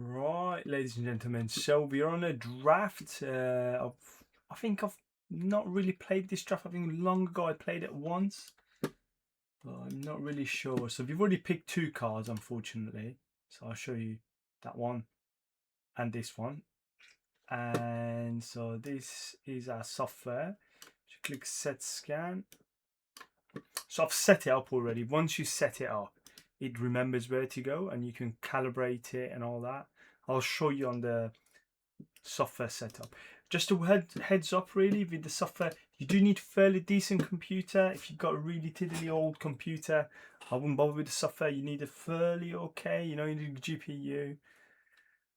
Right, ladies and gentlemen, so we're on a draft. I think I've not really played this draft. I think long ago I played it once, but I'm not really sure. So we've already picked two cards, unfortunately. So I'll show you that one and this one. And so this is our software. So click set scan. So I've set it up already. Once you set it up, it remembers where to go and you can calibrate it and all that. I'll show you on the software setup. Just a heads up really with the software, you do need a fairly decent computer. If you've got a really tiddly old computer, I wouldn't bother with the software. You need a fairly okay, you need a GPU.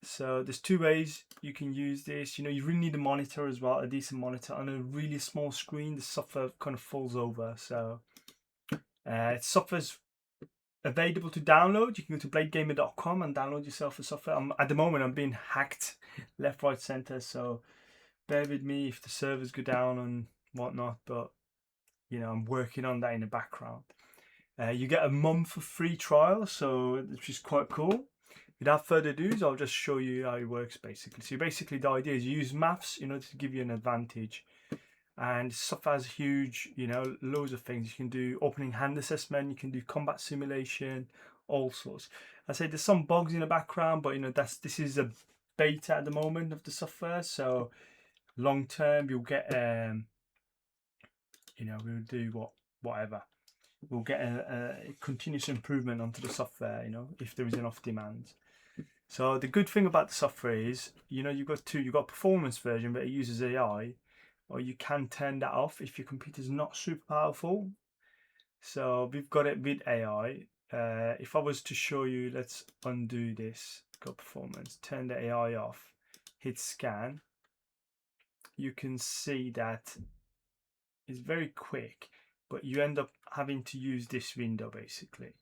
So there's two ways you can use this. You really need a monitor as well, a decent monitor. On a really small screen, the software kind of falls over. So software's available to download. You can go to bladegamer.com and download yourself a software. At the moment, I'm being hacked left, right, center. So bear with me if the servers go down and whatnot. But I'm working on that in the background. You get a month of free trial, so which is quite cool. Without further ado, I'll just show you how it works basically. So basically the idea is you use maths in order to give you an advantage. And software has huge, loads of things. You can do opening hand assessment, you can do combat simulation, all sorts. I say there's some bugs in the background, but this is a beta at the moment of the software. So long term you'll get we'll do whatever. We'll get a continuous improvement onto the software, if there is enough demand. So the good thing about the software is, you've got performance version, but it uses AI, or you can turn that off if your computer's not super powerful. So we've got it with AI. If I was to show you, let's undo this, go performance, turn the AI off, hit scan, you can see that it's very quick, but you end up having to use this window basically.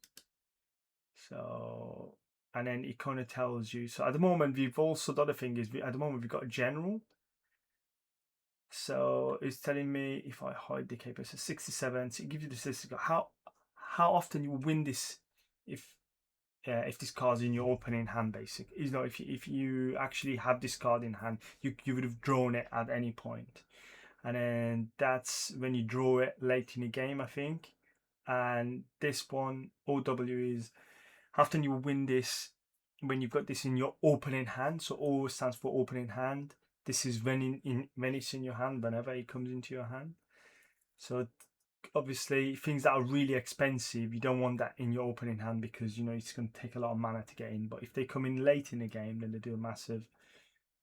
So, and then it kind of tells you. So at the moment, we've also, the other thing is, at the moment, we've got a general. So it's telling me if I hide the KPI, so 67. So it gives you the statistics how often you will win this if this card's in your opening hand. Basically, if you actually have this card in hand, you would have drawn it at any point, and then that's when you draw it late in the game, I think. And this one OW is how often you will win this when you've got this in your opening hand. So O stands for opening hand. This is when when it's in your hand, whenever it comes into your hand. So obviously things that are really expensive, you don't want that in your opening hand because it's going to take a lot of mana to get in. But if they come in late in the game, then they do a massive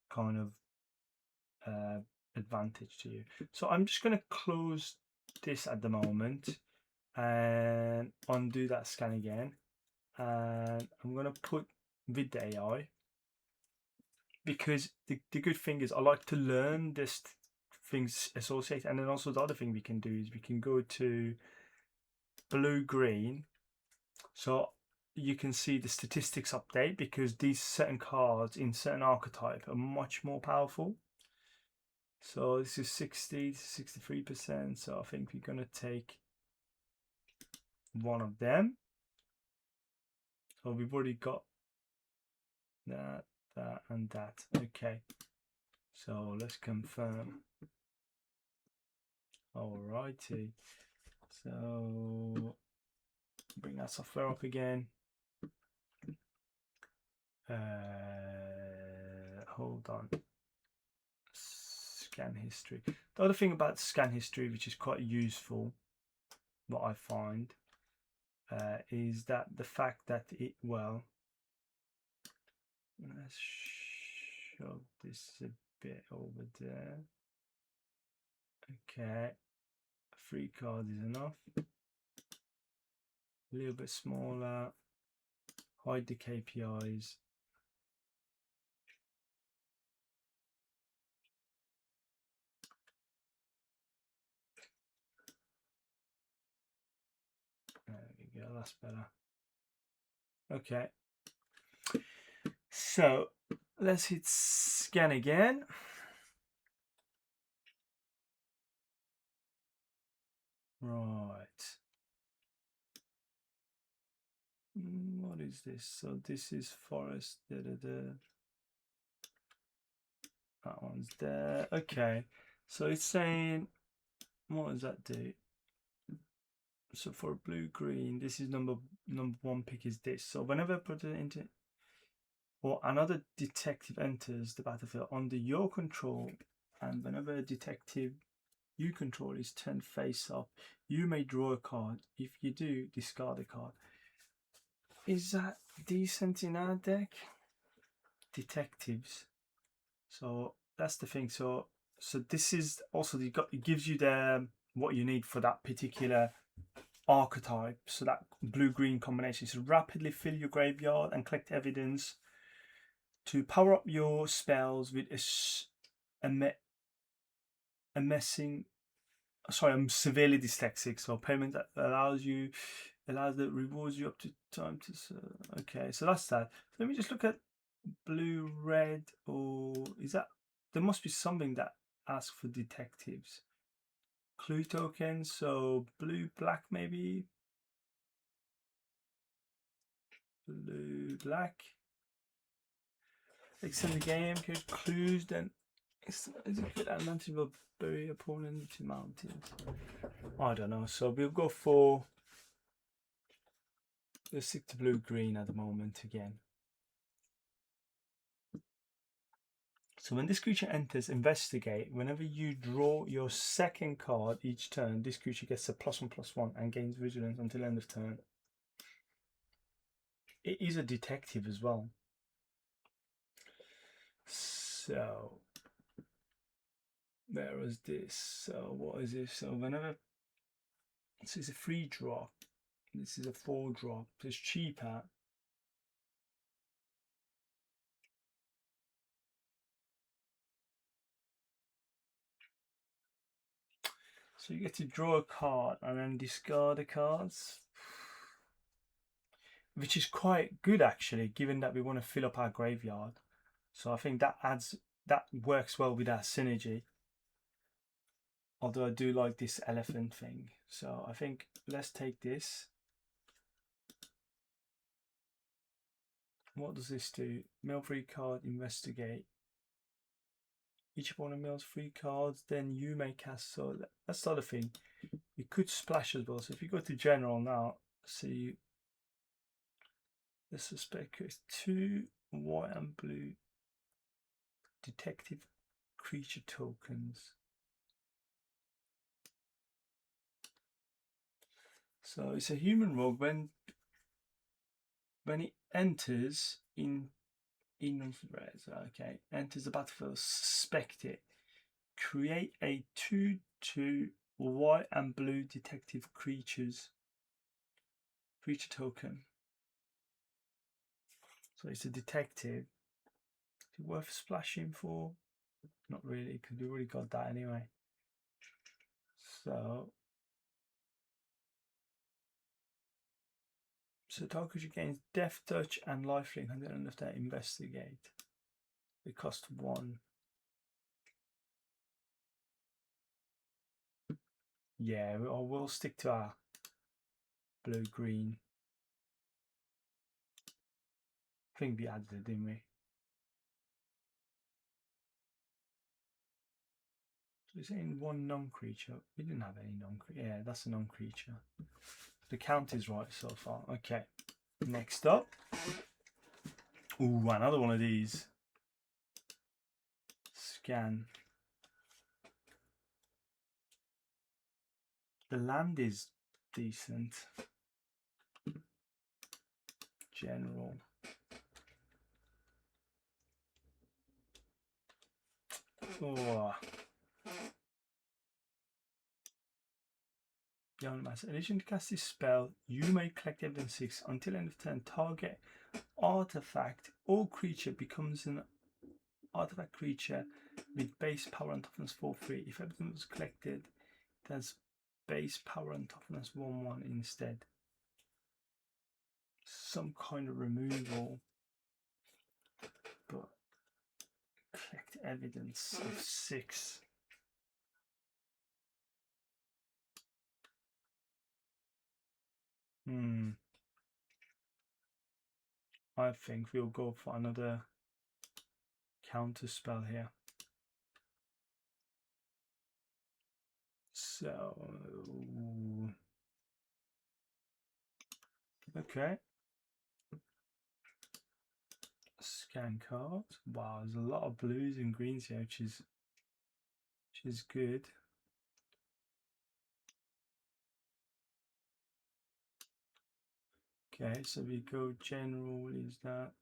kind of advantage to you. So I'm just going to close this at the moment and undo that scan again. And I'm going to put with the AI because the good thing is I like to learn this things associated. And then also the other thing we can do is we can go to blue green, so you can see the statistics update because these certain cards in certain archetype are much more powerful. So this is 60 to 63%, so I think we're going to take one of them. So we've already got that and that. Okay, so let's confirm. Alrighty, so bring that software up again. Hold on. Scan history. The other thing about scan history, which is quite useful, what I find, is that the fact that let's shove this a bit over there. Okay, 3 cards is enough. A little bit smaller. Hide the KPIs. There we go, that's better. Okay, so let's hit scan again. Right. What is this? So this is forest. That one's there. Okay. So it's saying, what does that do? So for blue green, this is number one pick is this. So whenever I put it into, or another detective enters the battlefield under your control, and whenever a detective you control is turned face up, you may draw a card. If you do, discard a card. Is that decent in our deck? Detectives. So that's the thing. So this is also it gives you the what you need for that particular archetype. So that blue-green combination. So rapidly fill your graveyard and collect evidence to power up your spells with a messing. Sorry, I'm severely dyslexic. So payment that allows that rewards you up to time to. Okay, so that's that. So let me just look at blue, red, or is that there must be something that asks for detectives. Clue tokens, so blue, black, maybe. Blue, black. Extend the game, get clues, then is it good advantage of bury opponent to mountains? I don't know. So we'll go for, let's stick to blue green at the moment again. So when this creature enters investigate, whenever you draw your second card each turn, this creature gets a +1/+1 and gains vigilance until end of turn. It is a detective as well. So there was this. So what is this? So whenever this is a 3-drop, this is a 4-drop. It's cheaper. So you get to draw a card and then discard the cards, which is quite good actually, given that we want to fill up our graveyard. So I think that works well with our synergy. Although I do like this elephant thing. So I think let's take this. What does this do? Mill 3 card, investigate. Each opponent mills 3 cards, then you may cast. So that's the other thing. You could splash as well. So if you go to general now, see, the suspect is 2 white and blue detective creature tokens. So it's a human rogue. When it enters in okay, enters the battlefield, suspect it. Create a 2/2 white and blue detective creature token. So it's a detective. Is it worth splashing for? Not really, because we already got that anyway. So target creature gains Death Touch and Lifelink and then left that investigate. It costs 1. Yeah, we'll stick to our blue green. I think we added it, didn't we? So it's saying 1 non-creature. We didn't have any non-creature. Yeah, that's a non-creature. The count is right so far. Okay. Next up. Ooh, another one of these. Scan. The land is decent. General. Oh. Beyond Mass. In addition to cast this spell, you may collect evidence 6 until end of turn. Target artifact or creature becomes an artifact creature with base power and toughness 4/3. If evidence was collected, it has base power and toughness 1/1 instead. Some kind of removal, but collect evidence of 6. I think we'll go for another counter spell here. So, okay. Scan cards. Wow, there's a lot of blues and greens here, which is good. Okay, so we go general, is that?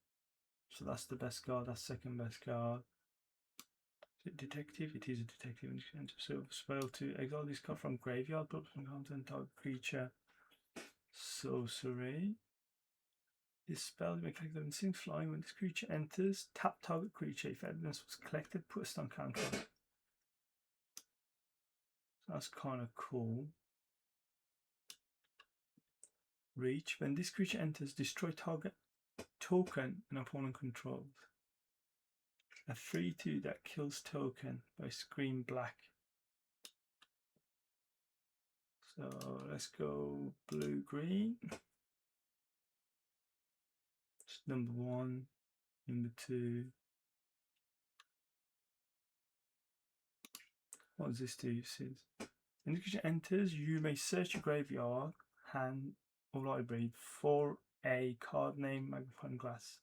So that's the best card, that's second best card. Is it detective? It is a detective. So spell to exile this card from graveyard, put some content target creature. Sorcery. This spell may collect instinct flying. When this creature enters, tap target creature. If evidence was collected, put a stun counter on it. So that's kind of cool. Reach. When this creature enters, destroy target token an opponent controls. A 3/2 that kills token by screen black. So let's go blue green. It's number 1, number 2. What does this do? It says when the creature enters, you may search your graveyard, hand, or library for a card name, magnifying glass,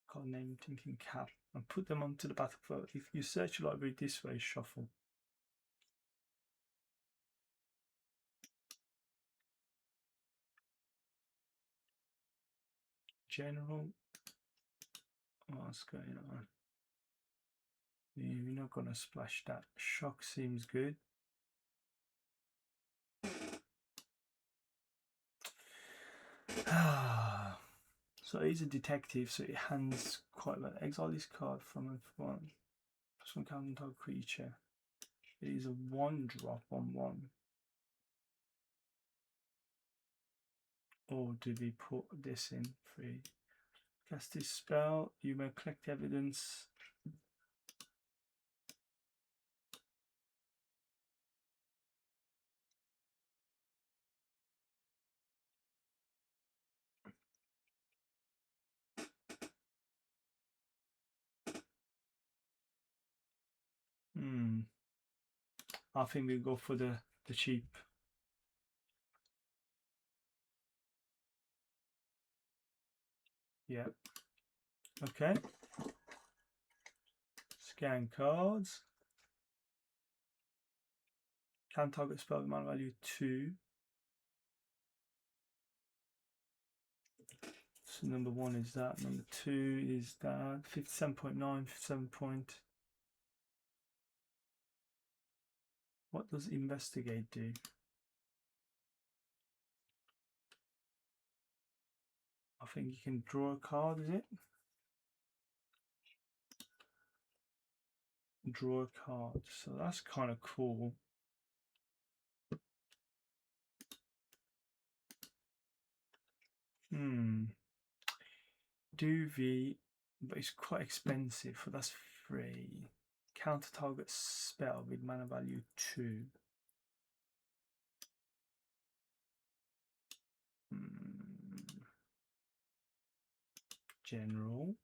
card name, thinking cap, and put them onto the battlefield. If you search your library this way, shuffle. General. What's going on? You're not going to splash that. Shock seems good. So he's a detective, so he hands quite well. Exile this card from a one. Plus 1 counter target creature. It is a 1-drop on 1. Or do we put this in 3? Cast this spell, you may collect evidence. I think we'll go for the cheap. Yeah. Okay. Scan cards. Can target spell with mana value 2. So number 1 is that. Number 2 is that. 57.9, 57 point. What does investigate do? I think you can draw a card, is it? Draw a card. So that's kind of cool. Do V, but it's quite expensive. So that's 3. Counter target spell with mana value 2. General.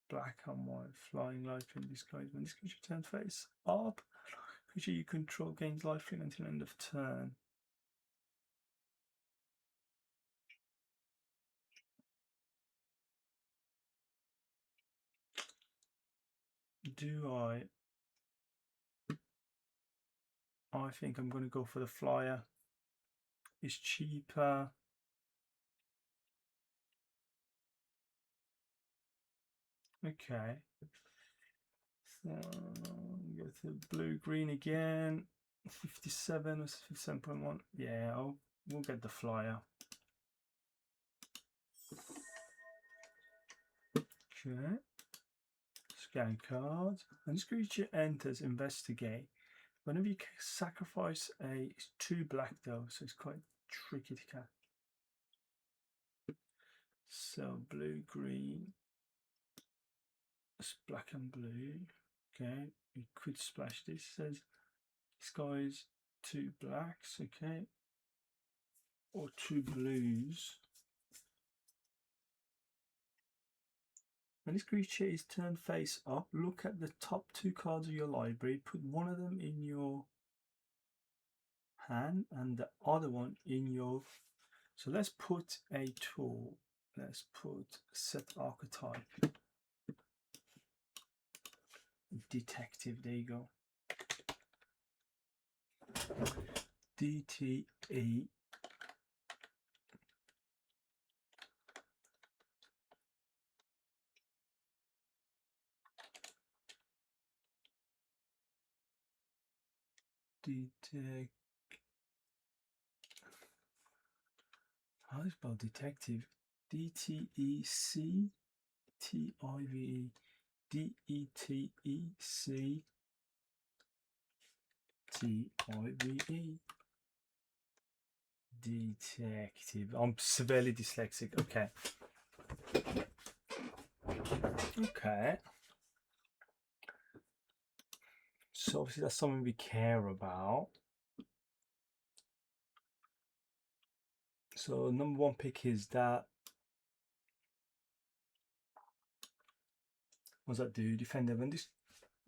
Black and white, flying lifelink disguise. When this creature turns face up, creature you control gains lifelink until end of turn. Do I think I'm going to go for the flyer. It's cheaper. Okay. So go to blue green again. 57 or 57.1. Yeah, we'll get the flyer. Okay. Scan cards. When this creature enters, investigate. Whenever you sacrifice it's 2 black though, so it's quite tricky to catch. So blue, green, it's black and blue. Okay, you could splash this. It says disguise 2 blacks, okay, or 2 blues. When this creature is turned face up, look at the top 2 cards of your library, put one of them in your hand and the other one in your... So let's put a tool. Let's put set archetype. Detective, there you go. DTE. Detect. How do you spell detective? DTEC TIVE DETEC TIVE. Detective. I'm severely dyslexic. Okay. Okay. So obviously that's something we care about. So number 1 pick is that. What does that do? Defender.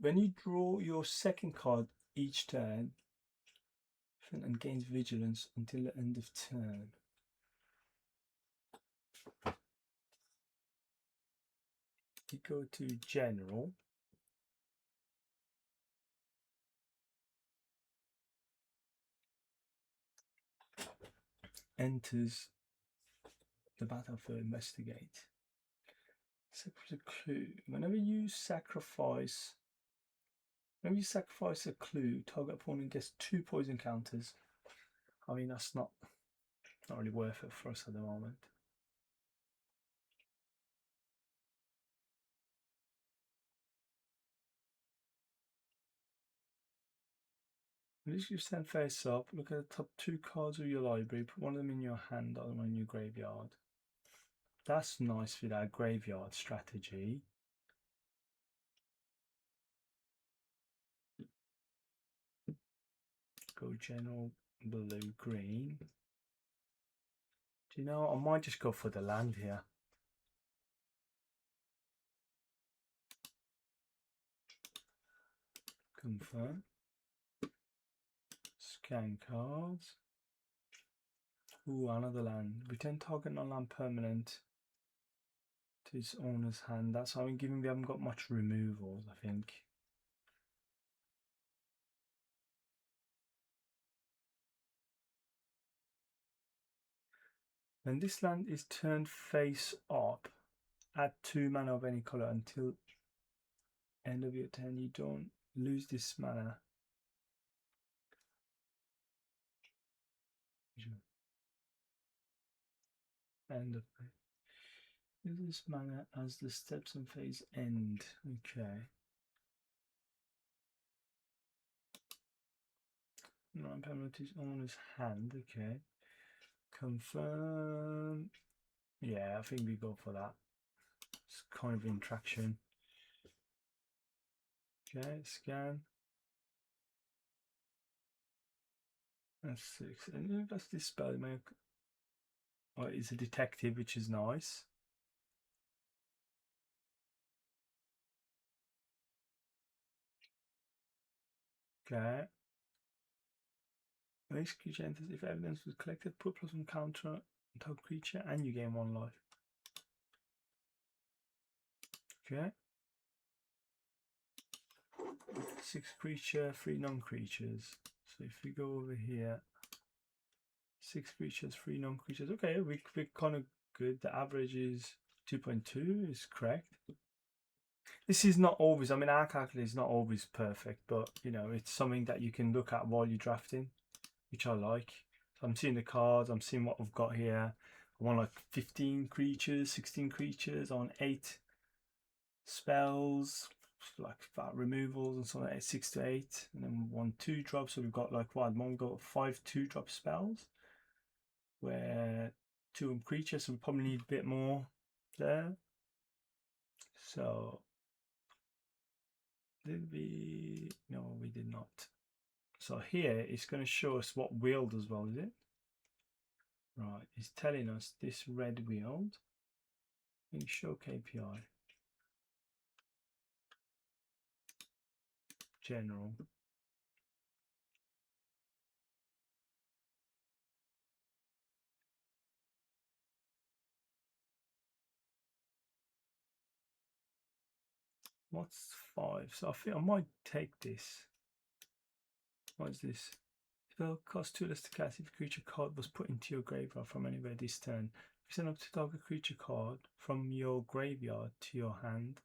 When you draw your second card each turn and gains vigilance until the end of turn. You go to general. Enters the battlefield, investigate. Sacrifice a clue. Whenever you sacrifice a clue, target opponent gets 2 poison counters. I mean, that's not really worth it for us at the moment. As you stand face up, look at the top 2 cards of your library, put one of them in your hand, the other one in your graveyard. That's nice for that graveyard strategy. Go general, blue, green. Do you know, I might just go for the land here. Confirm. Scan cards. Ooh, another land. Return target non-land permanent to its owner's hand. That's how I'm given we haven't got much removals, I think. When this land is turned face up, add 2 mana of any color until end of your turn. You don't lose this mana. End of use this mana as the steps and phase end. Okay. Non-permanent is owner's hand. Okay. Confirm. Yeah, I think we go for that. It's kind of interaction. Okay, scan. That's 6. And that's this spell. Oh, it's a detective, which is nice. Okay. When each creature enters, if evidence was collected, put +1 counter on top creature and you gain 1 life. Okay. 6 creature, 3 non-creatures. So if we go over here, 6 creatures, 3 non-creatures. Okay, we're kind of good. The average is 2.2 is correct. This is not always, I mean, our calculator is not always perfect, but you know, it's something that you can look at while you're drafting, which I like. So I'm seeing the cards, I'm seeing what we've got here. I want like 15 creatures, 16 creatures on 8 spells, like removals and something like 6 to 8, and then 1 2-drop. So we've got like we've got 5 2-drop spells where 2 creatures, so we probably need a bit more there. So did we? No, we did not. So here it's going to show us what wheel as well, is it? Right, it's telling us this red wheel. And show KPI. General. What's 5? So I think I might take this. What is this? Spell cost 2 less to cast if a creature card was put into your graveyard from anywhere this turn. You send up to target creature card from your graveyard to your hand.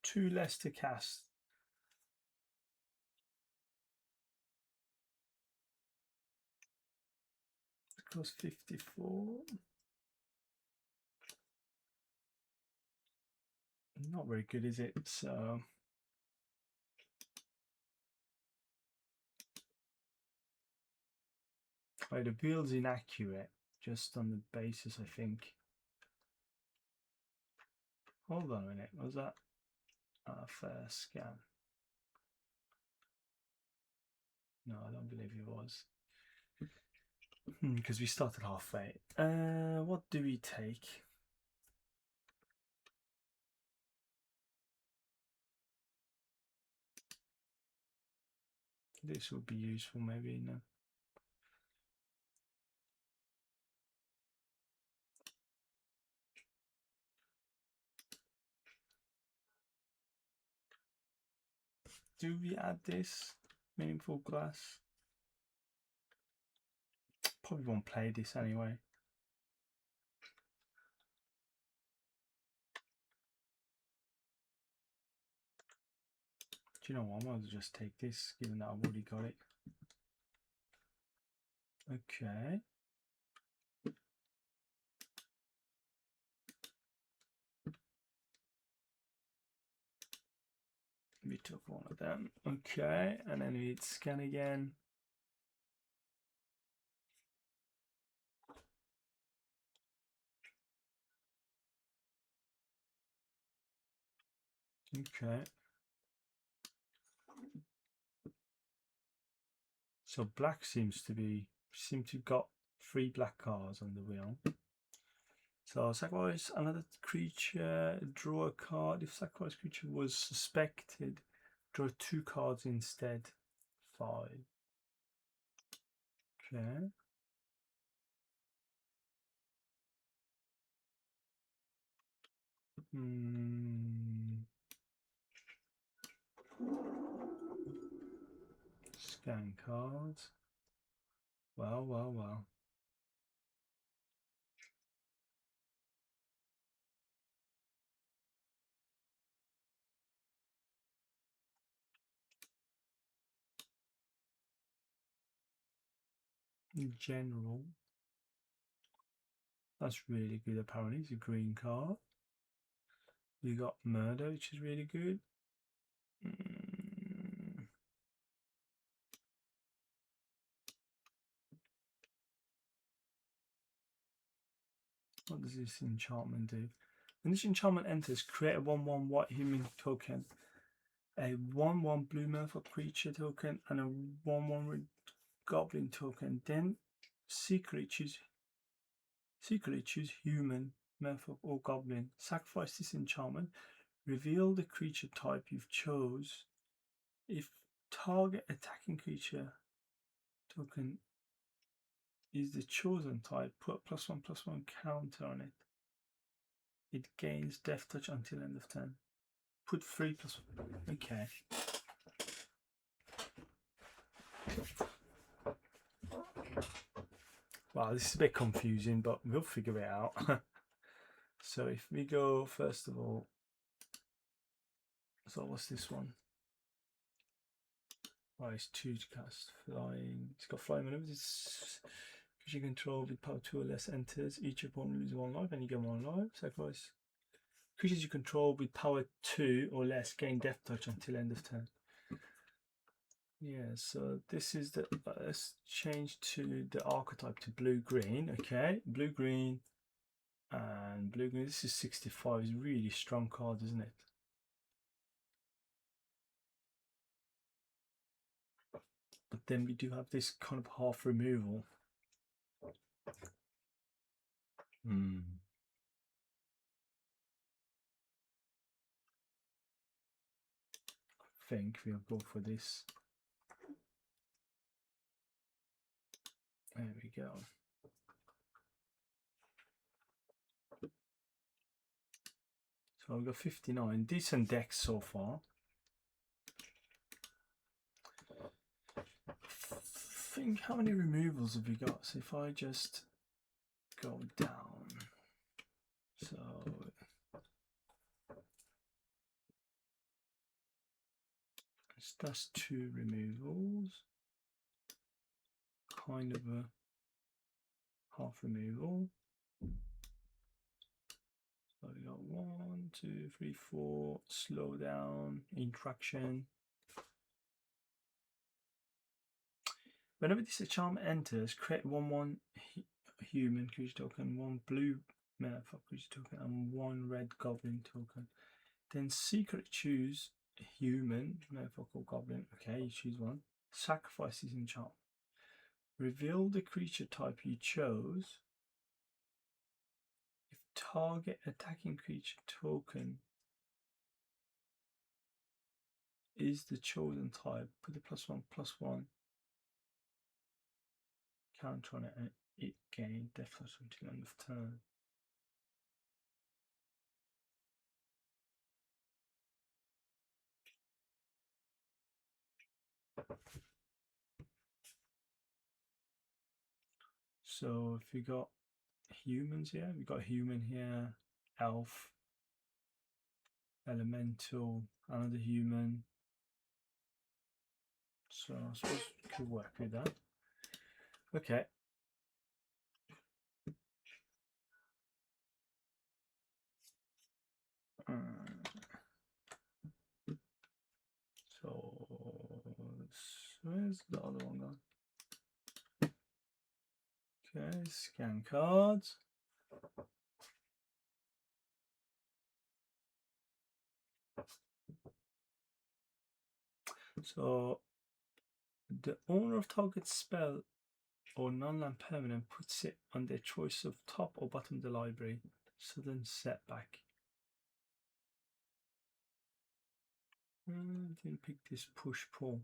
2 less to cast. It costs 54. Not very good, is it? So right, the build's inaccurate just on the basis, I think. Hold on a minute, was that a fair scan? No, I don't believe it was. Because we started halfway. What do we take? This would be useful, maybe. No. Do we add this? Meaningful glass? Probably won't play this anyway. Do you know what? I might as well just take this, given that I've already got it. Okay. We took one of them. Okay, and then we scan again. Okay. So black seem to have got 3 black cards on the wheel. So sacrifice another creature, draw a card. If sacrifice creature was suspected, draw 2 cards instead. 5. Okay. Scan cards. Well, well, well. In general, that's really good. Apparently, it's a green card. We got Murder, which is really good. What does this enchantment do? When this enchantment enters, create a 1/1 white human token, a 1/1 blue merfolk creature token, and a 1/1 red goblin token. Then secretly choose human, merfolk, or goblin. Sacrifice this enchantment. Reveal the creature type you've chose. If target attacking creature token is the chosen type, put +1/+1 counter on it. It gains Death Touch until end of turn. Put 3/1. Okay. Wow, this is a bit confusing, but we'll figure it out. So if we go, first of all, so what's this one? Oh, it's 2 to cast. Flying. It's got flying maneuvers. It's creature control with power 2 or less enters. Each opponent loses 1 life and you get 1 life. Sacrifice. Creatures you control with power 2 or less gain Death Touch until end of turn. Yeah, so this is the, let's change to the archetype to blue-green, okay? Blue-green and blue-green, this is 65, is really strong card, isn't it? But then we do have this kind of half removal. I think we'll go for this. There we go. So I've got 59. Decent decks so far. I think, how many removals have we got? So if I just go down. So that's 2 removals. Kind of a half removal. So we got 1, 2, 3, 4. Slow down. Interaction. Whenever this charm enters, create 1/1 human creature token, 1 blue mana creature token, and 1 red goblin token. Then secret choose a human, motherfucker goblin. Okay, you choose one. Sacrifice this enchantment. Reveal the creature type you chose. If target attacking creature token is the chosen type, put the +1/+1 counter on it and it gains death or something end of turn. So if we got humans here, we got human here, elf, elemental, another human. So I suppose we could work with that. Okay. So where's the other one gone? Okay, scan cards. So the owner of target spell or non-land permanent puts it on their choice of top or bottom of the library. Sudden setback. Didn't pick this push pull.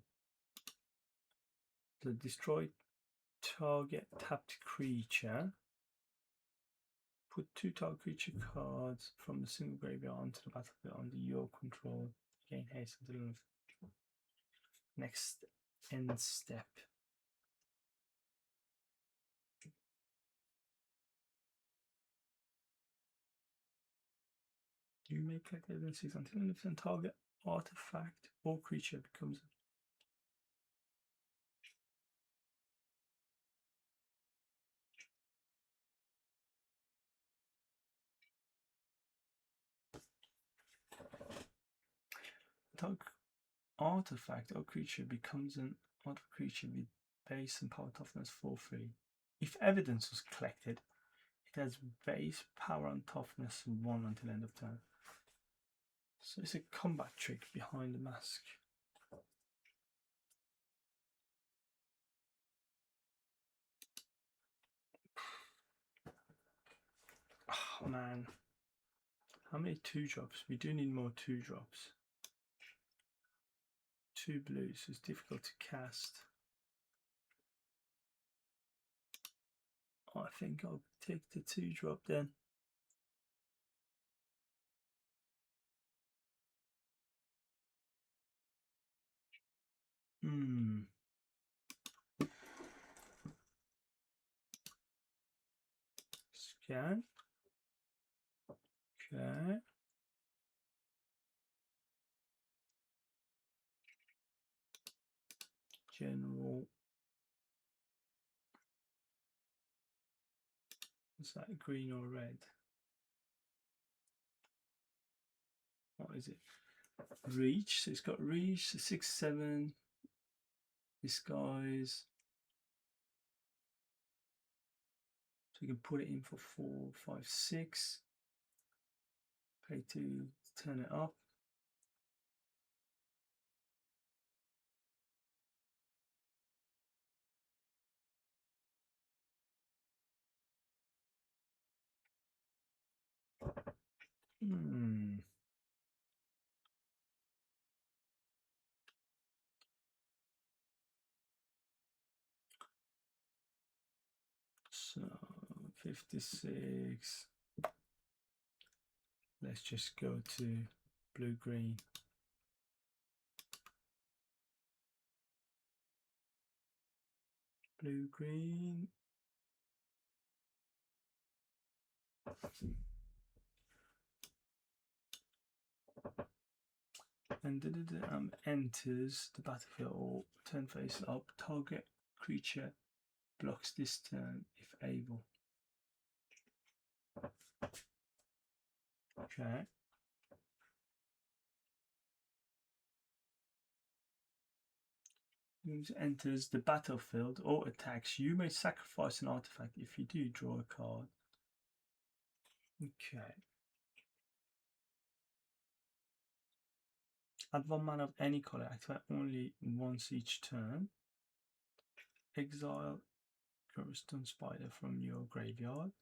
The destroy target tapped creature. Put 2 target creature cards from the single graveyard onto the battlefield under your control. Gain haste until next end step. You may collect evidences until an target artifact or creature becomes target artifact or creature becomes an artifact creature with base and power toughness 4/3. If evidence was collected, it has base power and toughness 1 until end of turn. So it's a combat trick behind the mask. Oh man. How many 2-drops? We do need more 2-drops. 2 blues is difficult to cast. I think I'll take the 2-drop then. Scan. Okay. General. Is that green or red? What is it? Reach. So it's got reach, 6/7. disguise. So you can put it in for 4, 5, 6. Pay 2, turn it up. So 56. Let's just go to blue green. Blue green. And enters the battlefield or turn face up. Target creature blocks this turn if able. Okay. Enters the battlefield or attacks. You may sacrifice an artifact. If you do, draw a card. Okay. Add 1 mana of any color. Activate only once each turn. Exile Stone Spider from your graveyard.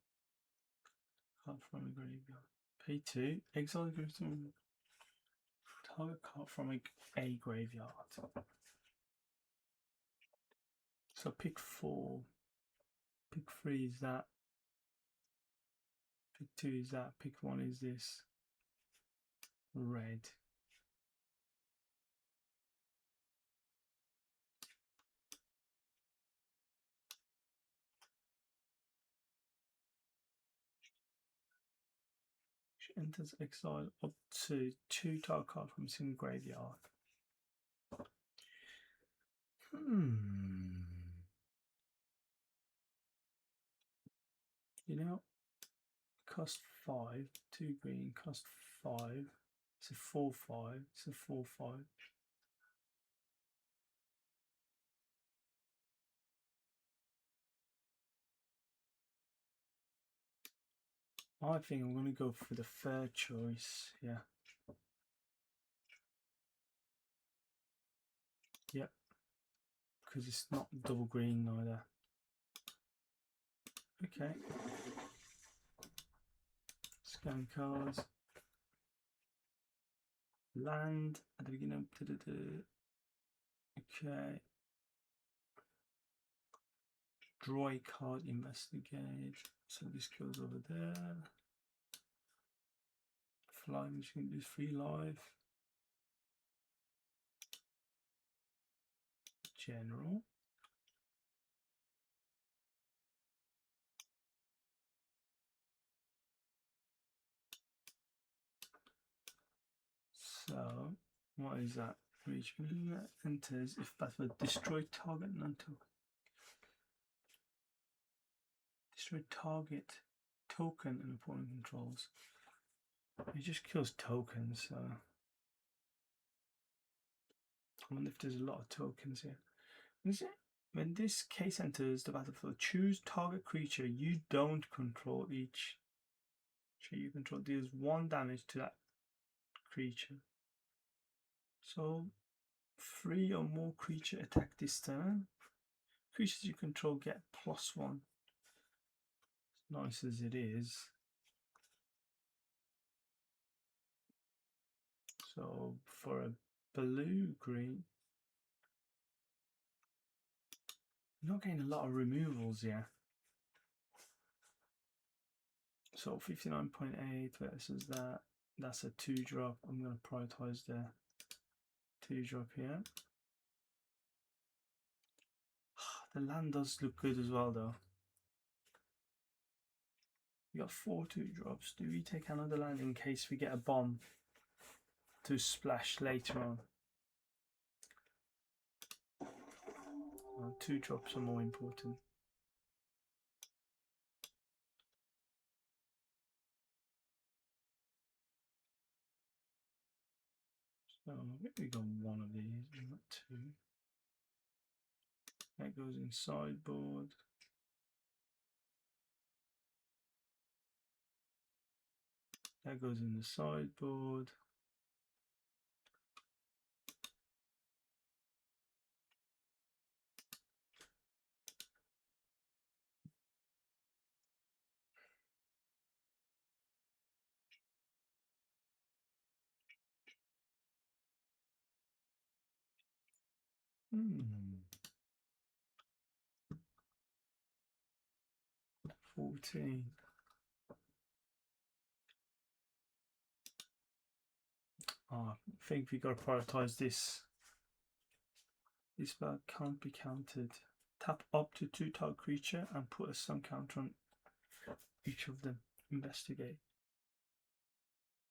Card from a graveyard. Pay 2. Exile Stone. Target card from a graveyard. So pick 4. Pick 3 is that. Pick 2 is that. Pick 1 is this. Red. She enters exile up to 2 target cards from single graveyard. You know, cost 5, 2 green, cost 5. It's a 4/5. It's a 4/5. I think I'm going to go for the fair choice. Yeah. Yep. Because it's not double green either. Okay. Scan cards. Land at the beginning. Okay. Draw a card, investigate. So this goes over there. Fly machine is 3 life. General. So what is that? Reach enters if battlefield destroy target non-token. Destroy target token and opponent controls. It just kills tokens. So I wonder if there's a lot of tokens here. Is it? When this case enters the battlefield, choose target creature you don't control. Each creature you control deals 1 damage to that creature. So 3 or more creature attack this turn. Creatures you control get +1. As nice as it is. So for a blue green, you're not getting a lot of removals here. So 59.8 versus that. That's a 2-drop. I'm going to prioritize the 2-drop here. The land does look good as well, though. We got 4 2-drops. Do we take another land in case we get a bomb to splash later on? 2 drops are more important. So we got 1 of these, not 2. That goes in sideboard. That goes in the sideboard. Hmm. 14. I think we got to prioritize this. This spell can't be countered. Tap up to 2 target creature and put a stun counter on each of them. Investigate.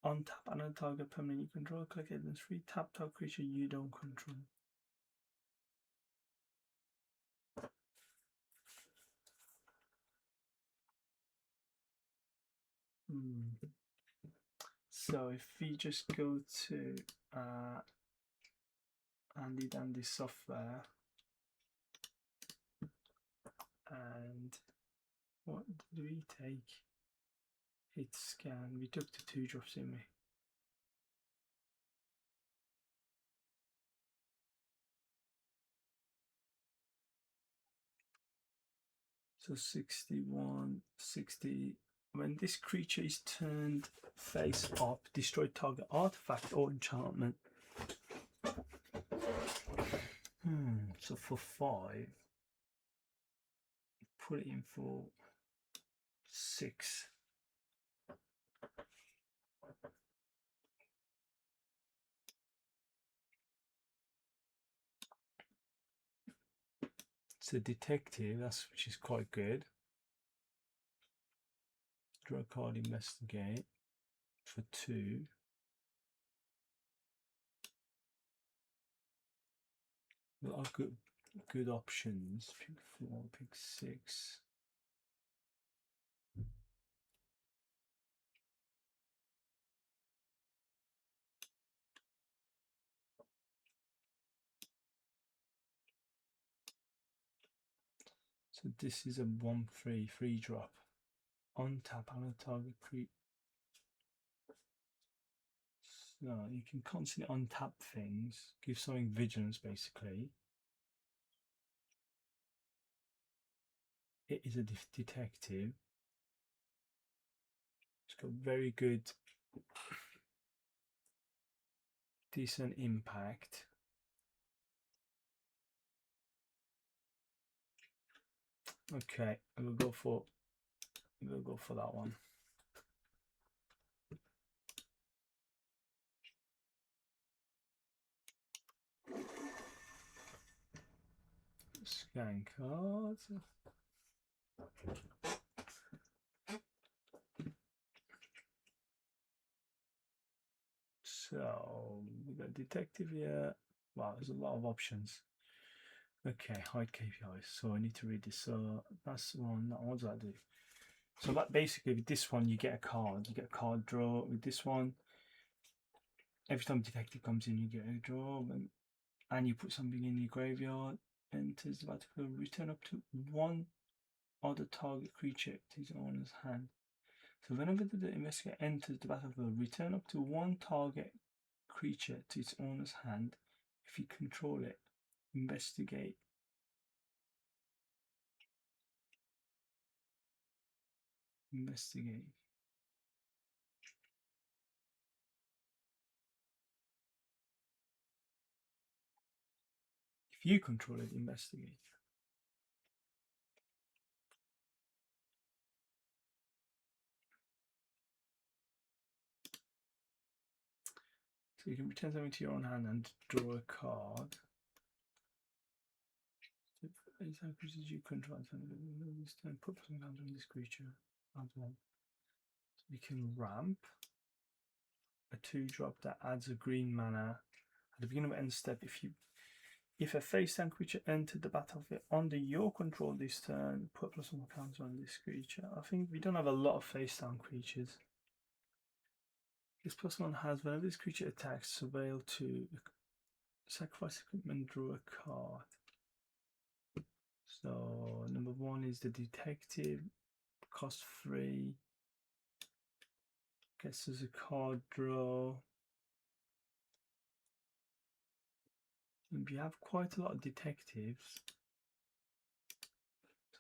On tap another target permanent you control. Click it and 3. Tap target creature you don't control. So if we just go to Andy Dandy software, and what did we take? Hit scan. We took the 2 drops, didn't we? So 61, 60. When this creature is turned face up, destroy target artifact or enchantment. So for 5, put it in for 6. It's a detective, which is quite good. Draw a card, investigate for 2. There are good options. Pick 4, pick 6. So this is a 1/3 free drop. On tap on a target creature. So you can constantly untap things, give something vigilance basically. It is a detective. It's got very good, decent impact. Okay, we'll go for that one. Scan cards. So we got detective here. Wow, there's a lot of options. Okay, hide KPIs. So I need to read this. So that's one. What does that do? So that basically with this one you get a card. You get a card draw. With this one, every time detective comes in, you get a draw, and you put something in your graveyard. Enters the battlefield. Return up to 1 other target creature to his owner's hand. So whenever the investigator enters the battlefield, return up to 1 target creature to its owner's hand. If you control it, investigate. Investigate. If you control it, investigate. So you can return something to your own hand and draw a card. Anytime creatures you control, this turn, put some counter on this creature. So we can ramp a 2-drop that adds a green mana at the beginning of end step. If a face-down creature entered the battlefield under your control this turn, put +1 counter on this creature. I think we don't have a lot of face-down creatures. This +1 has whenever this creature attacks, surveil to sacrifice equipment, draw a card. So number 1 is the detective, cost 3. Guess there's a card draw. And we have quite a lot of detectives.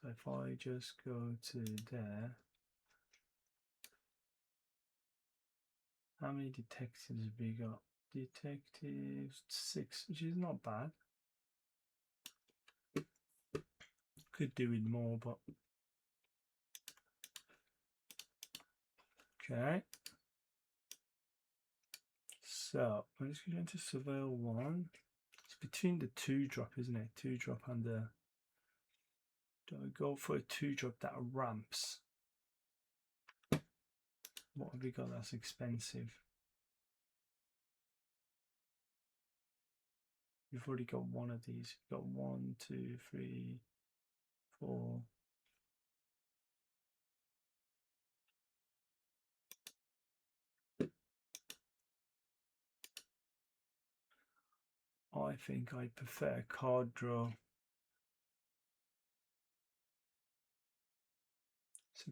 So if I just go to there, how many detectives have we got? Detectives 6, which is not bad. Could do with more, but okay. So I'm just going to surveil 1. It's between the 2-drop, isn't it? 2-drop and the. Do I go for a 2-drop that ramps? What have we got that's expensive? You've already got one of these. You've got 1, 2, 3, 4. I think I prefer card draw.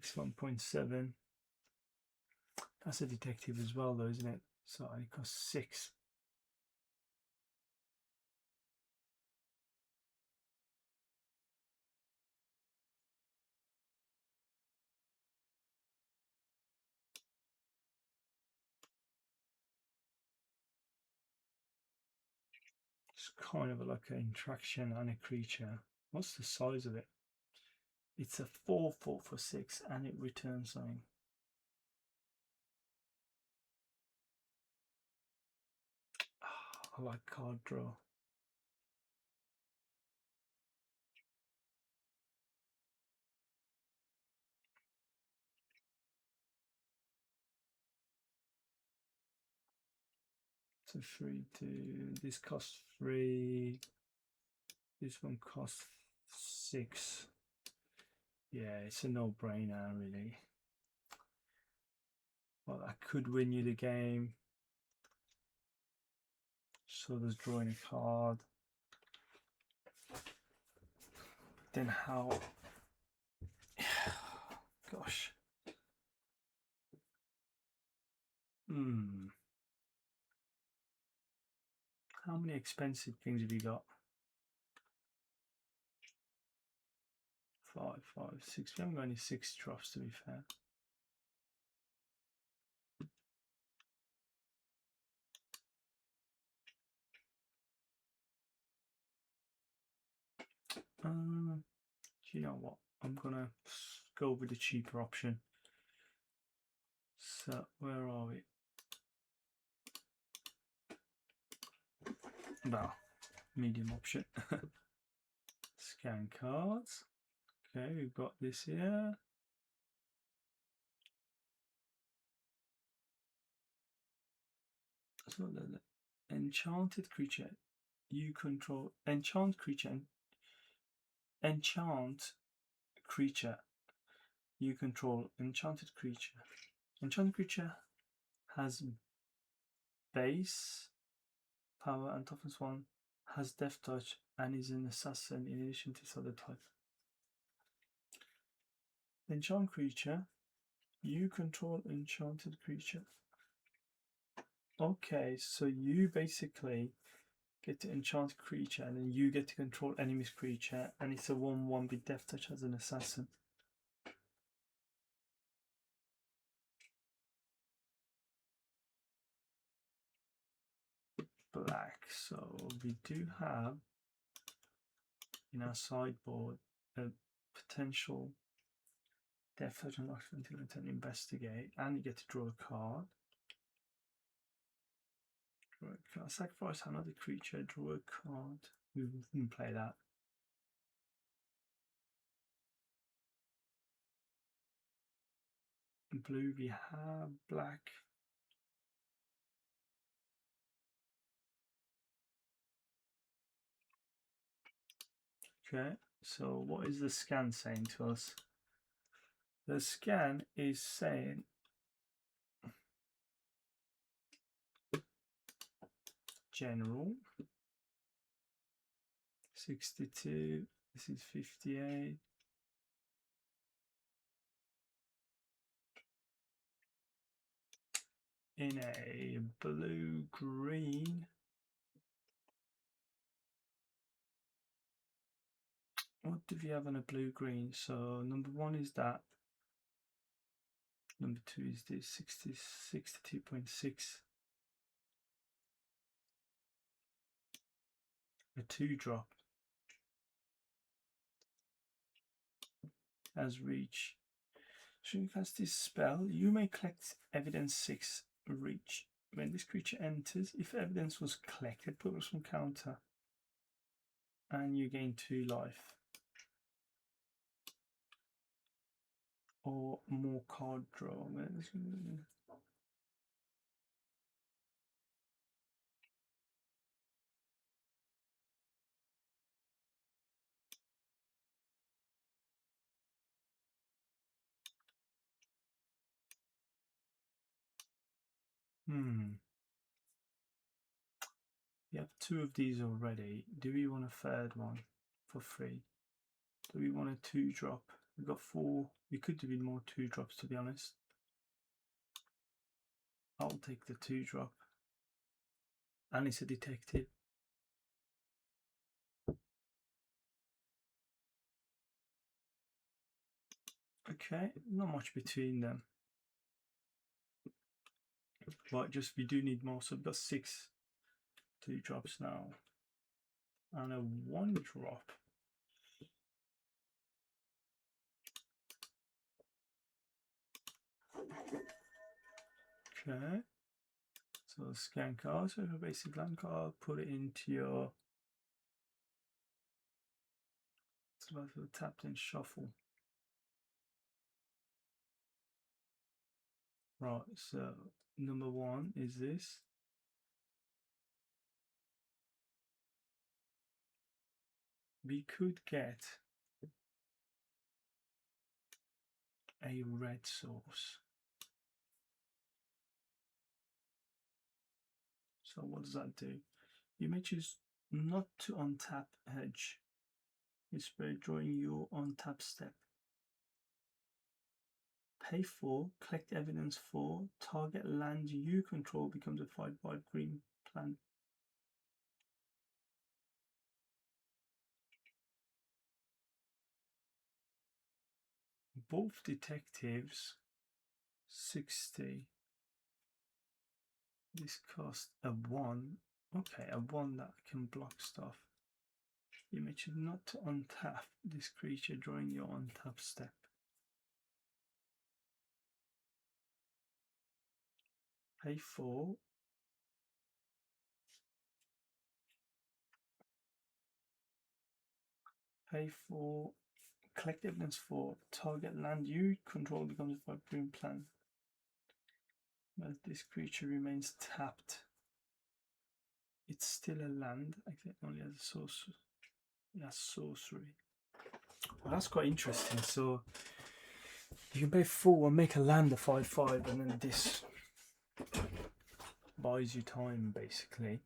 61.7. That's a detective as well, though, isn't it? So it costs 6. It's kind of like an interaction and a creature. What's the size of it? It's a 4/4 for 6, and it returns something. I like card draw. So 3, 2. This costs 3. This one costs 6. Yeah, it's a no-brainer, really. Well, I could win you the game. So there's drawing a card. Then how? Gosh. How many expensive things have you got? 5, 5, 6. We haven't got any 6 troughs, to be fair. Do you know what? I'm gonna go with the cheaper option. So where are we? Well, medium option. Scan cards. Okay, we've got this here. So the enchanted creature you control. Enchant creature. Enchant creature you control. Enchanted creature. Enchanted creature has base power and toughness 1, has death touch, and is an assassin in addition to its other type. Enchant creature. You control enchanted creature. Okay, so you basically get to enchant creature, and then you get to control enemy's creature, and it's a 1/1 with death touch as an assassin. Black. So we do have in our sideboard a potential death touch unlocks until you can investigate, and you get to draw a card. Draw a card. Sacrifice another creature, draw a card. We can play that. In blue we have black. Okay, so what is the scan saying to us? The scan is saying general 62 This is 58. In a blue-green. What do we have on a blue-green? So number 1 is that. Number 2 is this 62.6. A 2-drop as reach. Should you cast this spell, you may collect evidence 6 reach. When this creature enters, if evidence was collected, put it from counter, and you gain 2 life. Or more card draw. We have 2 of these already. Do we want a third one for free? Do we want a 2-drop? We've got 4. We could do more 2-drops, to be honest. I'll take the 2-drop. And it's a detective. Okay, not much between them. But just we do need more, so we've got 6 2-drops now. And a 1-drop. Okay. So scan card, so a basic land card, put it into your tapped and shuffle. Right, so number 1 is this. We could get a red source. So what does that do? You may choose not to untap hedge. It's by drawing your untap step. Pay 4, collect evidence 4, target land you control becomes a 5/5 green plant. Both detectives 60. This costs a 1. Okay, a 1 that can block stuff. You may choose not to untap this creature during your untap step. Pay 4. Pay 4. Collect evidence 4. Target land you control becomes a 5 green plant. As this creature remains tapped, it's still a land. I think only has a sorcery. That's sorcery. Well, that's quite interesting. So you can pay 4 and make a land a 5/5, and then this buys you time, basically.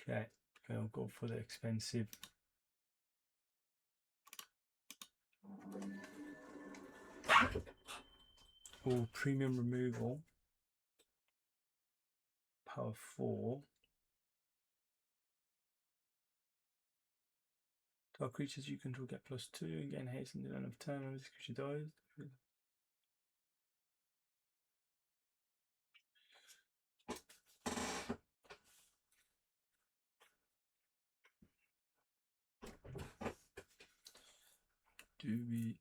Okay, I'll go for the expensive. Oh, premium removal. Power 4. Target creatures you control get +2 and gain haste until the end of turn when this creature dies. Do we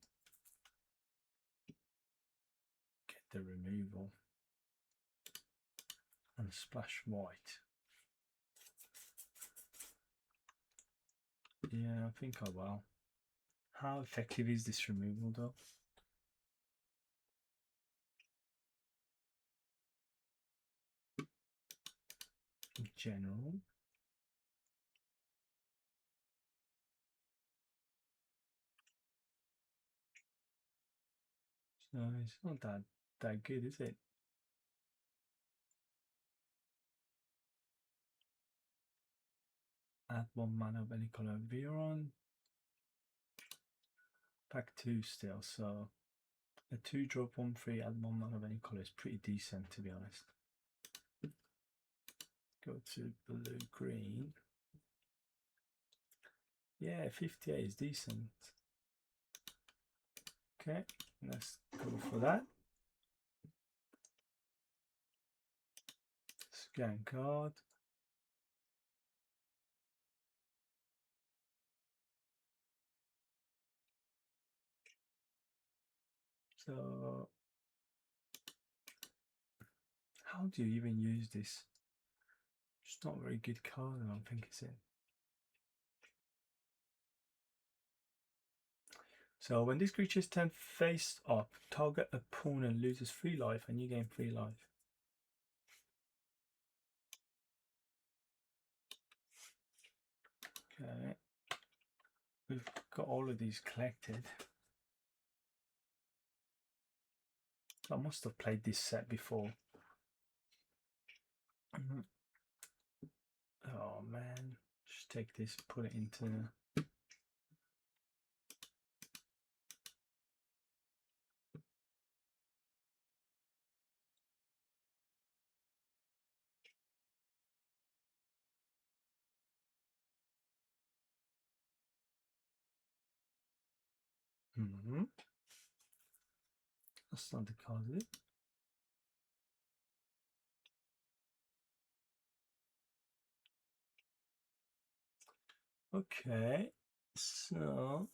get the removal and splash white? Yeah, I think I will. How effective is this removal though? In general. So it's not that good, is it? Add 1 mana of any color. Viron. Pack 2 still, so a 2-drop 1/3, add 1 mana of any color is pretty decent, to be honest. Go to blue green. Yeah, 58 is decent. Okay, let's go for that. Scan card. So, how do you even use this? It's not a very good card, I don't think, is it? So, when this creature is turned face up, target opponent loses 3 life and you gain 3 life. Okay, we've got all of these collected. I must have played this set before. Oh man, just take this, put it into. That's not the card, is it? Okay, so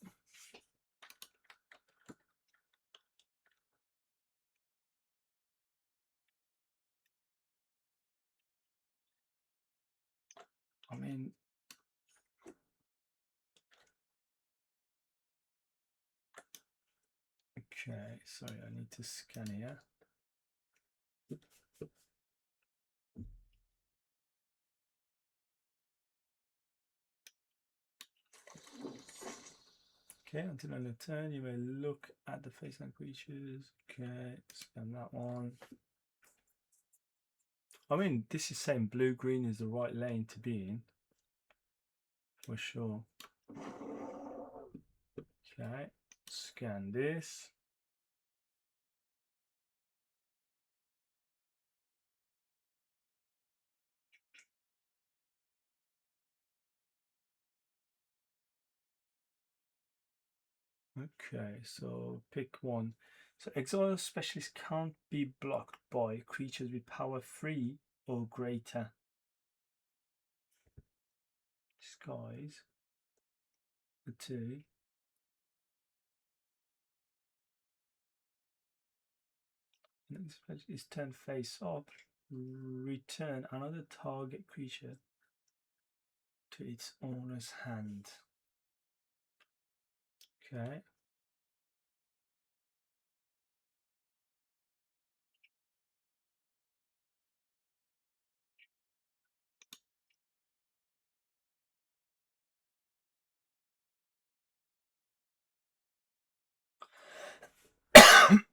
I mean, okay, sorry, I need to scan here. Okay, until end of turn, you may look at the face-line creatures. Okay, scan that one. I mean, this is saying blue-green is the right lane to be in, for sure. Okay, scan this. Okay, so pick one. So exile specialist can't be blocked by creatures with power 3 or greater. Disguise. The 2. Next specialist is turn face up. Return another target creature to its owner's hand. Okay.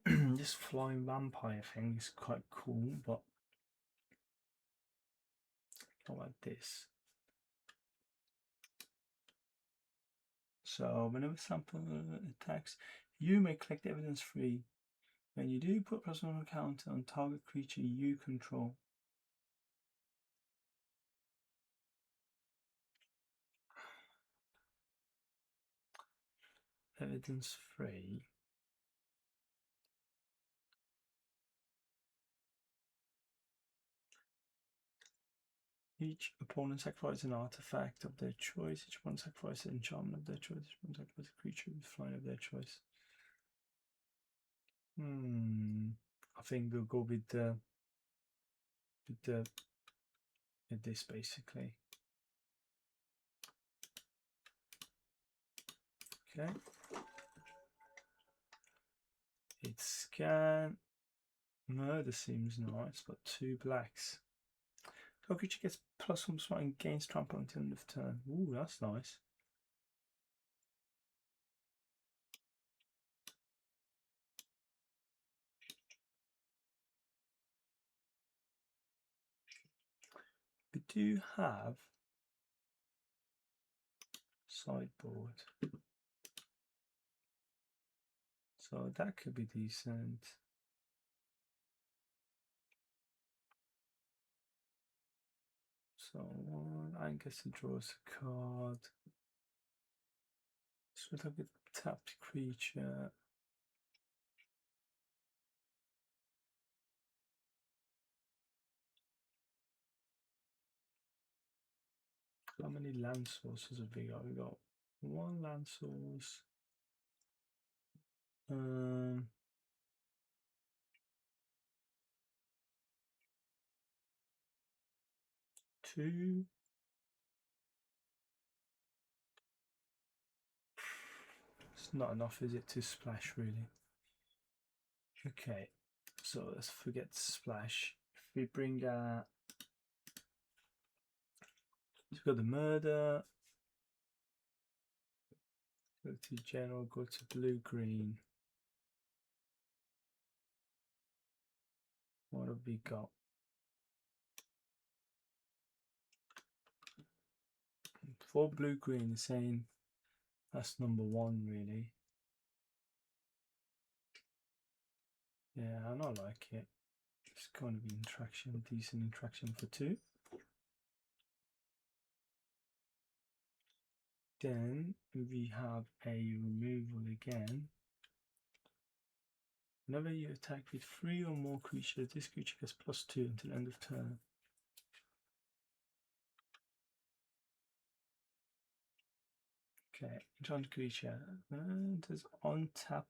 This flying vampire thing is quite cool, but not like this. So whenever sample attacks, you may collect evidence 3. When you do, put +1 counter on target creature you control. Evidence 3. Each opponent sacrifices an artifact of their choice. Each opponent sacrifices an enchantment of their choice. Each opponent sacrifices a creature with flying of their choice. I think we'll go with this basically. Okay. It's scan. Murder seems nice, but 2 blacks. So creature gets +1 smite and gains trample until end of turn. Ooh, that's nice. We do have sideboard, so that could be decent. So I guess he draws a card. Should have a tapped creature. How many land sources have we got? We got one land source. Two. It's not enough, is it, to splash really? Okay, so let's forget splash. If we bring we've got the murder. Go to general, go to blue green. What have we got? For blue green, saying that's number one really. Yeah, I don't like it. It's going to be interaction, decent interaction for two. Then we have a removal again. Whenever you attack with 3 or more creatures, this creature gets +2 until end of turn. Okay, enchant creature. And there's on tap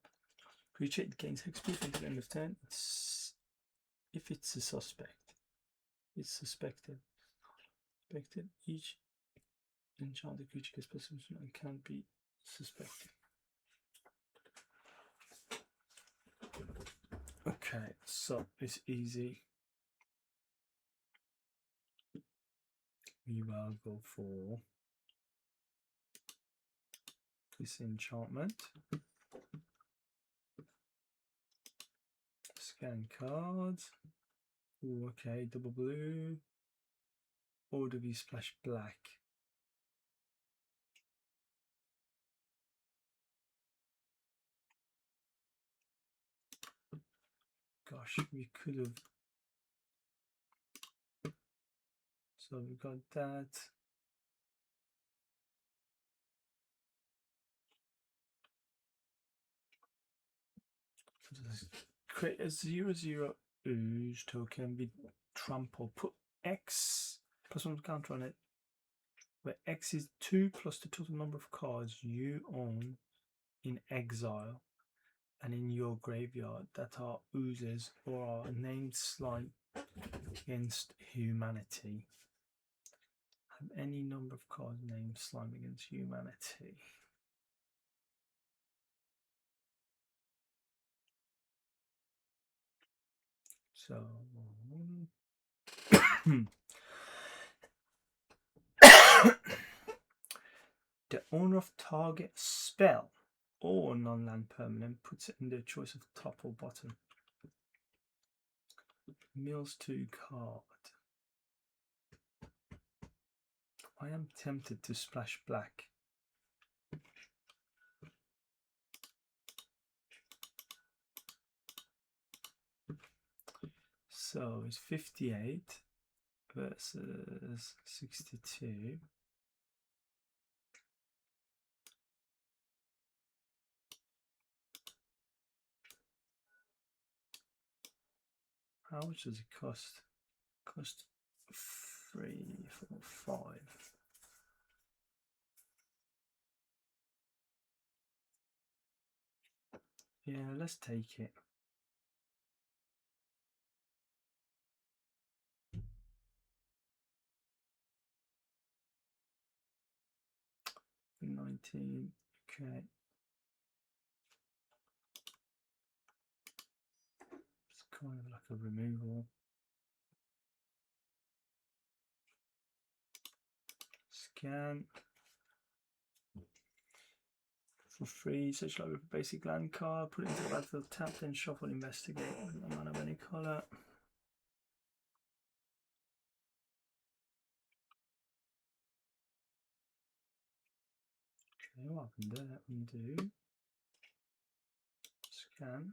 creature. It gains hexproof until end of turn. If it's a suspect, it's suspected. Suspected. Each enchanted creature gets +2 and can't be suspected. Okay, so it's easy. We will go for this enchantment. Scan cards. Ooh, okay, double blue. Or do we splash black? Gosh, we could have. So we got that. Create a 0/0 ooze token with trample. Put X +1 counter on it, where X is 2 plus the total number of cards you own in exile and in your graveyard that are oozes or are named slime against humanity. Have any number of cards named slime against humanity. So the owner of target spell or non-land permanent puts it in their choice of top or bottom. Mills 2 card. I am tempted to splash black. So it's 58 versus 62. How much does it cost? Cost 3, 4, 5. Yeah, let's take it. $19. Okay. It's kind of like a removal. Scan. For free, search library for basic land card, put it into the battlefield, tap, then shuffle, investigate. No man of any colour. Okay, what happened there? Undo. Scan.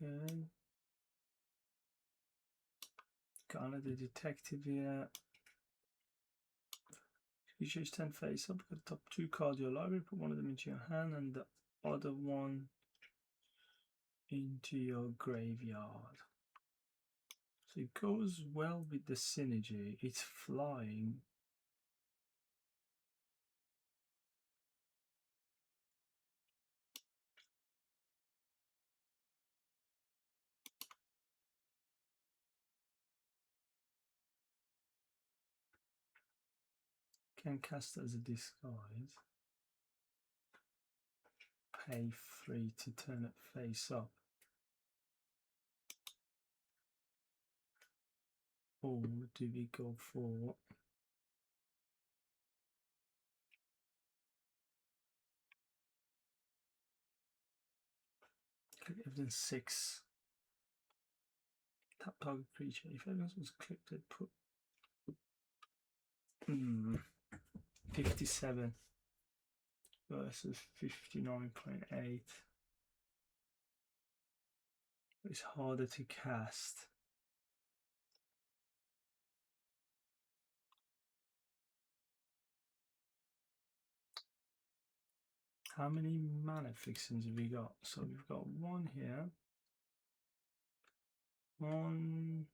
Okay. Got another detective here. You choose 10 face up, got the top 2 cards of your library, put one of them into your hand and the other one into your graveyard. So it goes well with the synergy. It's flying. Can cast as a disguise. Pay 3 to turn it face up. Or do we go for click evidence 6? Tap target creature. If evidence was clicked, it put 57 versus 59.8. It's harder to cast. How many mana fixings have we got? So we've got one here. One.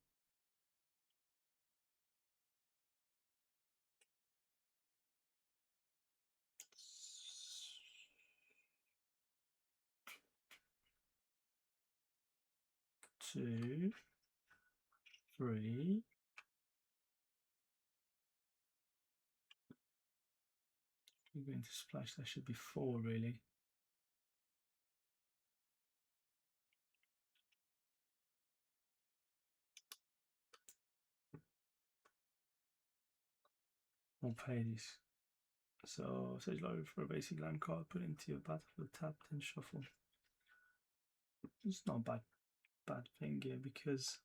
Two. 3. We're going to splash. That should be 4 really. I'll pay this. So Sage Library for a basic land card, put into your battlefield, tap, then shuffle. It's not a bad thing here because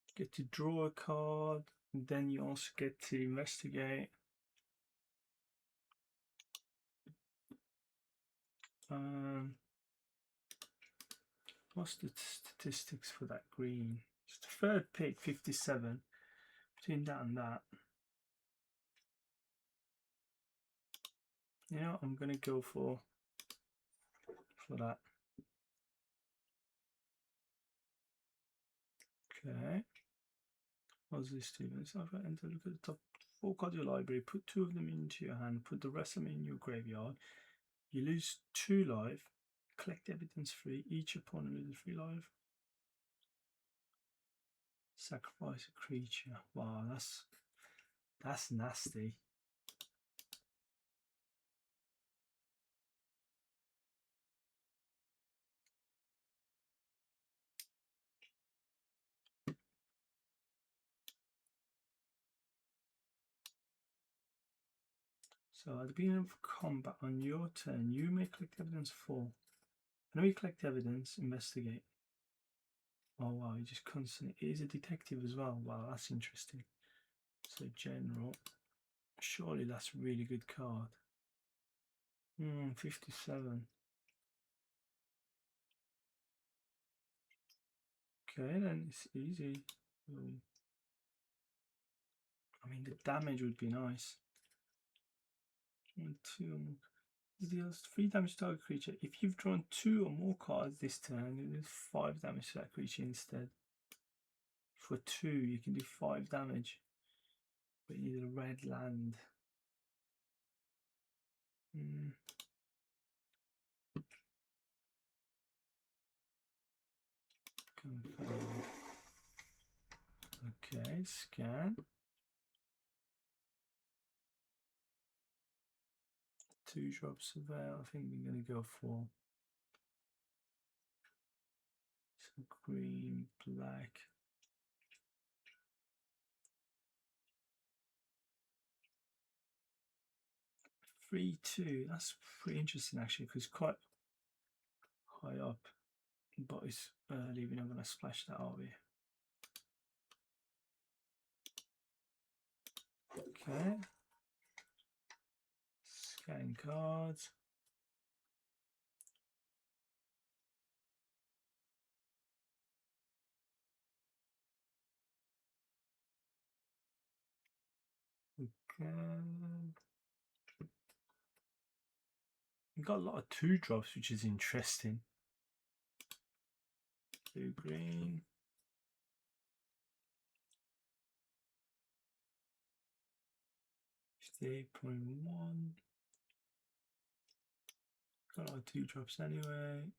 you get to draw a card, and then you also get to investigate. What's the statistics for that green? It's the third pick, 57. Between that and that. Yeah, I'm gonna go for that. Okay. What's this do? So I've got enter. Look at the top 4 cards of your library. Put 2 of them into your hand. Put the rest of them in your graveyard. You lose 2 life. Collect evidence 3. Each opponent loses 3 life. Sacrifice a creature. Wow, that's nasty. So at the beginning of combat on your turn, you may collect evidence 4. When we collect evidence, investigate. Oh wow, you just constantly. It is a detective as well. Wow, that's interesting. So general. Surely that's a really good card. 57. Okay, then it's easy. I mean, the damage would be nice. 1, 2, it deals 3 damage to target creature. If you've drawn 2 or more cards this turn, it does 5 damage to that creature instead. For 2, you can do 5 damage. But you need a red land. Confirm. Okay, scan. 2 drops of there. I think we're going to go for some green, black. 3-2. That's pretty interesting actually, because high up, but it's early. We're not going to splash that, are we? Okay. Scan cards. Okay. We've got a lot of 2-drops, which is interesting. Blue green. $58.1. Got a lot of 2-drops anyway.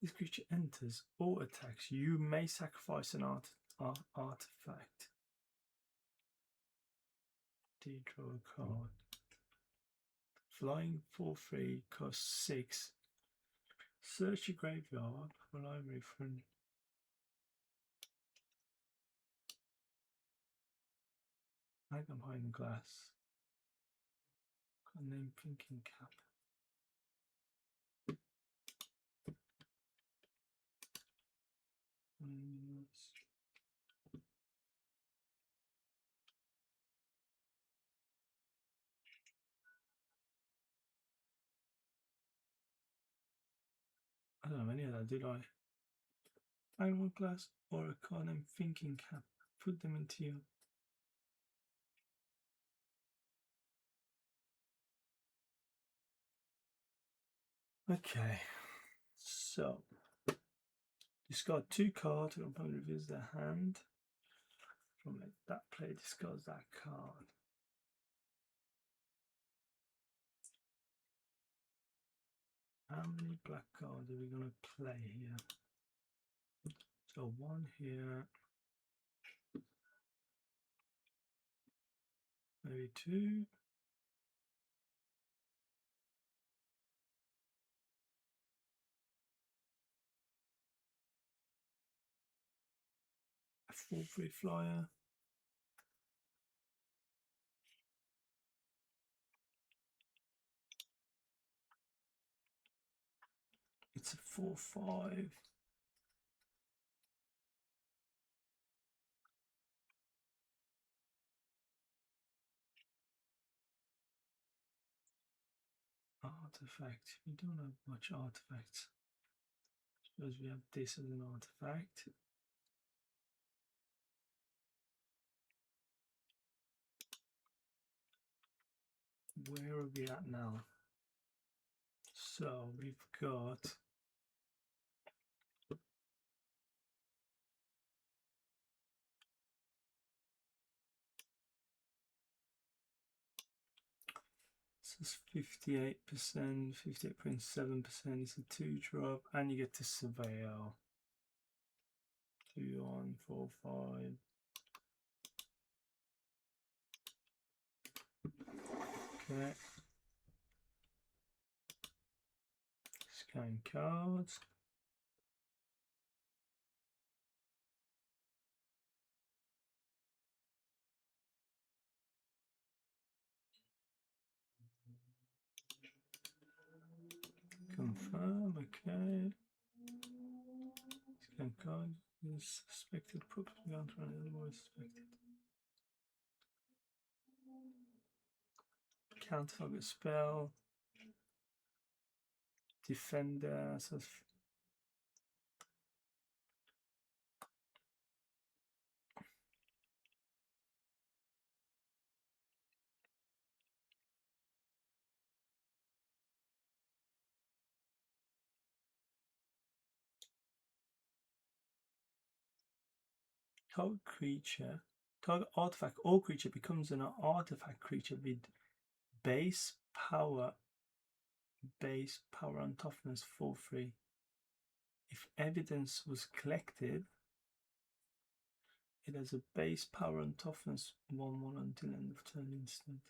This creature enters or attacks. You may sacrifice an artifact. Draw a card. Flying for free costs 6. Search your graveyard for library for an item behind glass. Got a name thinking cap. I don't have any of that, did I? Iron glass or a card named thinking cap. Put them into your. Okay, so discard 2 cards. I'll probably revisit their hand. From that play, discards that card. How many black cards are we going to play here? So 1 here, maybe 2. A 4/3 flyer. It's a 4/5. Artifact. We don't have much artifacts. Suppose we have this as an artifact. Where are we at now? So we've got this is 58%, 58.7% is a 2-drop, and you get to surveil. 2 on 4, 5. Okay. Scan cards. Confirm, okay. Scan card is suspected propaganda and otherwise suspected. Counter target spell. Defender. So target creature, target artifact or creature becomes an artifact creature with base power and toughness for free. If evidence was collected, it has a base power and toughness 1/1 until end of turn instant.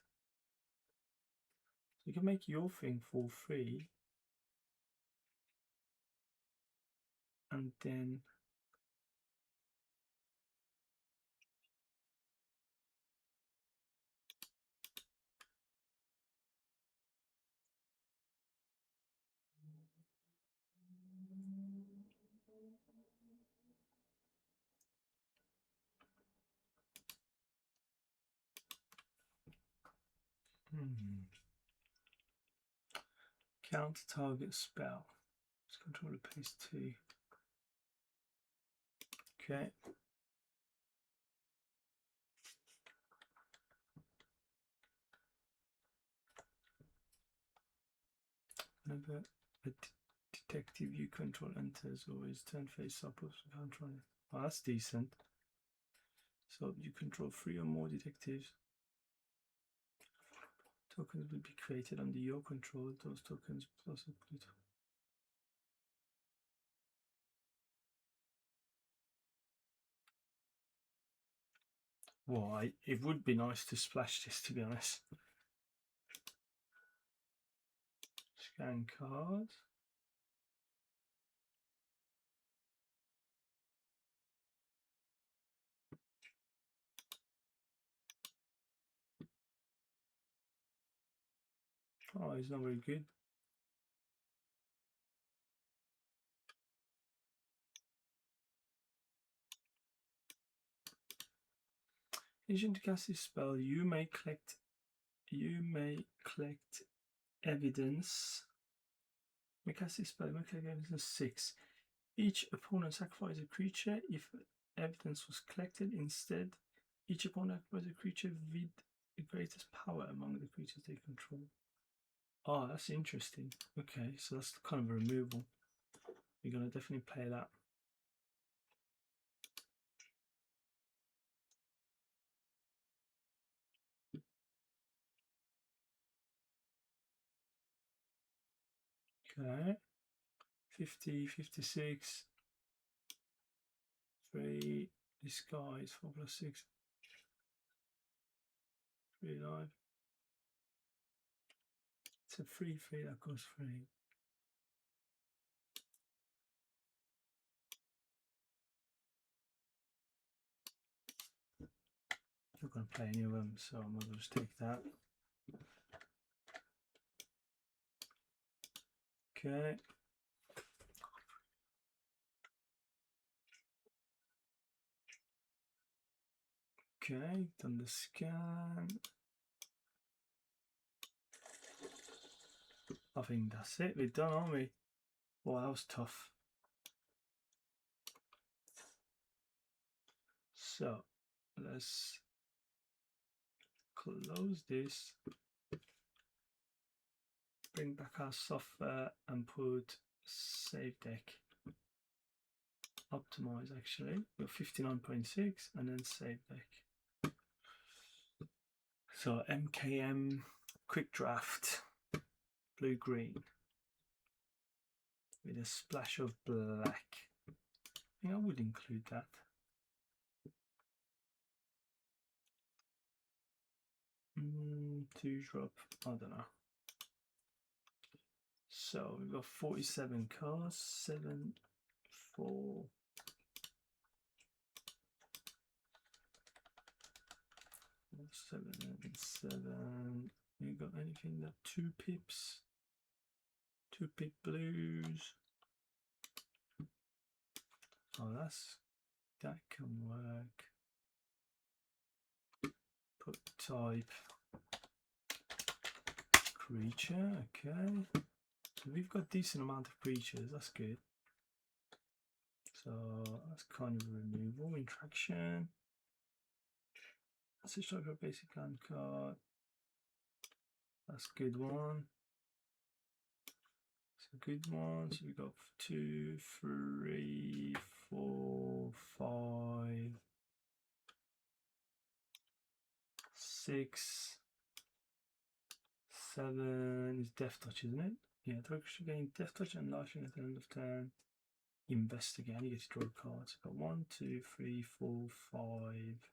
So you can make your thing for free, and then Counter target spell. Let's control the place 2. Okay. Whenever a detective you control enters, always turn face up or control. Oh, that's decent. So you control 3 or more detectives. Tokens will be created under your control. Those tokens plus a blue. Why? It would be nice to splash this, to be honest. Scan card. Oh, he's not very good. Agent to cast this spell, you may collect evidence. You may cast this spell, you may collect evidence 6. Each opponent sacrifices a creature. If evidence was collected instead, each opponent sacrifices a creature with the greatest power among the creatures they control. Oh, that's interesting. Okay, so that's kind of a removal. We're going to definitely play that. Okay. 50, 56. 3. This guy is 4 plus 6. 3 live. It's a 3/3 that goes 3. Not going to play any of them, so I'm going to just take that. Okay. Okay, done the scan. I think that's it. We're done, aren't we? Well, that was tough. So let's close this. Bring back our software and put save deck. Optimize actually. Got 59.6 and then save deck. So MKM quick draft. Blue green. With a splash of black. I think I would include that. To drop, I don't know. So we've got 47 cards, 7, 4. Seven and 7. You got anything that 2 pips? 2 pip blues. Oh, that can work. Put type creature. Okay. So we've got a decent amount of creatures. That's good. So that's kind of a removal. Interaction. That's a strike for a basic land card. That's a good one. It's a good one. So we got 2, 3, 4, 5, 6, 7 is Death Touch, isn't it? Yeah, target creature gain Death Touch and Lightning at the end of turn. Investigate. You get to draw cards. Got 1, 2, 3, 4, 5,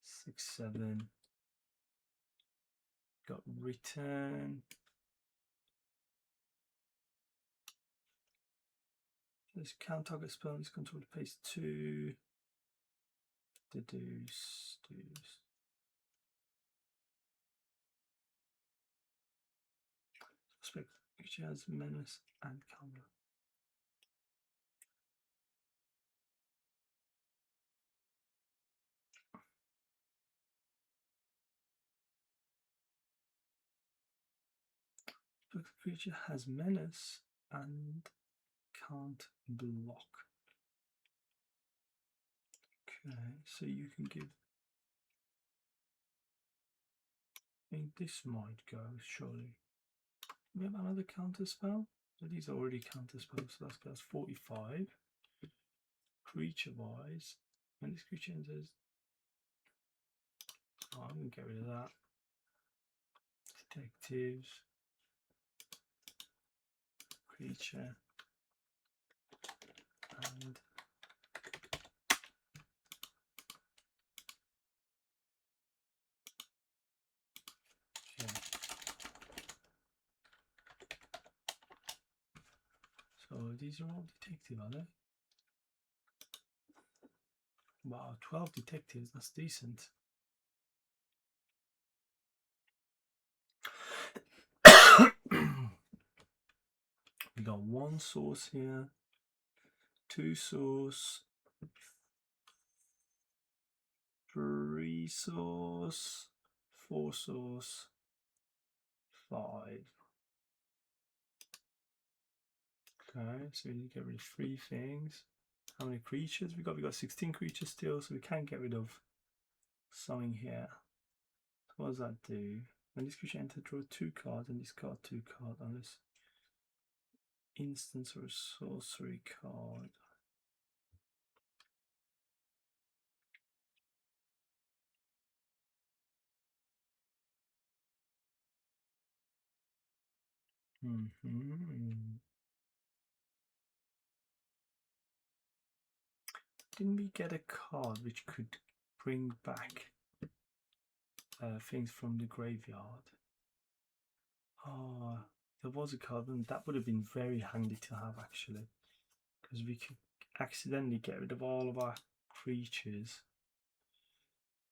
6, 7. Got return. This count target spell. This control to paste 2. Deduce. Suspect which has menace and Karlov. The creature has menace and can't block. Okay, so you can give. I think this might go, surely. We have another counter spell. So these are already counter spells, so that's 45. Creature wise, when this creature enters. Oh, I'm going to get rid of that. Detectives. Creature. And yeah. So these are all detective, are they? Wow, 12 detectives, that's decent. We got 1 source here, 2 source, 3 source, 4 source, 5. Okay, so we need to get rid of 3 things. How many creatures we got? We got 16 creatures still, so we can get rid of something here. So what does that do? When this creature enters, draw 2 cards and discard 2 cards unless instance or a sorcery card. Didn't we get a card which could bring back things from the graveyard? Oh, there was a card, and that would have been very handy to have actually, because we could accidentally get rid of all of our creatures.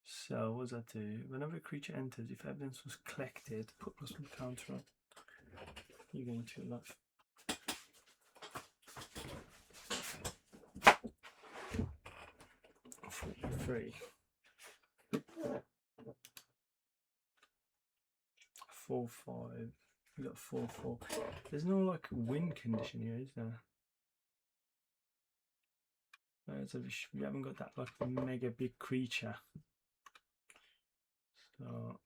So what does that do? Whenever a creature enters, if evidence was collected, put +1 counter on. You're going to love. Three. 4/5. We got 4/4. There's no like win condition here, is there? So we haven't got that like mega big creature. So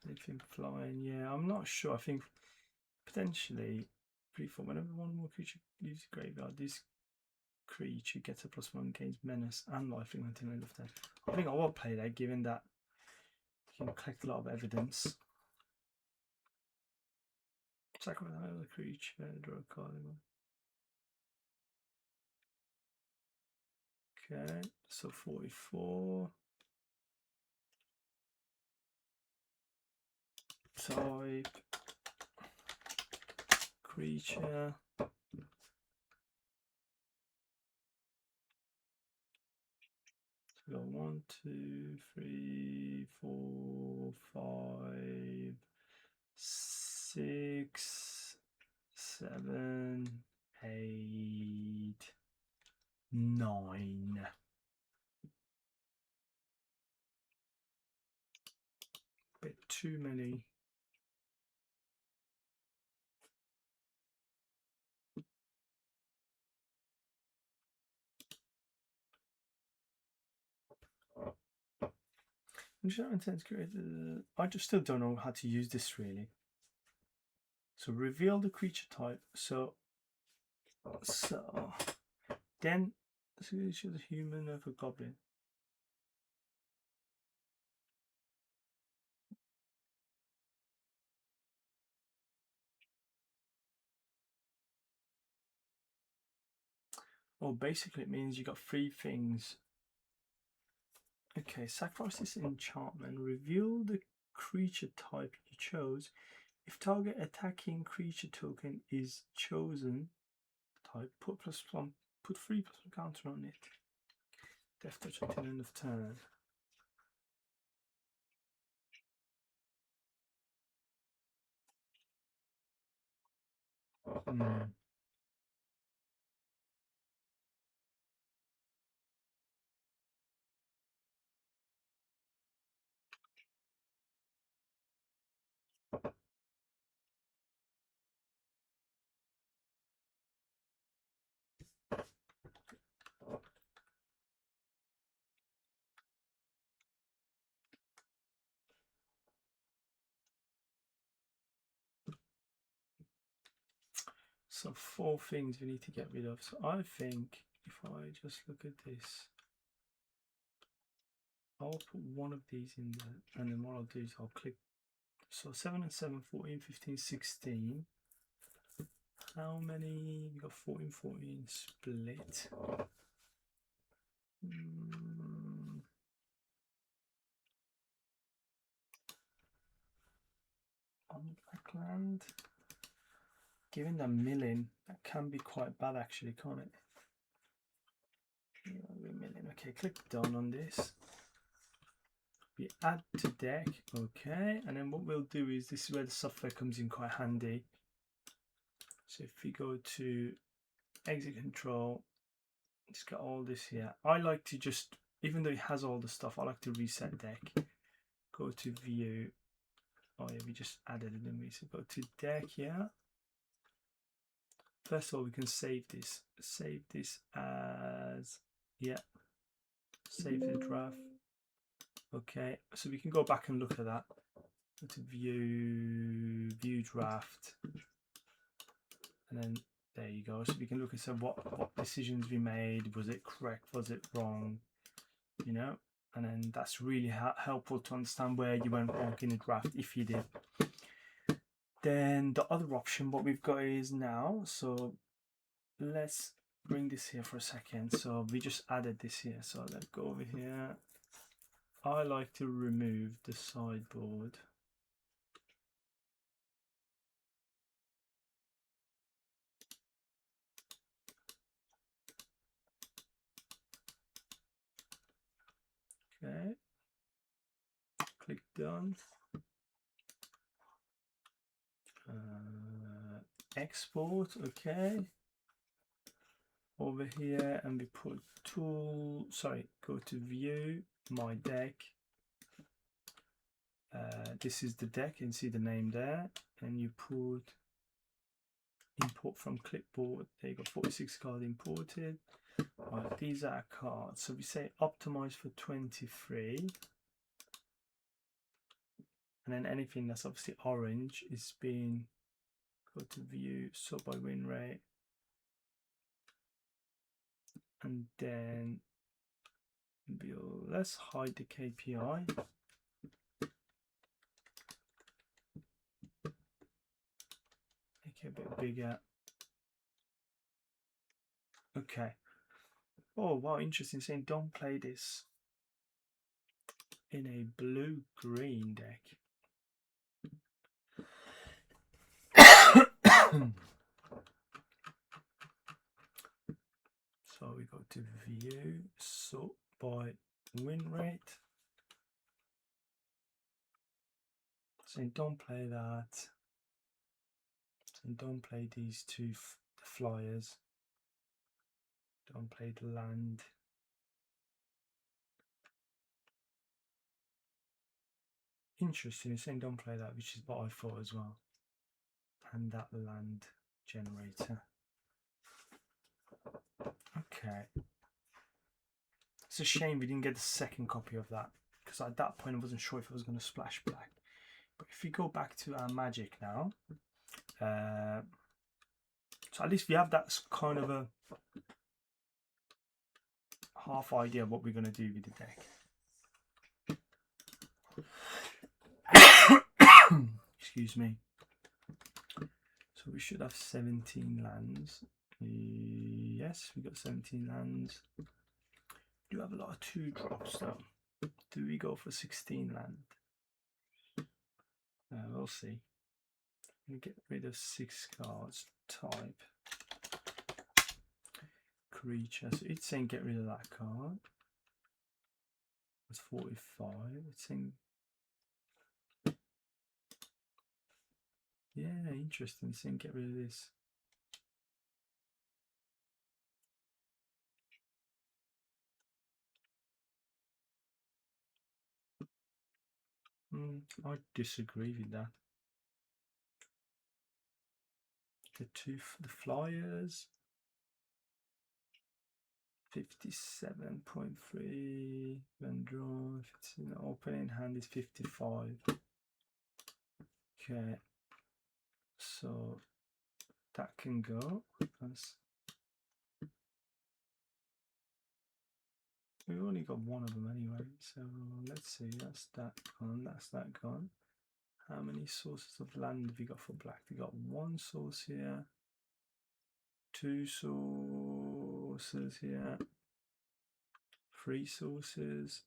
anything flying? Yeah, I'm not sure. I think potentially 3/4. Whenever one more creature leaves the graveyard, this creature gets a +1 against menace and lifelink until the end of turn. I think I will play that, given that you can collect a lot of evidence. Sacrifice another creature, draw a card. Okay, so 44. Type creature. So we got 1, 2, 3, 4, 5, 6, 7, 8, 9. Bit too many. I just still don't know how to use this really. So reveal the creature type. So then it's a human of a goblin. Oh, basically it means you got 3 things. Okay, sacrifice this enchantment. Reveal the creature type you chose. If target attacking creature token is chosen type, put +1, put 3 +1 counter on it. Death touch until end of turn. So 4 things we need to get rid of. So I think if I just look at this, I'll put one of these in there, and then what I'll do is I'll click. So 7 and 7, 14, 15, 16. How many? We got 14, 14 split. On backland. Given the milling, that can be quite bad actually, can't it? Okay, click done on this. We add to deck, okay, and then what we'll do is, this is where the software comes in quite handy. So if we go to exit control, it's got all this here. I like to just, even though it has all the stuff, I like to reset deck. Go to view. Oh yeah, we just added it, didn't we? So go to deck here. First of all, we can save this. Save this as, yeah, save the draft. Okay, so we can go back and look at that. Go to view draft, and then there you go. So we can look and say what decisions we made. Was it correct? Was it wrong? You know, and then that's really helpful to understand where you went wrong in a draft if you did. Then the other option, what we've got is now. So let's bring this here for a second. So we just added this here. So let's go over here. I like to remove the sideboard. Okay, click done. Export, okay. Over here, and we put tool, sorry, go to view, my deck. This is the deck, you can see the name there, and you put import from clipboard. There you go, 46 cards imported. Right, these are cards. So we say optimize for 23. And then anything that's obviously orange is being, go to view, sort by win rate. And then let's hide the KPI. Make it a bit bigger. Okay. Oh wow, interesting. Saying don't play this in a blue-green deck. So we go to view, sort by win rate. Saying don't play that. Saying don't play these two flyers. Don't play the land. Interesting. It's saying don't play that, which is what I thought as well. And that land generator. Okay. It's a shame we didn't get the second copy of that, because at that point I wasn't sure if it was going to splash black. But if we go back to our magic now, so at least we have that kind of a half idea of what we're going to do with the deck. Excuse me. So we should have 17 lands. Yes, we got 17 lands. We do have a lot of 2-drops though. Do we go for 16 land? We'll see. I'm going to get rid of 6 cards. Type. Creature. So it's saying get rid of that card. It's 45. It's saying, yeah, interesting. It's saying get rid of this. I disagree with that. The flyers. 57.3 when drawn. If it's in opening hand is 55. Okay, so That can go. We've only got one of them anyway, so let's see. That's that gone. That's that gone. How many sources of land have you got for black? You got one source here, two sources here, three sources,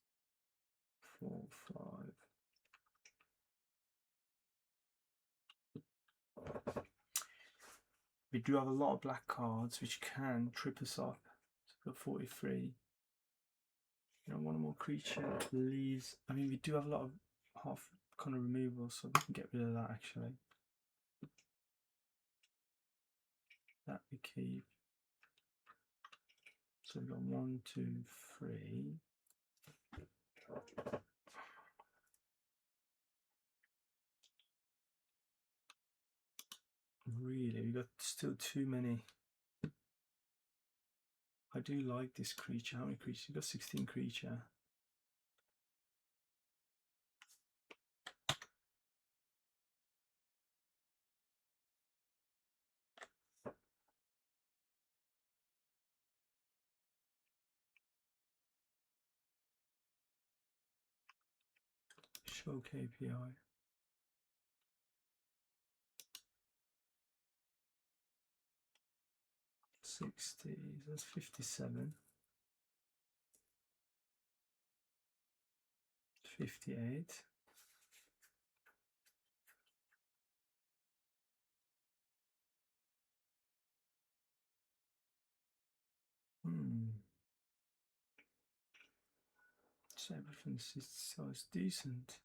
4, 5. We do have a lot of black cards which can trip us up. So we've got 43. You know, one more creature leaves. I mean, we do have a lot of half kind of removal, so we can get rid of that actually. That we keep. So we've got 1, 2, 3. Really, we've got still too many. I do like this creature. How many creatures? You've got 16 creature. Show KPI. 60. That's 57. 58. So everything's so it's decent.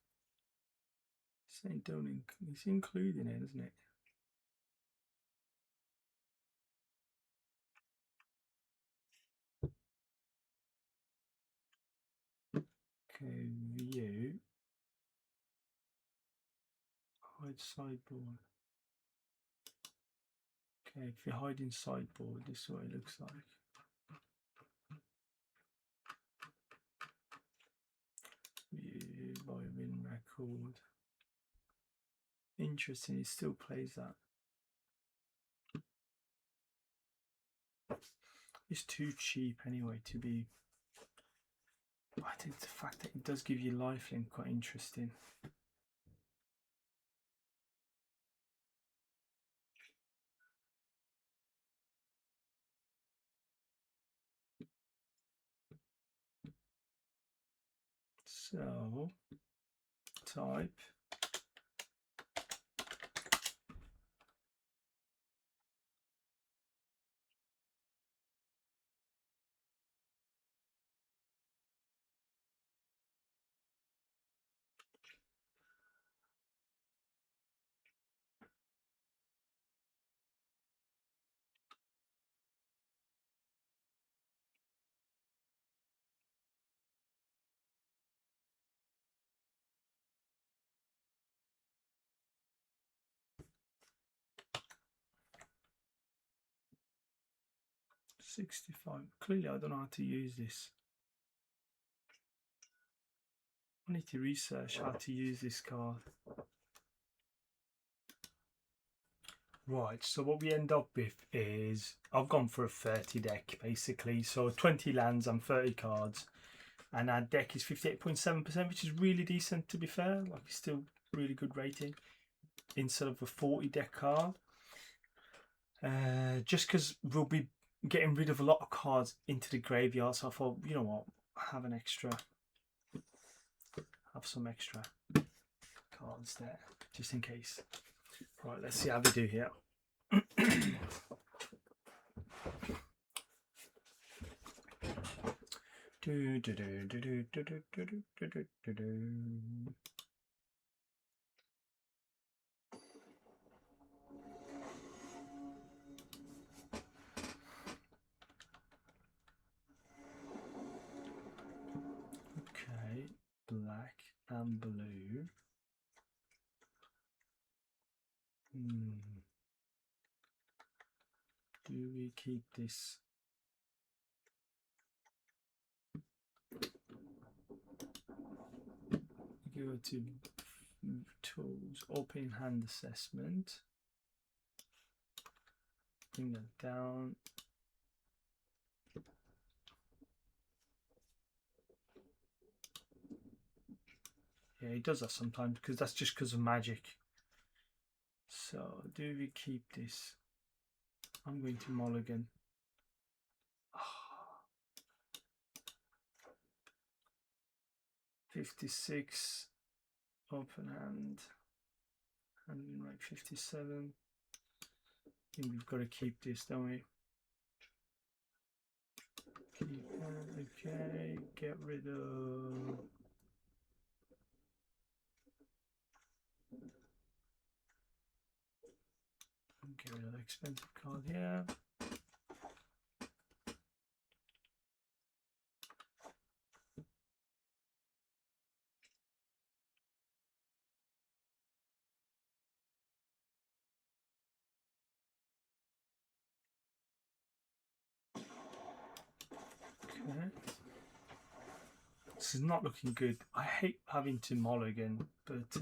Saying don't it's including it, isn't it? Okay, view. Hide sideboard. Okay, if you hide in sideboard, this is what it looks like. View by win record. Interesting, it still plays that. It's too cheap anyway to be. I think the fact that it does give you lifelink quite interesting. So type $65. Clearly I don't know how to use this. I need to research how to use this card. Right, so what we end up with is I've gone for a 30 deck basically. So 20 lands and 30 cards. And our deck is 58.7%, which is really decent to be fair. Like it's still really good rating instead of a 40 deck card. Just because we'll be getting rid of a lot of cards into the graveyard, so I thought, you know what, have some extra cards there just in case. Right, let's see how we do here. Okay, black and blue. Do we keep this? Go to tools, open hand assessment. bring that down. Yeah, he does that sometimes because that's just because of magic. So do we keep this? I'm going to mulligan. 56 open hand, and right 57. I think we've got to keep this, don't we? Keep that, okay, get rid of. Get rid of the expensive card here. Okay. This is not looking good. I hate having to mulligan, but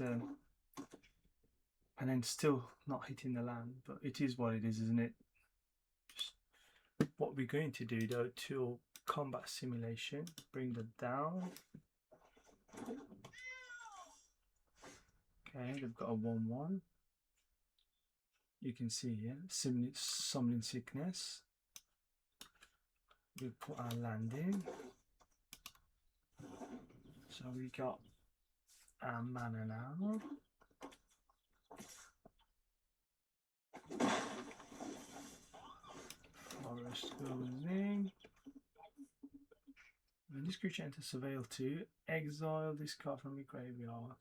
and then still not hitting the land, but it is what it is, isn't it? Just what we're going to do though, to combat simulation, bring that down. Okay, they've got a 1/1. You can see here, summoning sickness. We put our land in. So we got our mana now. Forest goes in. When this creature enters Surveil 2, exile this card from the graveyard.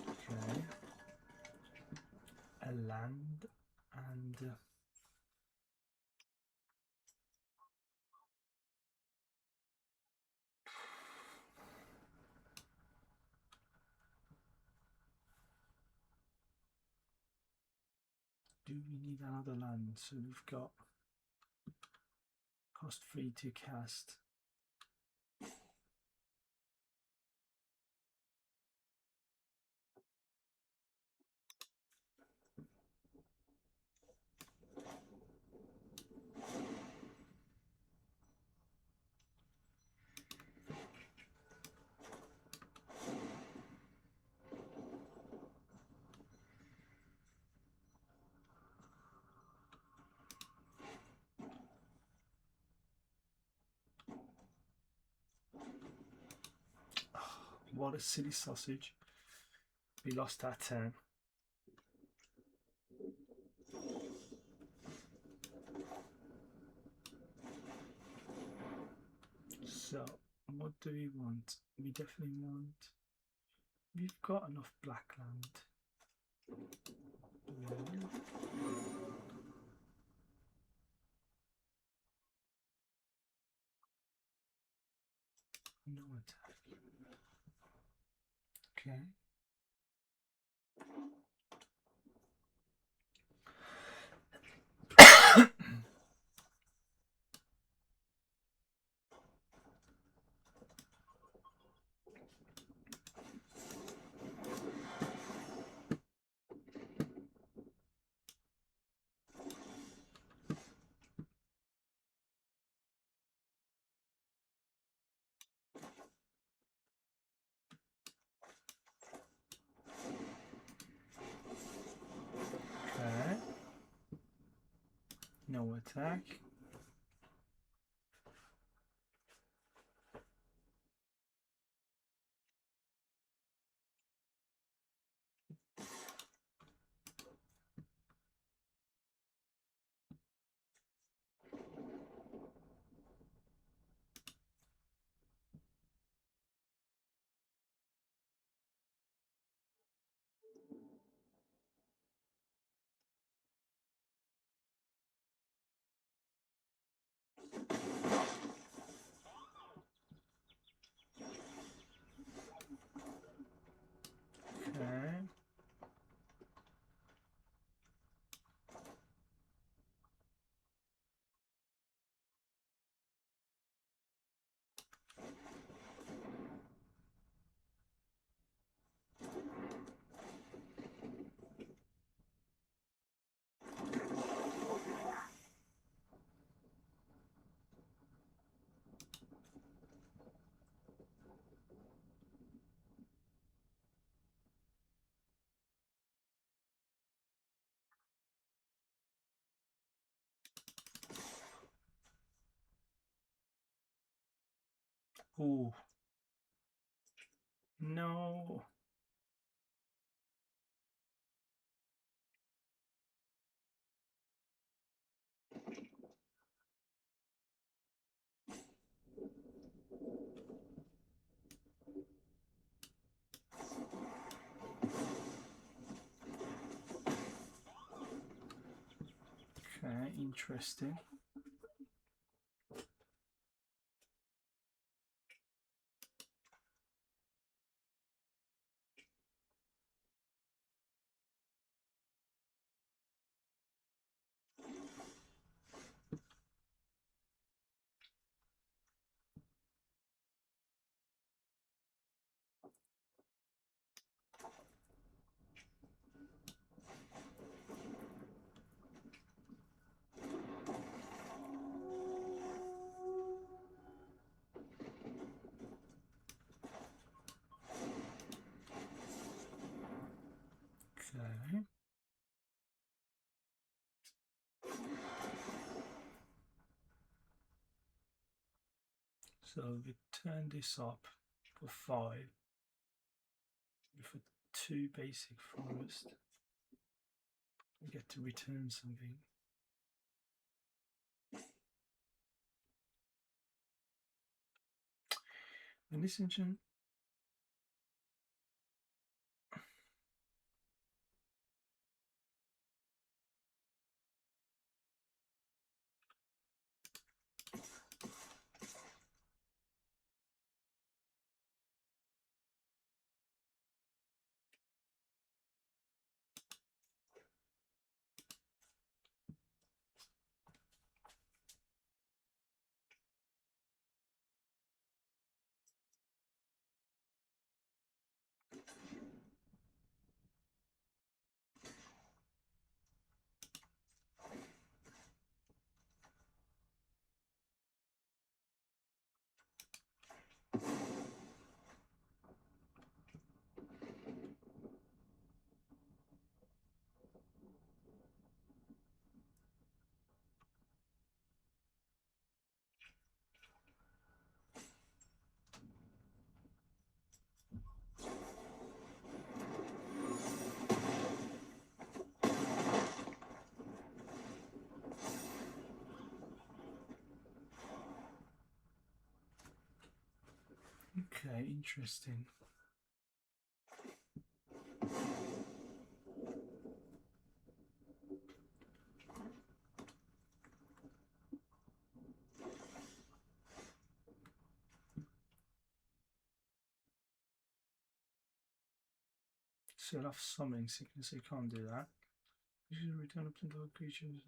Okay. A land and do we need another land? So we've got cost 3 to cast. What a silly sausage. We lost our turn. So, what do we want? We definitely want. We've got enough black land. No attack. Okay. Okay. No attack. Oh no. Okay, interesting. Okay. So we turn this up for 5 with a 2 basic forest. We get to return something. And this engine. Okay, interesting. Set off summoning sickness, so you can't do that. You should return up to the creatures.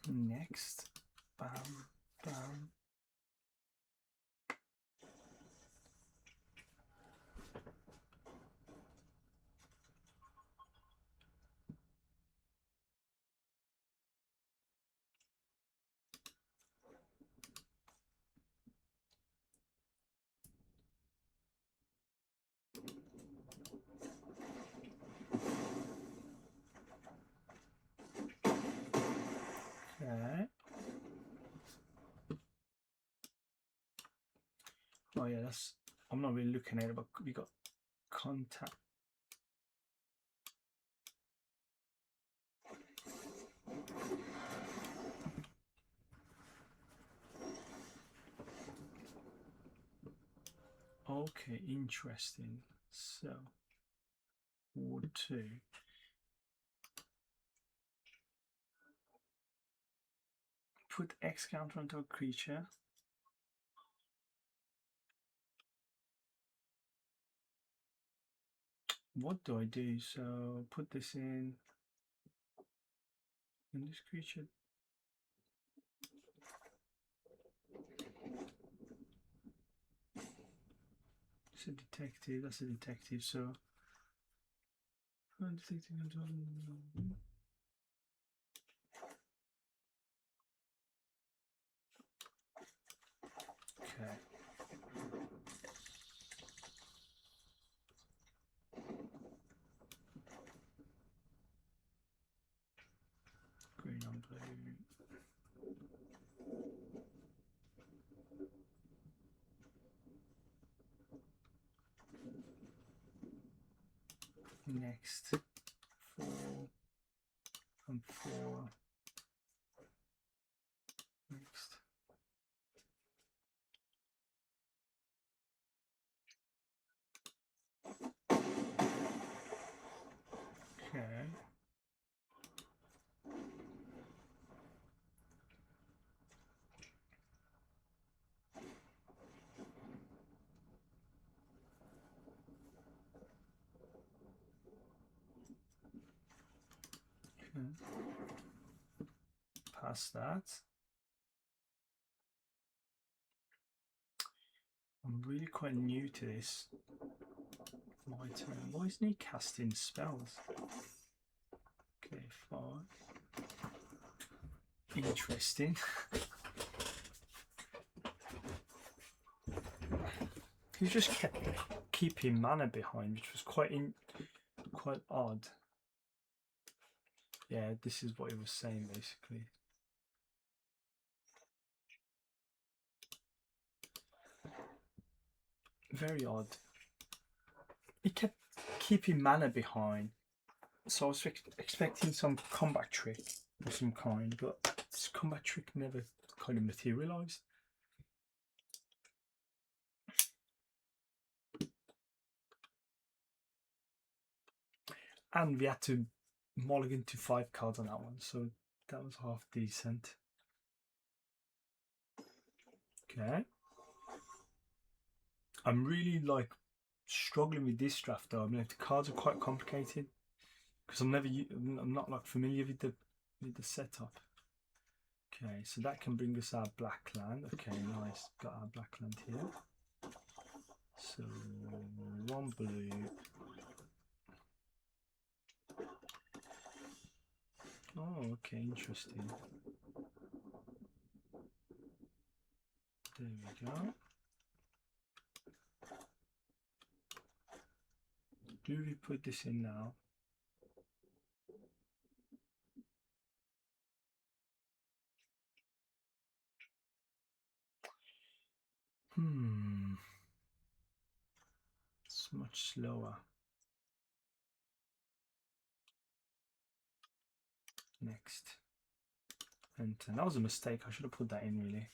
Next, bam, bam. Okay. Oh yeah, that's. I'm not really looking at it, but we got contact. Okay, interesting. So, Ward 2. Put X counter onto a creature. What do I do? So, put this in. And this creature. a detective. That's a detective. So. Okay. Green on blue. Next, 4 and 4. Next. Okay. Past that. I'm really quite new to this. My turn. Why isn't he casting spells? Okay, 5. Interesting. He just kept keeping mana behind, which was quite odd. Yeah, this is what he was saying basically. Very odd. He kept keeping mana behind, so I was expecting some combat trick of some kind, but this combat trick never kind of materialised. And we had to mulligan to 5 cards on that one, so that was half decent. Okay. I'm really like struggling with this draft though. I mean, the cards are quite complicated because I'm not like familiar with the setup. Okay, so that can bring us our black land. Okay, nice. Got our black land here. So 1 blue. Oh, okay, interesting. There we go. Do we put this in now? It's much slower. Next. And that was a mistake. I should have put that in really.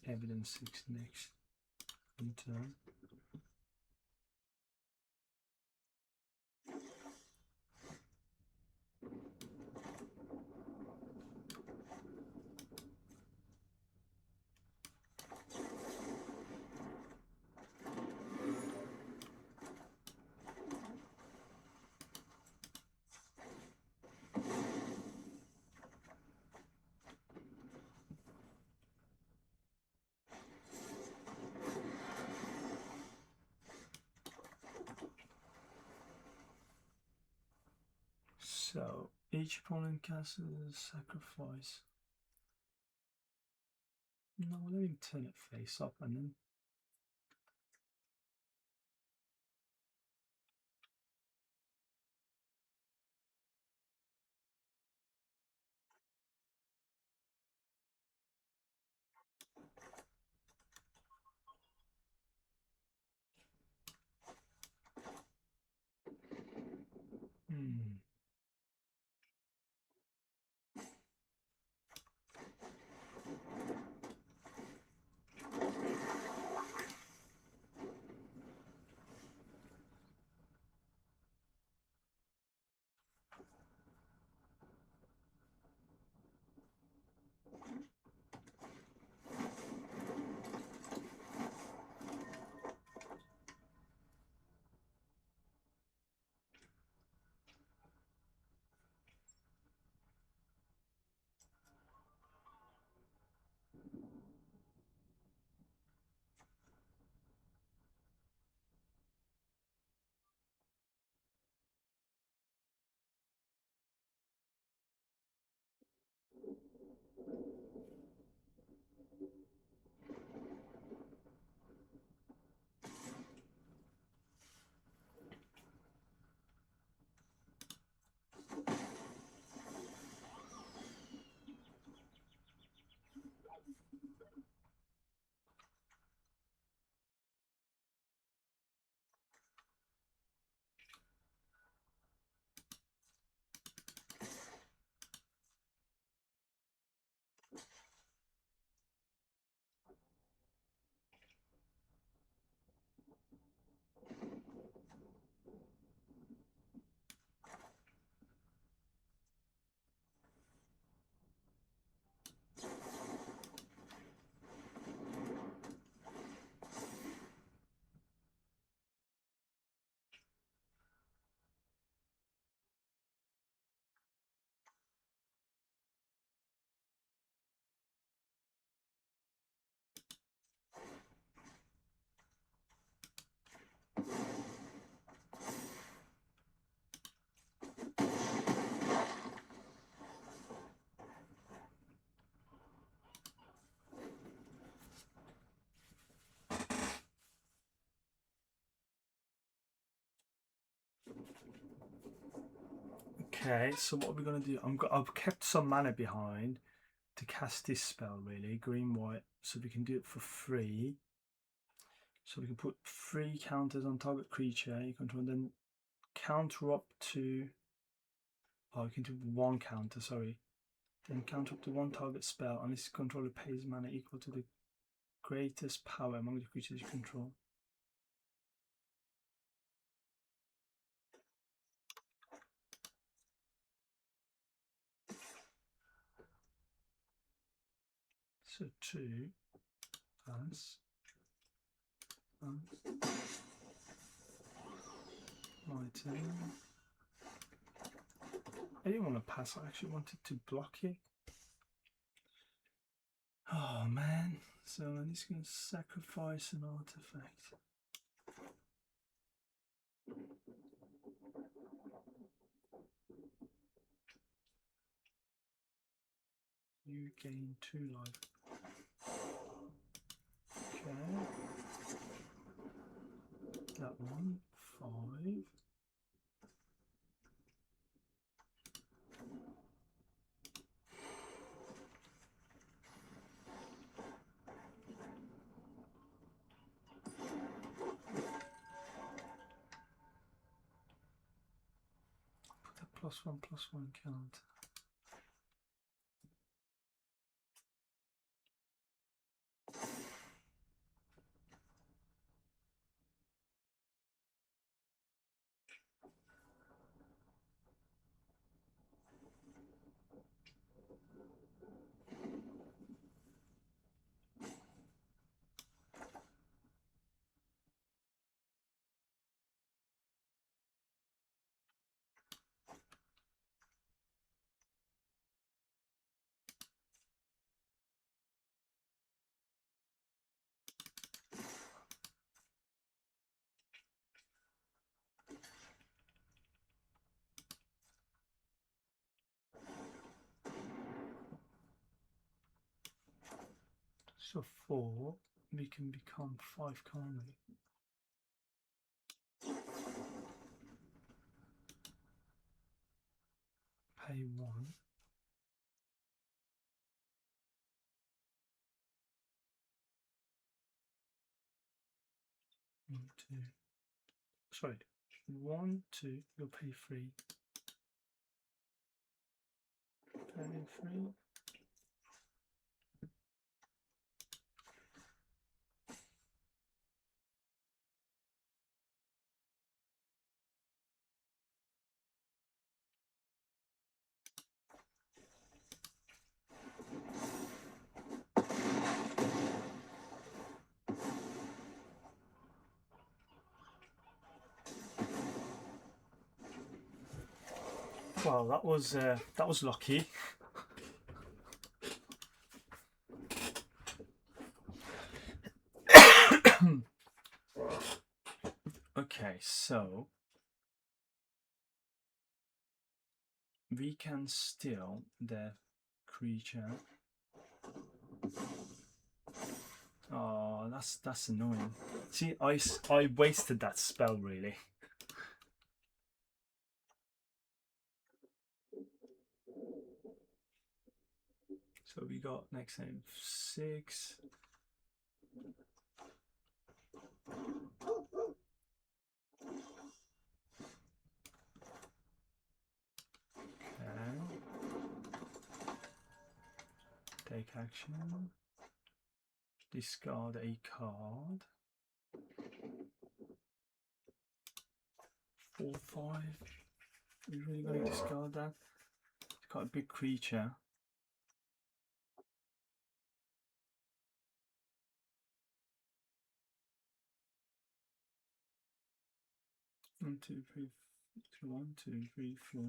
Evidence 6 next. Turn. So each opponent casts a sacrifice. No, let him turn it face up and then. Okay, so what are we going to do? I've kept some mana behind to cast this spell, really, green white, so we can do it for free. So we can put 3 counters on target creature you control, and then counter up to, oh, you can do 1 counter, sorry. Then counter up to 1 target spell, and this controller pays mana equal to the greatest power among the creatures you control. So 2 plus my turn. I didn't want to pass, I actually wanted to block it. Oh man, so I'm just going to sacrifice an artifact. You gain 2 life. Okay. That one, 5. Put a +1/+1 count. So 4, we can become 5, can't we? Pay 1. 1, 2. Sorry, 1, 2. You'll pay 3. Pay 3. Well, that was lucky. Okay, so we can steal the creature. Oh, that's annoying. See, I wasted that spell, really. So we got next time 6. Okay. Take action. Discard a card. 4, 5. You really gonna discard that? It's quite a big creature. One, two, three, 1, 2, 3, 4.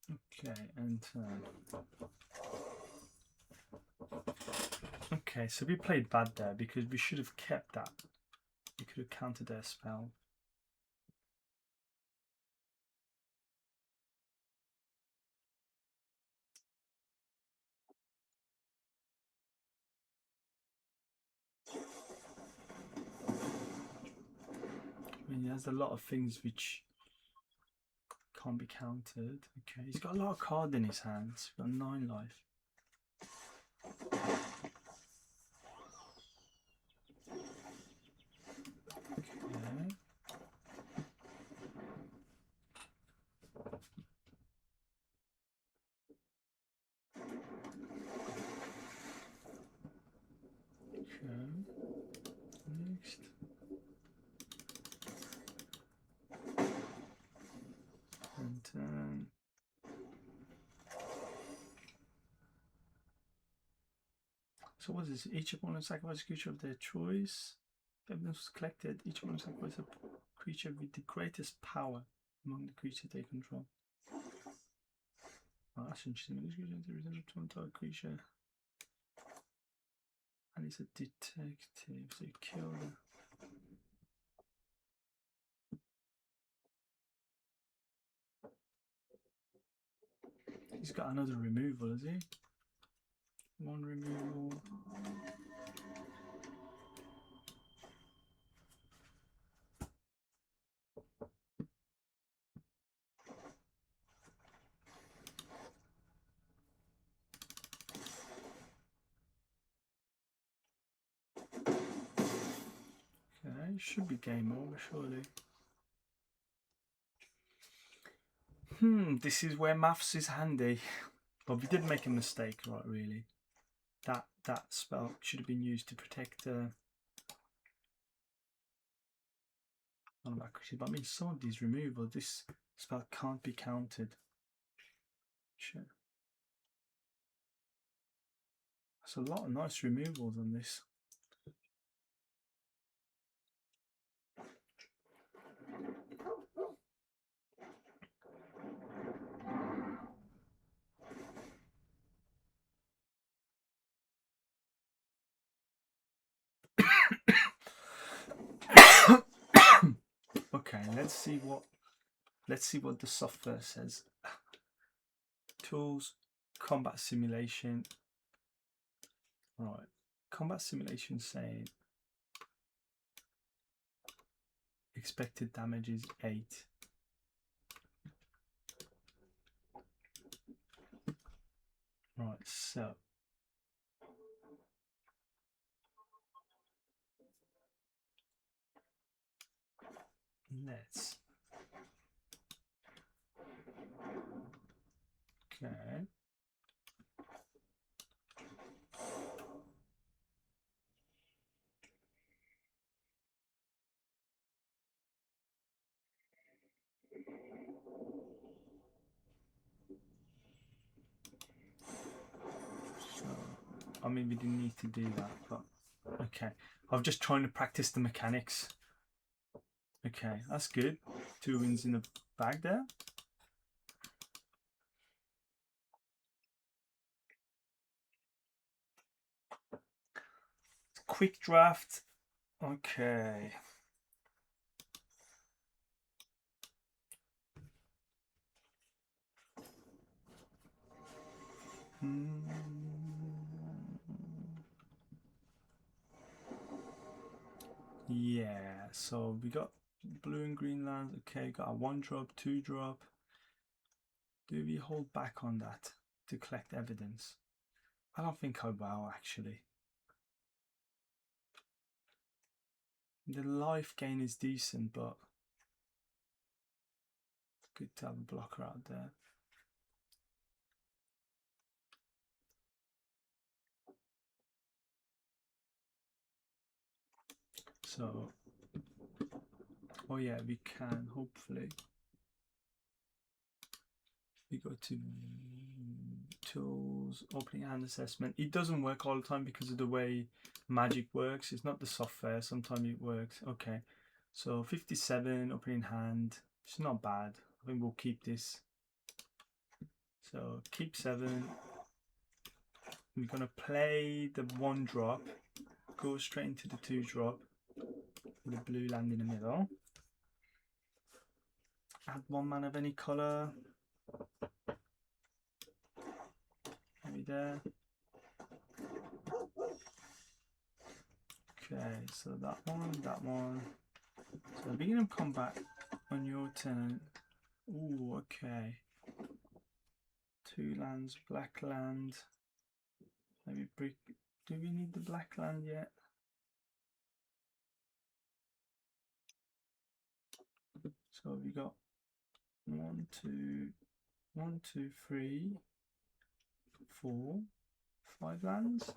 Okay, and turn. Okay, so we played bad there because we should have kept that. We could have countered their spell. I mean, he has a lot of things which can't be countered. Okay, he's got a lot of cards in his hands. He's got 9 life. Okay. Okay. Next. And turn. So what is this? Each opponent sacrifices a creature of their choice. Evidence was collected. Each opponent sacrifices a creature with the greatest power among the creatures they control. Oh, that's interesting. This creature has the result of a creature. And he's a detective, so he killed her. He's got another removal, has he? 1 removal. Okay, should be game over, surely. This is where maths is handy. But we did make a mistake, right, really. That spell should have been used to protect one of our creatures. But I mean, some of these removals, this spell can't be countered. Sure. There's a lot of nice removals on this. Okay, let's see what the software says. Tools, combat simulation. Right, combat simulation saying expected damage is 8. Right, so let's. Okay. So, I mean, we didn't need to do that, but okay. I'm just trying to practice the mechanics. Okay, that's good. 2 wins in the bag there. Quick draft. Okay. Yeah, so we got blue and green lands. Okay, got a 1-drop, 2-drop. Do we hold back on that to collect evidence? I don't think I will, actually. The life gain is decent, but it's good to have a blocker out there. So, oh yeah, we can, hopefully. We go to tools, opening hand assessment. It doesn't work all the time because of the way magic works. It's not the software, sometimes it works. Okay, so 57 opening hand. It's not bad. I think we'll keep this. So keep 7. We're going to play the 1 drop, go straight into the 2 drop, with the blue land in the middle. Add 1 mana of any colour. Maybe there. Okay, so that one, that one. So beginning of combat on your turn. Ooh, okay. 2 lands, black land. Maybe brick. Do we need the black land yet? So we got 1, 2, 1, 2, 3, 4, 5 lands.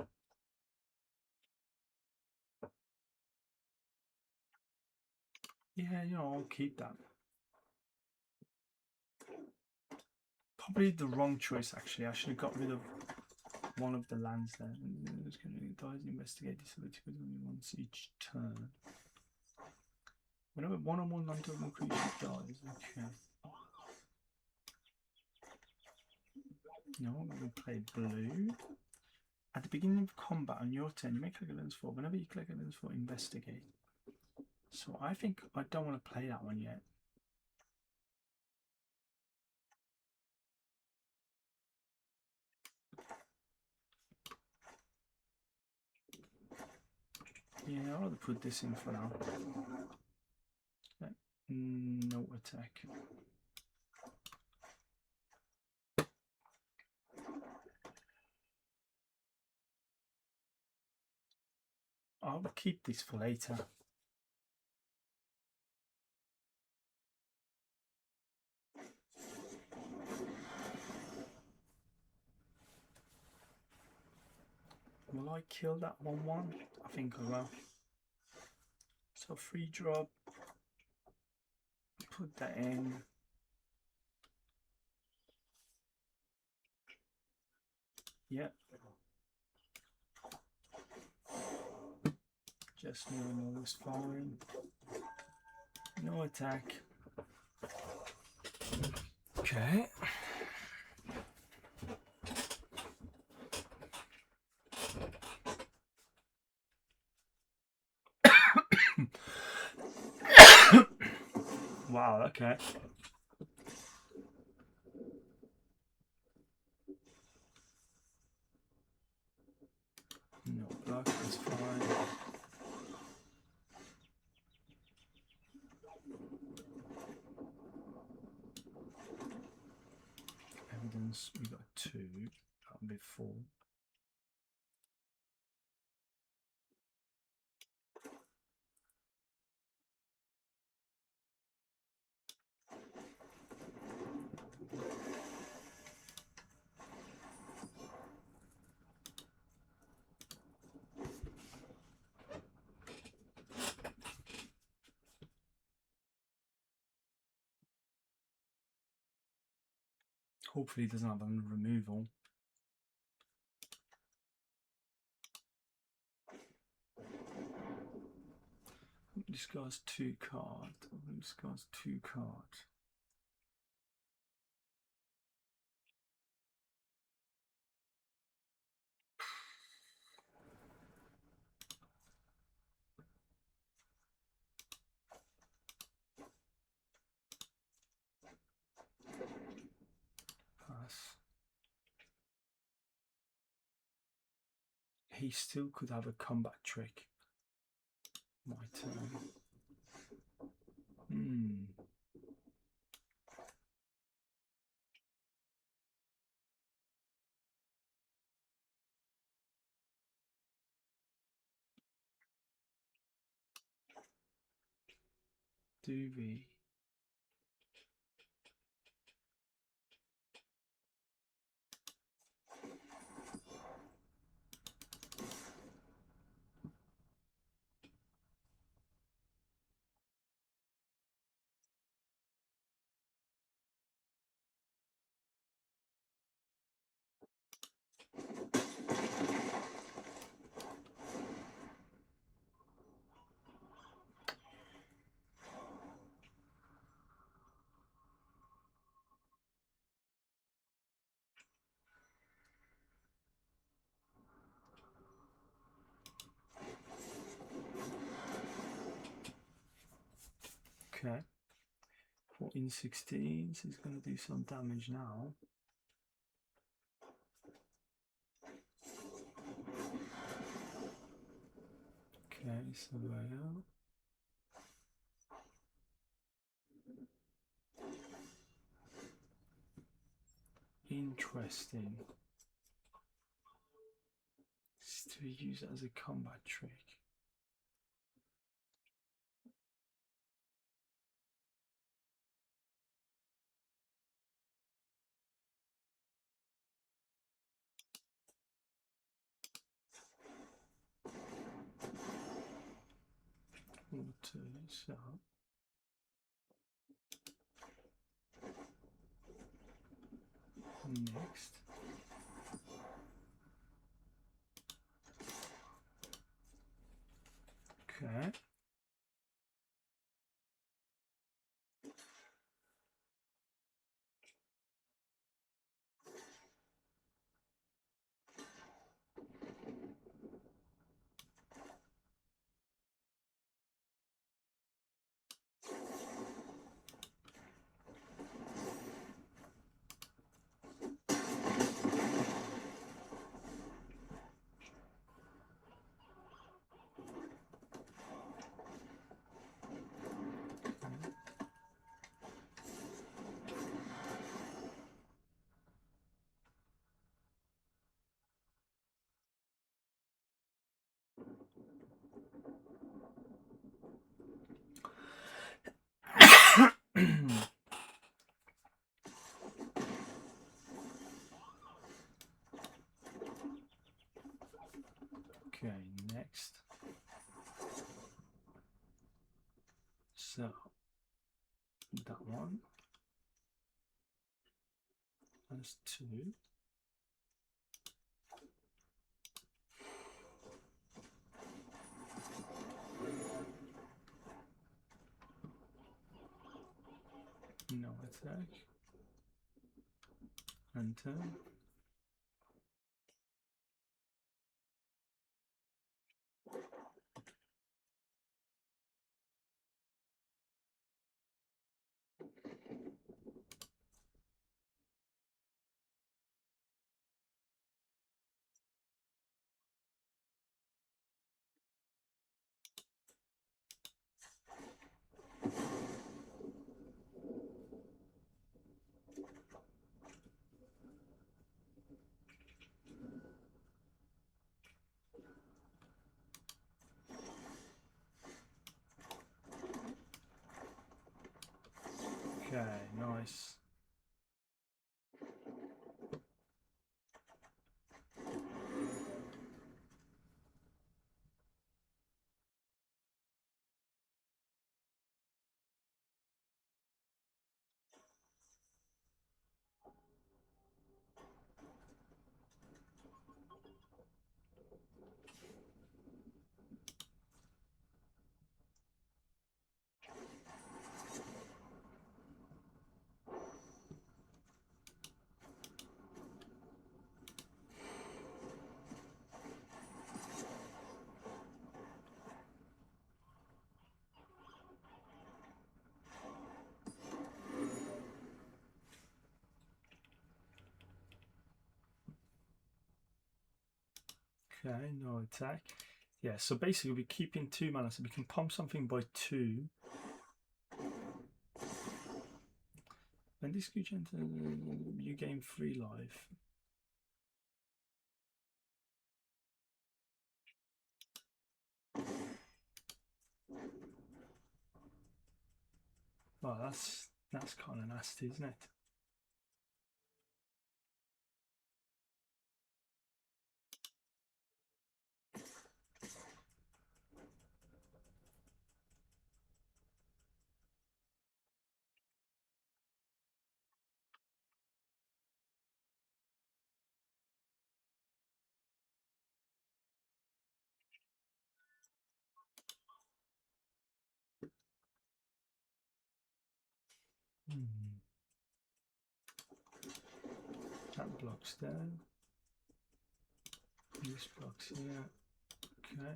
Yeah, you know, I'll keep that. Probably the wrong choice, actually. I should have got rid of one of the lands there. It's going to guys investigate this ability with only once each turn. Whenever 1 or more non-token creature dies, okay. No, we're going to play blue. At the beginning of combat on your turn, you may click a lens 4. Whenever you click a lens 4, investigate. So I think I don't want to play that one yet. Yeah, I'll rather put this in for now. Okay. No attack. I'll keep this for later. Will I kill that 1/1? I think I will. So 3 drop. Put that in. Yep. Just normal is fine. No attack. Okay. Wow, okay. No block, that's fine. Evidence, we got 2, that'll be 4. Hopefully he doesn't have a removal. Discards 2 cards. Discards 2 cards. Pass. He still could have a combat trick. My turn. Do we? Okay. 1416, so he's going to do some damage now. Okay, so interesting. To use it as a combat trick. So next. Okay. Okay, next. So that one. That's 2. No attack. Enter. Okay, nice. Okay, no attack. Yeah, so basically we're keeping 2 mana, so we can pump something by 2. When this creature enters, you gain 3 life. Oh, that's kind of nasty, isn't it? That blocks there. This blocks here. Okay.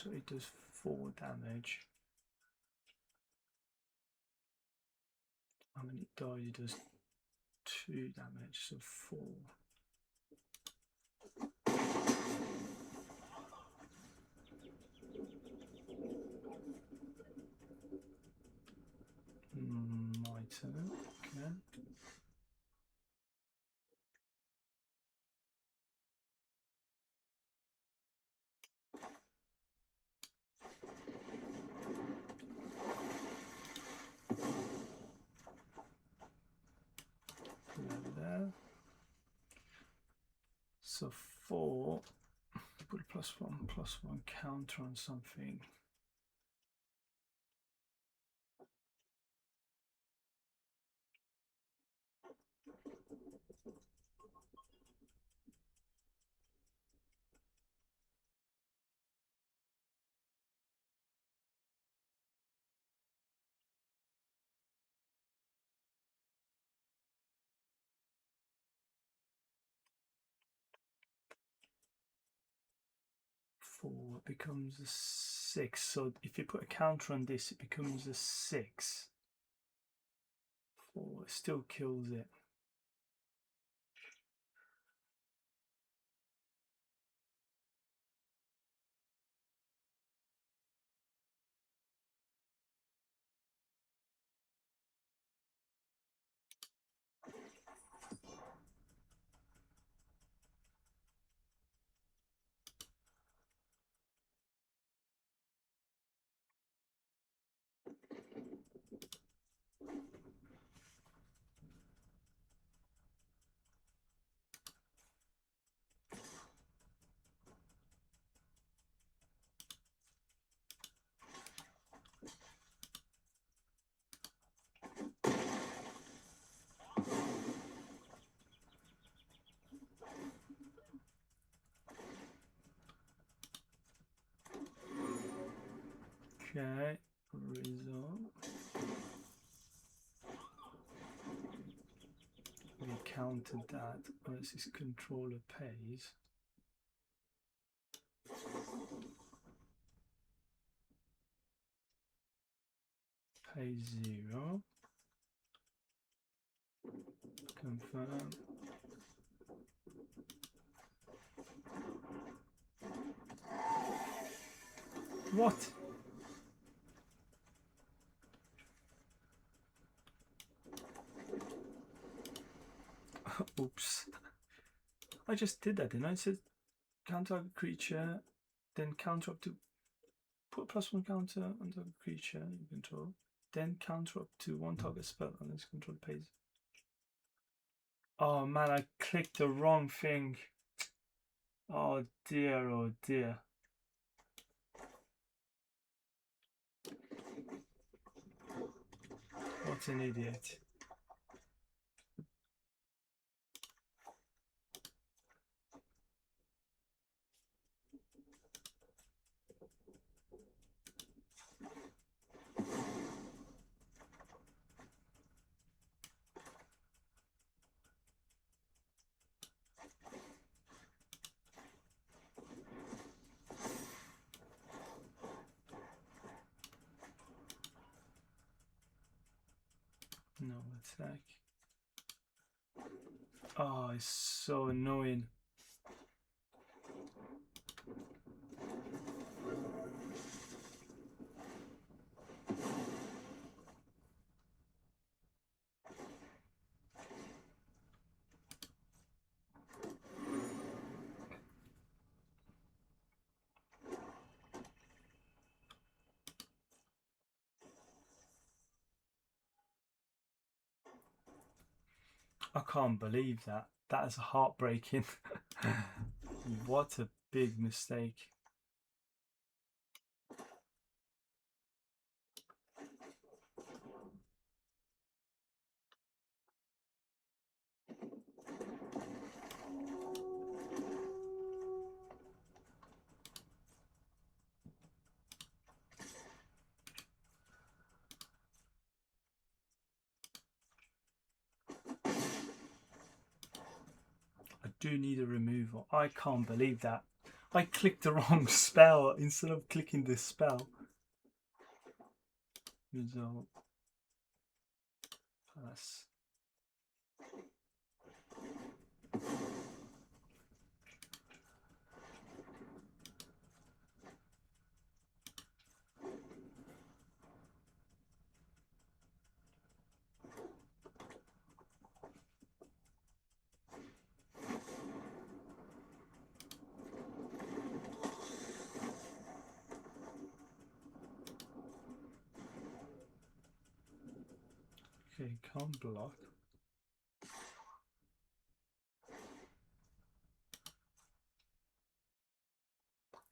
So it does 4 damage. And when it dies, it does 2 damage, so 4. My turn. Okay. Put that there. So 4. Put a +1/+1 counter on something. Four becomes a 6. So if you put a counter on this, it becomes a 6. 4 still kills it. Okay, result. We counted that unless this controller pays. Pay 0. Confirm. What? Oops. I just did that, didn't I? It said counter target creature, then counter up to put +1 counter on target creature you control, then counter up to 1 target spell unless control pays. Oh man, I clicked the wrong thing. Oh dear, oh dear. What an idiot. No attack. Oh, it's so annoying. I can't believe that. That is heartbreaking. What a big mistake. I do need a removal. I can't believe that. I clicked the wrong spell instead of clicking this spell. Result. Pass. Okay, can't block.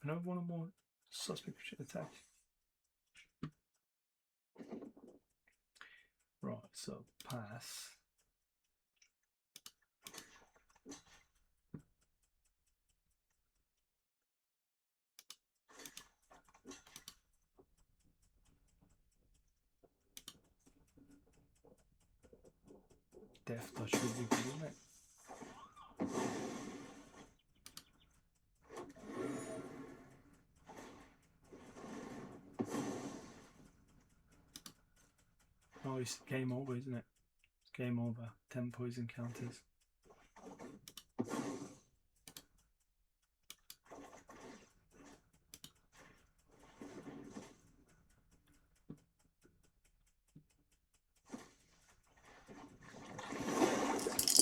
Another one or more suspect should attack. Right, so pass. Death touch would be good, isn't it? Oh, it's game over, isn't it? It's game over. 10 poison counters.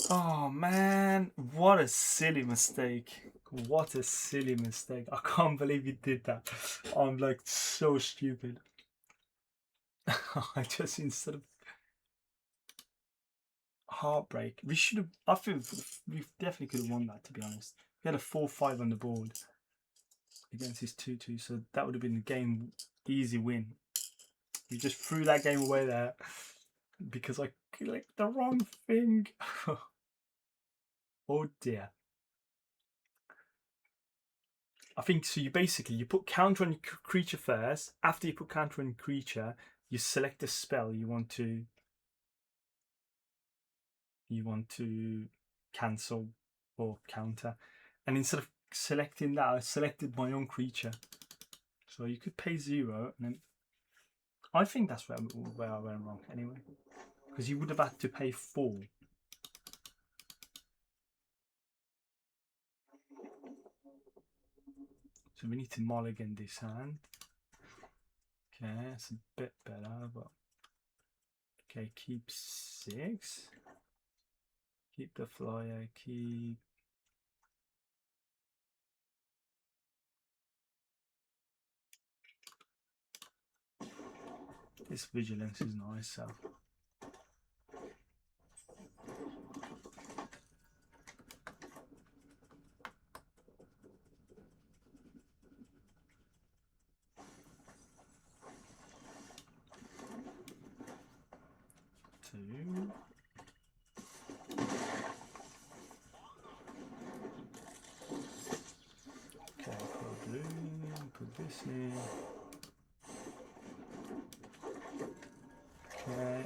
Oh man, what a silly mistake. What a silly mistake. I can't believe you did that. I'm like so stupid. I just, instead of heartbreak, we should have, I feel we definitely could have won that, to be honest. We had a 4-5 on the board against his 2-2, so that would have been the game easy win. We just threw that game away there because I clicked the wrong thing. Oh dear. I think so. You put counter on your creature first. After you put counter on your creature, you select a spell you want to cancel or counter, and instead of selecting that, I selected my own creature. So you could pay 0, and then I think that's where I went wrong anyway, because you would have had to pay 4. So we need to mulligan this hand. Okay, it's a bit better, but okay, keep 6. Keep the flyer, keep. This vigilance is nice, so. Two. Okay, put blue, put this in. Okay.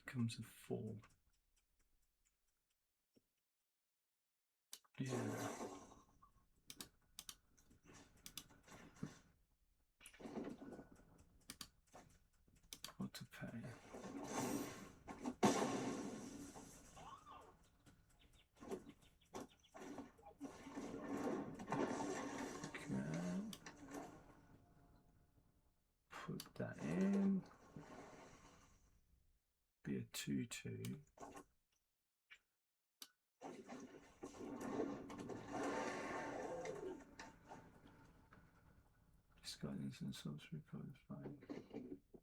Becomes a 4. Yeah. What to pay? Okay. Put that in. Be a 2-2. Guidance and sorcery card fine.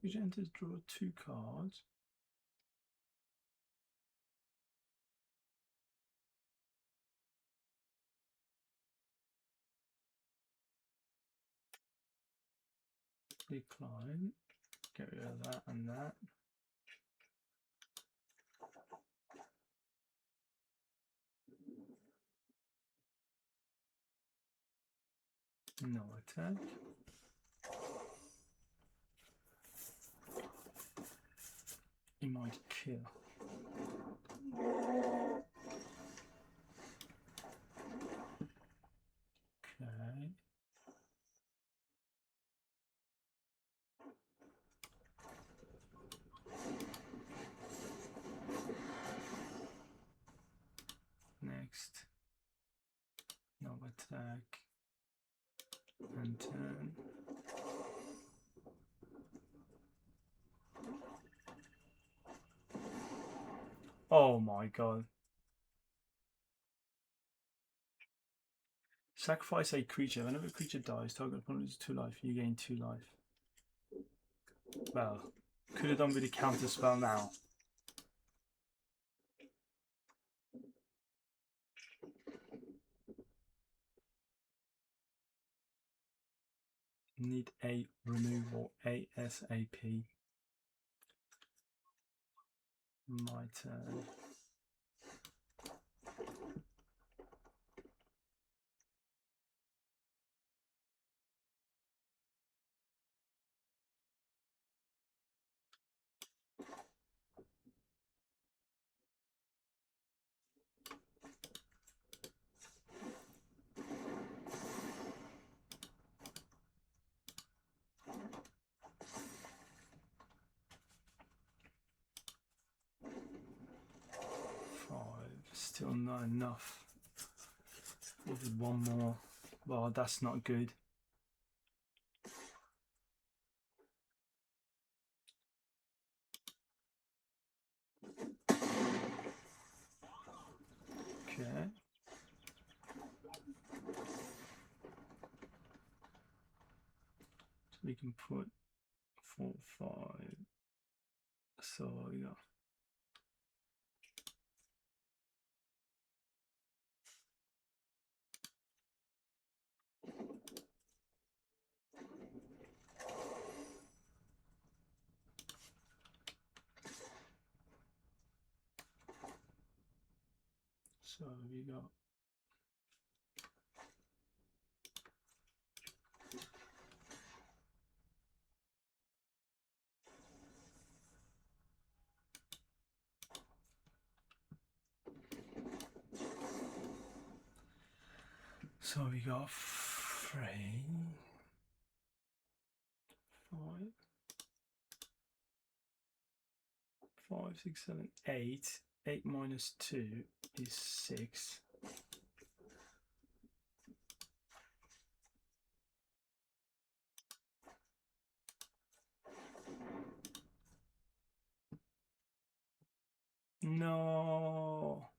Each enters draw 2 cards. Decline. Get rid of that and that. No attack. He might kill. Okay. Next. No attack. And turn. Oh my god. Sacrifice a creature. Whenever a creature dies, target opponent loses 2 life. You gain 2 life. Well, could have done with a counter spell now. Need a removal ASAP. My turn. Still not enough. Needed 1 more. Well, that's not good. Okay. So we can put 4, 5. So yeah. So we got So we got 3, 5, 5, 6, 7, 8. 8 minus 2 is 6. No.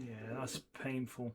Yeah, that's painful.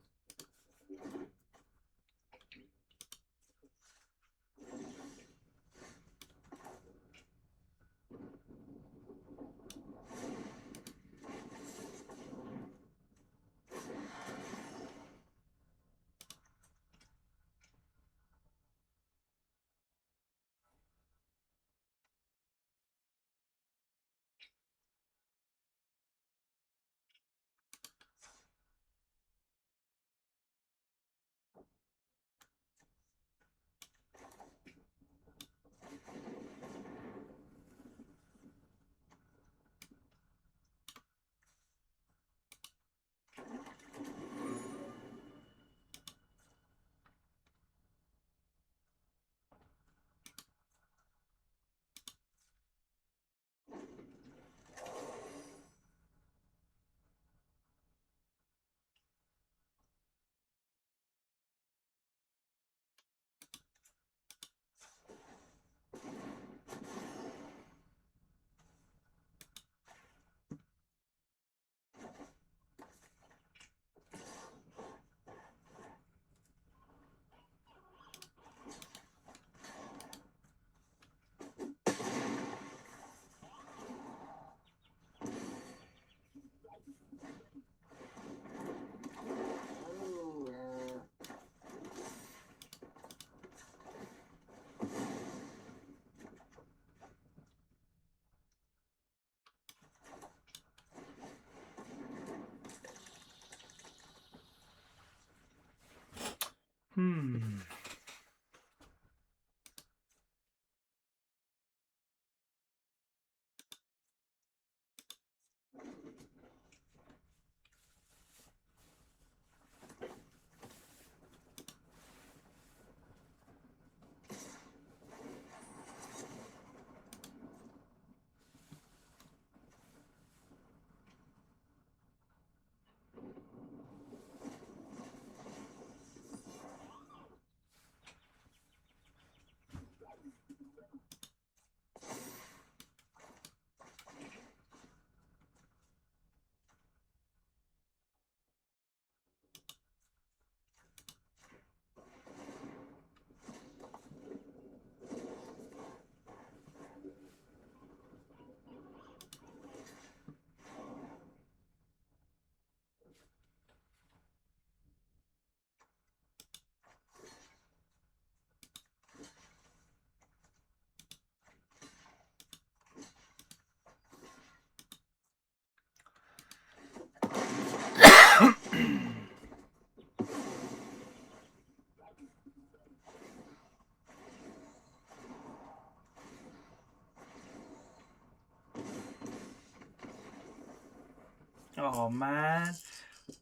Hmm. Oh man,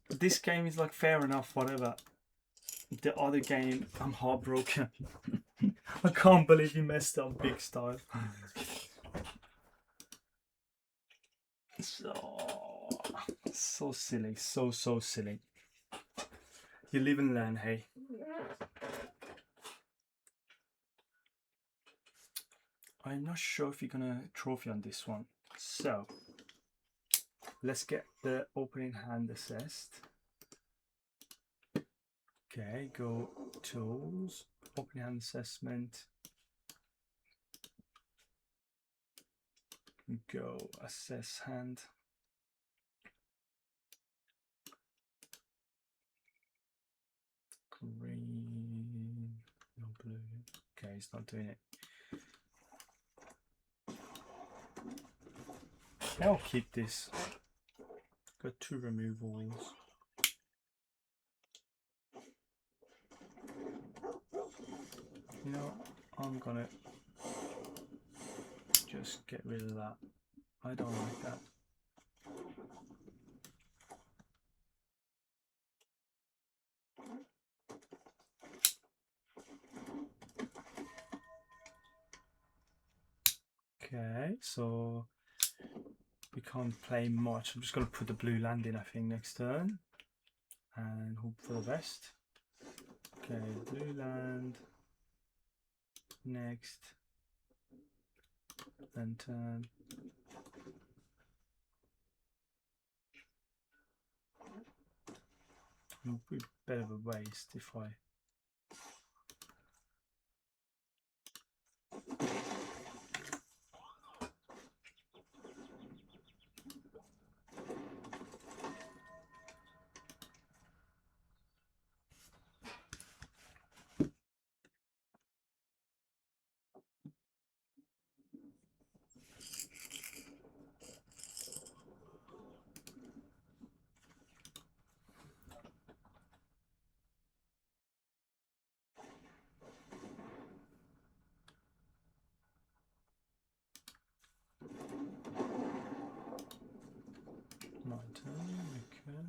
this game is like fair enough, whatever. The other game, I'm heartbroken. I can't believe he messed up big style. So silly, so silly. You live and learn, hey. I'm not sure if you're gonna trophy on this one. So let's get the opening hand assessed. Okay, go tools, opening hand assessment. Go assess hand. Green, no blue. Okay, it's not doing it. I'll keep this. Got 2 removals. You know, I'm gonna just get rid of that. I don't like that. Okay, so we can't play much. I'm just gonna put the blue land in, I think, next turn. And hope for the best. Okay, blue land. Next. Then turn. It would be a bit of a waste if I... My turn, okay.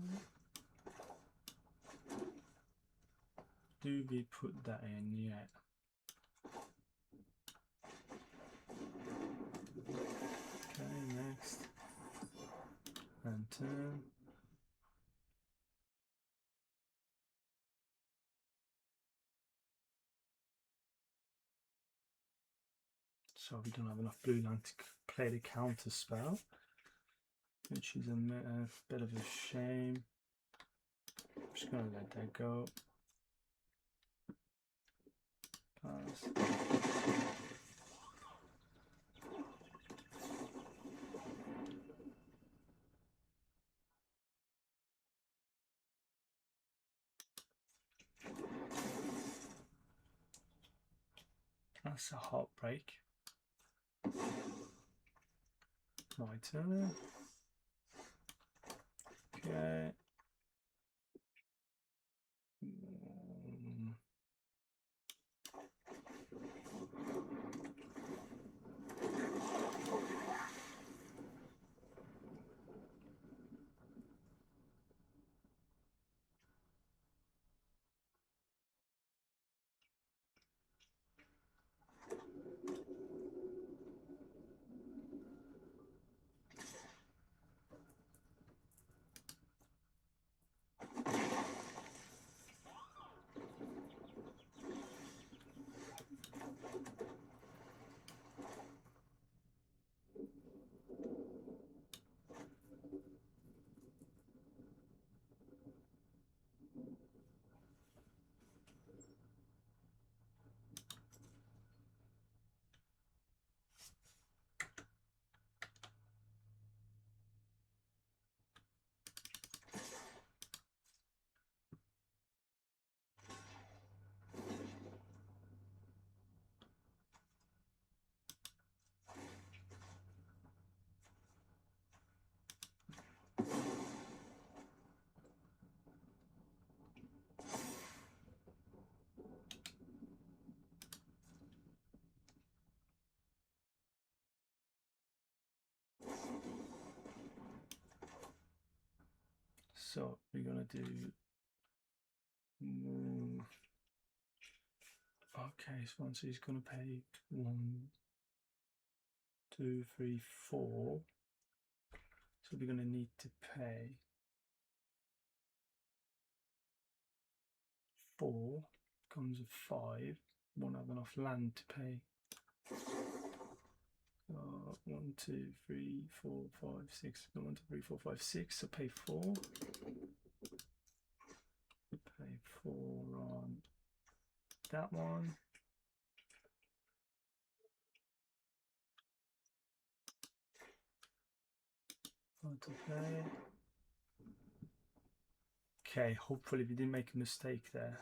Do we put that in yet? Okay, next. And turn. So we don't have enough blue land to play the counter spell, which is a bit of a shame. I'm just going to let that go. Pass. That's a heartbreak. My turn. Okay. So we're gonna do okay, so he's gonna pay 1, 2, 3, 4. So we're gonna need to pay 4, comes with 5. Won't have enough land to pay. 1, 2, 3, 4, 5, 6. 1, 2, 3, 4, 5, 6. So pay 4. Pay 4 on that one. Okay. Okay, hopefully we didn't make a mistake there.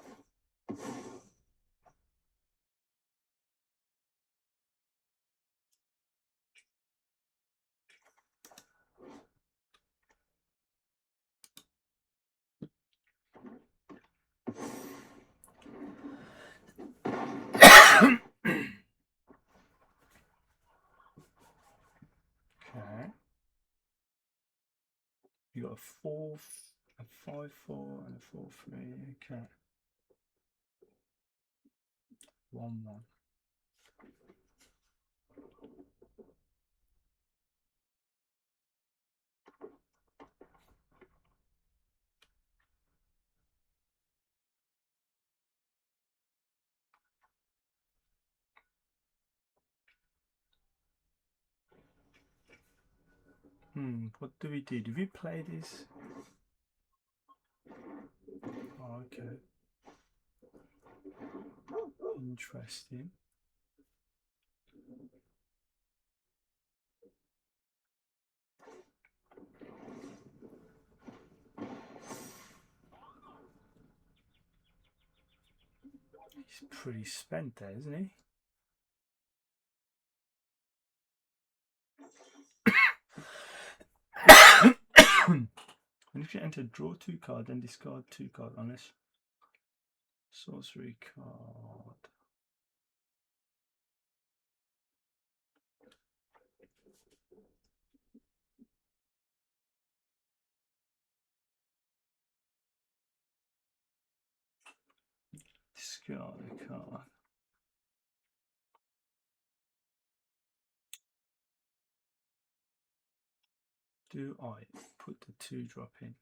Okay. You got a 4, a 5, 4, and a 4, 3. Okay. 1, 1. What do we do? Do we play this? Oh, okay. Interesting. He's pretty spent there, isn't he? And if you enter draw 2 card, then discard 2 card unless sorcery card. Discard a card. Do I put the 2 drop in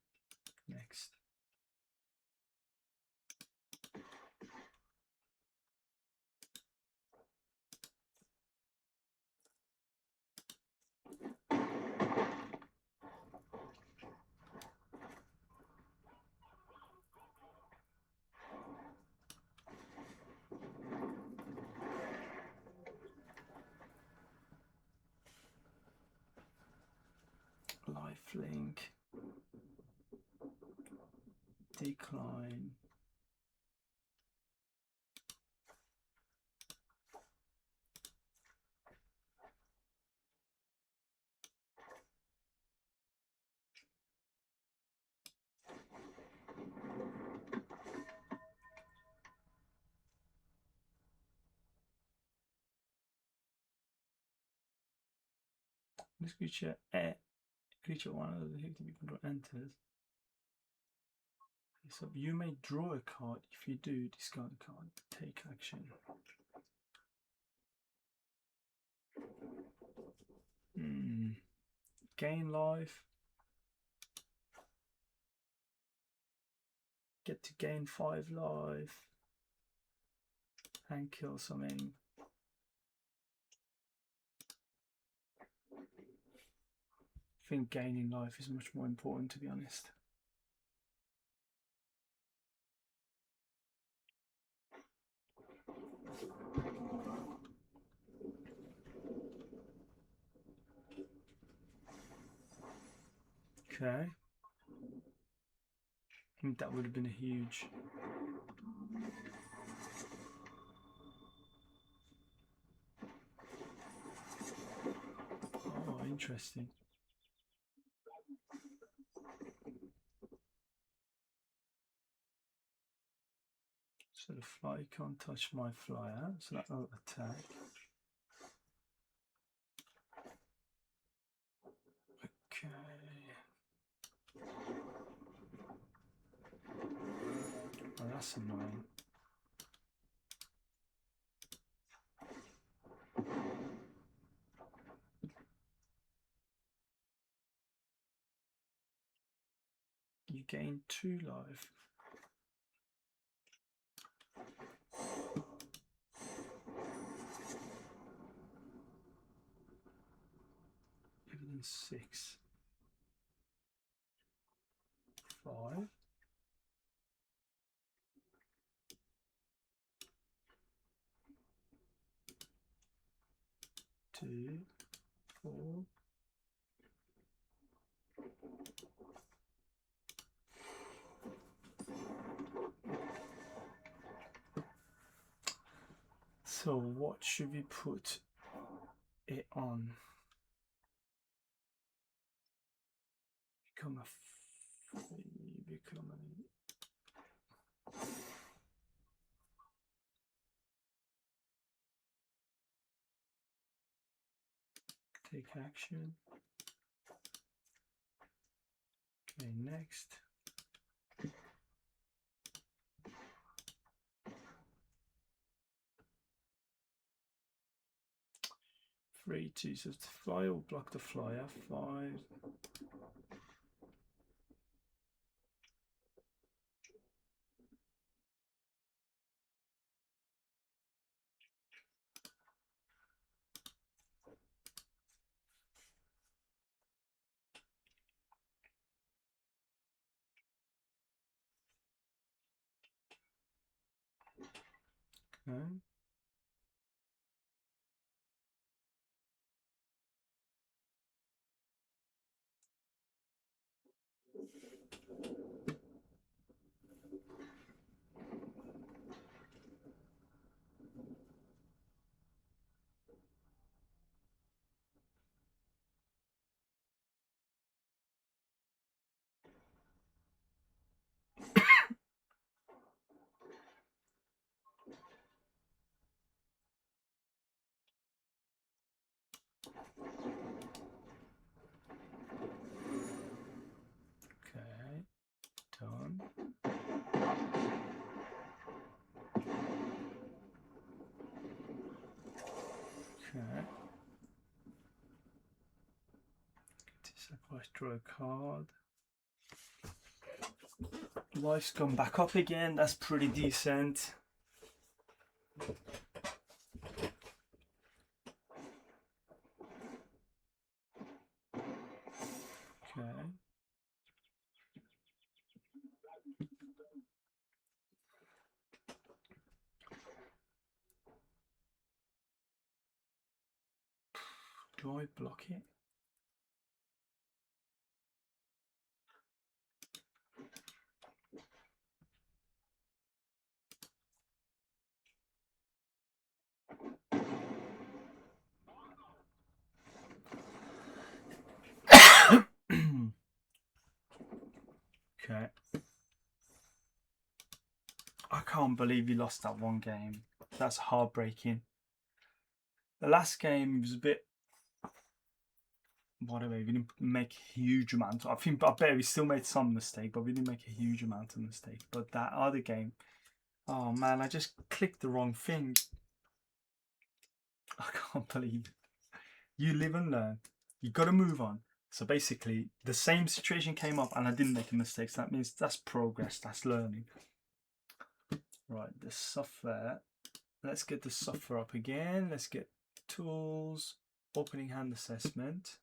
next? Lifelink. Decline. This creature one of the activity control enters. So you may draw a card. If you do, discard a card. Take action. Gain life. Get to gain 5 life. And kill something. I think gaining life is much more important, to be honest. Okay. I think that would have been a huge. Oh, interesting. So the fly can't touch my flyer, so that will attack. Okay. that's annoying. You gain 2 life. Even 6. 5. 2, 4. So what should we put it on? Become a 3, become a... Take action. Okay, next. 3, 2, so to fly or block the flyer. 5. Okay. Okay, done. Okay. Sacrifice, draw a card. Life's gone back up again, that's pretty decent. Okay. Do I block it? Okay. I can't believe you lost that one game. That's heartbreaking. The last game was a bit... Whatever, we didn't make a huge amount. I bet we still made some mistake, but we didn't make a huge amount of mistake. But that other game... Oh man, I just clicked the wrong thing. I can't believe it. You live and learn. You got to move on. So basically, the same situation came up and I didn't make a mistake. So that means that's progress, that's learning. Right, the software. Let's get the software up again. Let's get tools, opening hand assessment.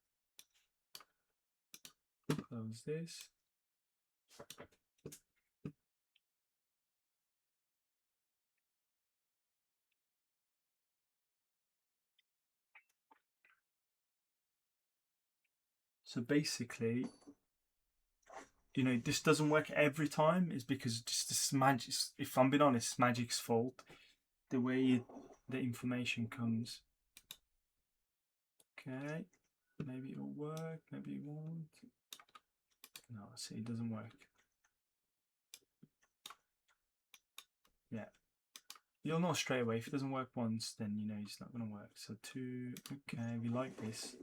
Close this. So basically, you know, this doesn't work every time. It's because just this magic. If I'm being honest, magic's fault. The way the information comes. Okay, maybe it'll work. Maybe it won't. No, see, it doesn't work. Yeah, you'll know straight away. If it doesn't work once, then you know it's not going to work. So 2. Okay, we like this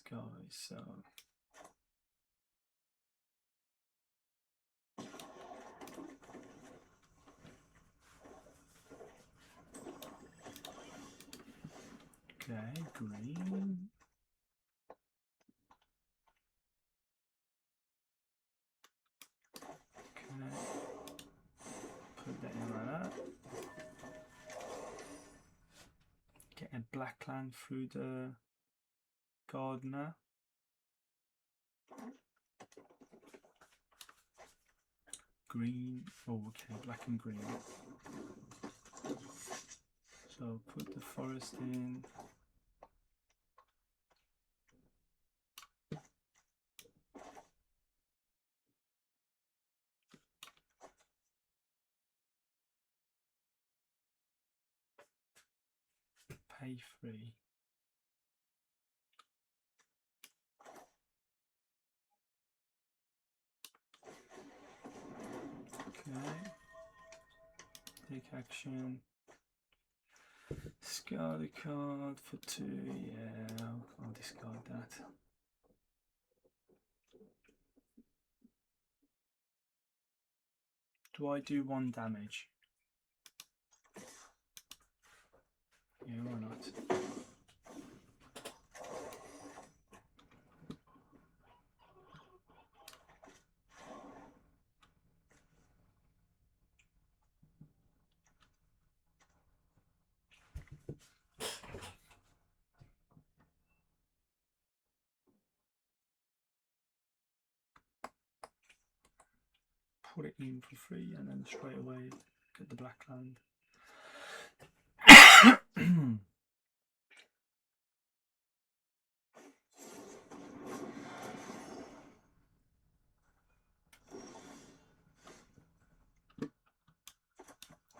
guy. So. Okay, green. Okay, put that in like that. Get a black land through the gardener. Green. Oh, okay, black and green. So put the forest in. Pay 3. Okay. Take action. Discard a card for 2. Yeah, I'll discard that. Do I do 1 damage? Yeah, why not? Put it in for 3 and then straight away get the black land.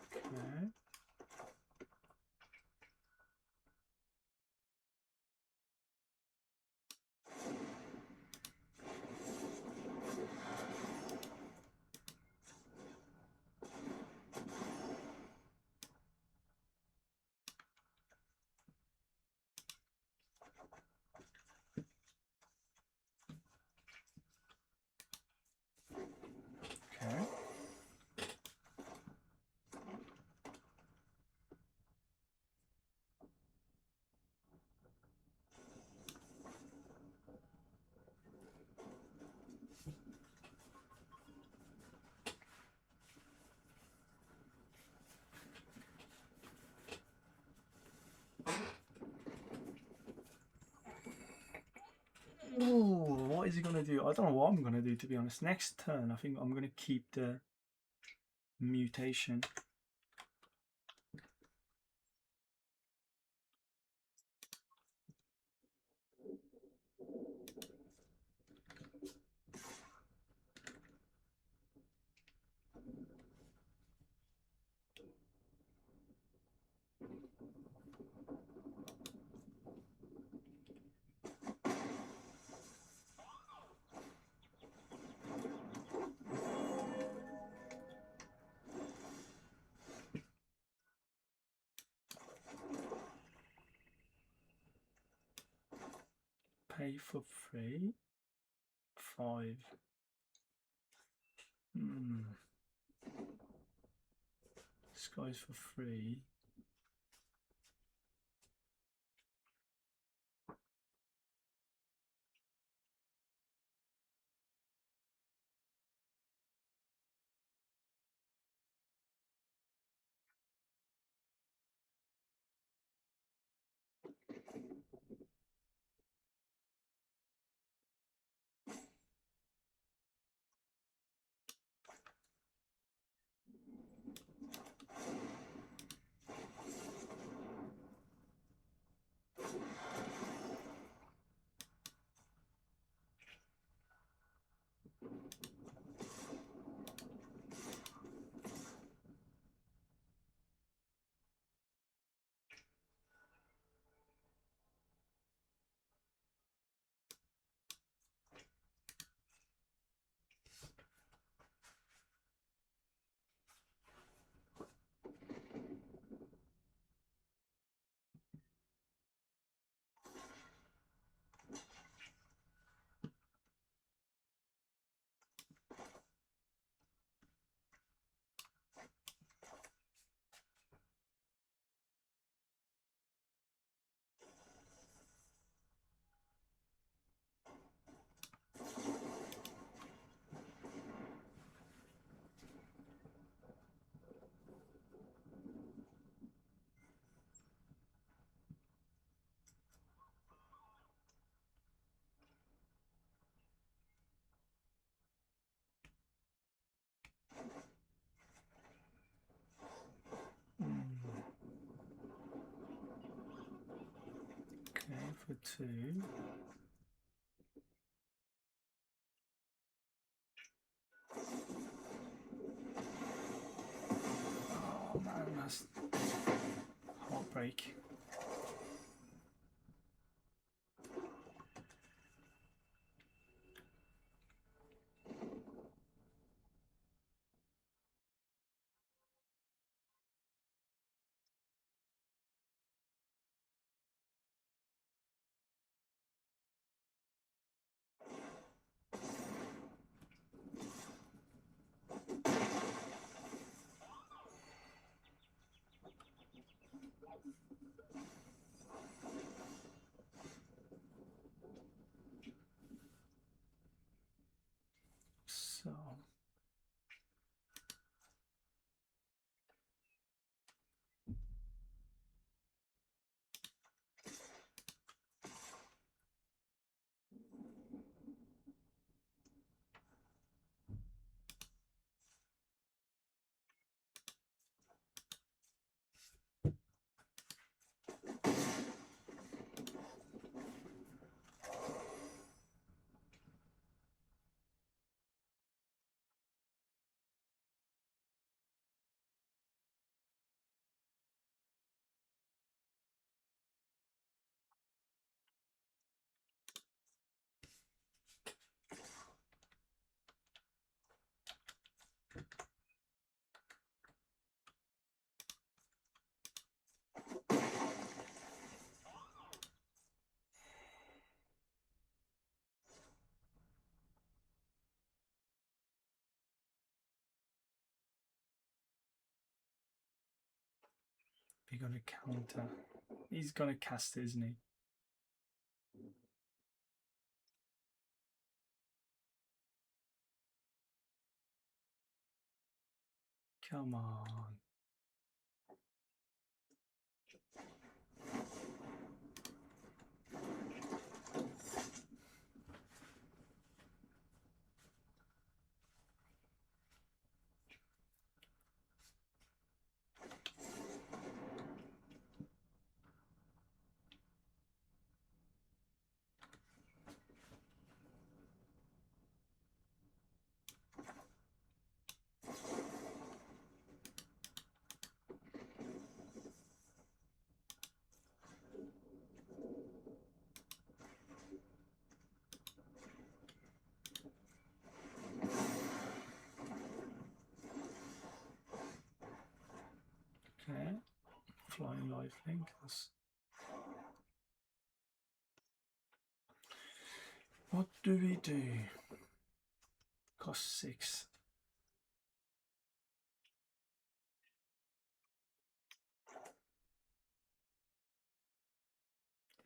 Okay. Okay. Ooh, what is he going to do? I don't know what I'm going to do, to be honest. Next turn, I think I'm going to keep the mutation. Pay for 3. 5. Skies for 3. 2. Oh man, that's heartbreak. So he's gonna counter. He's gonna cast it, isn't he? Come on. Okay. Flying lifelink. What do we do? Cost 6.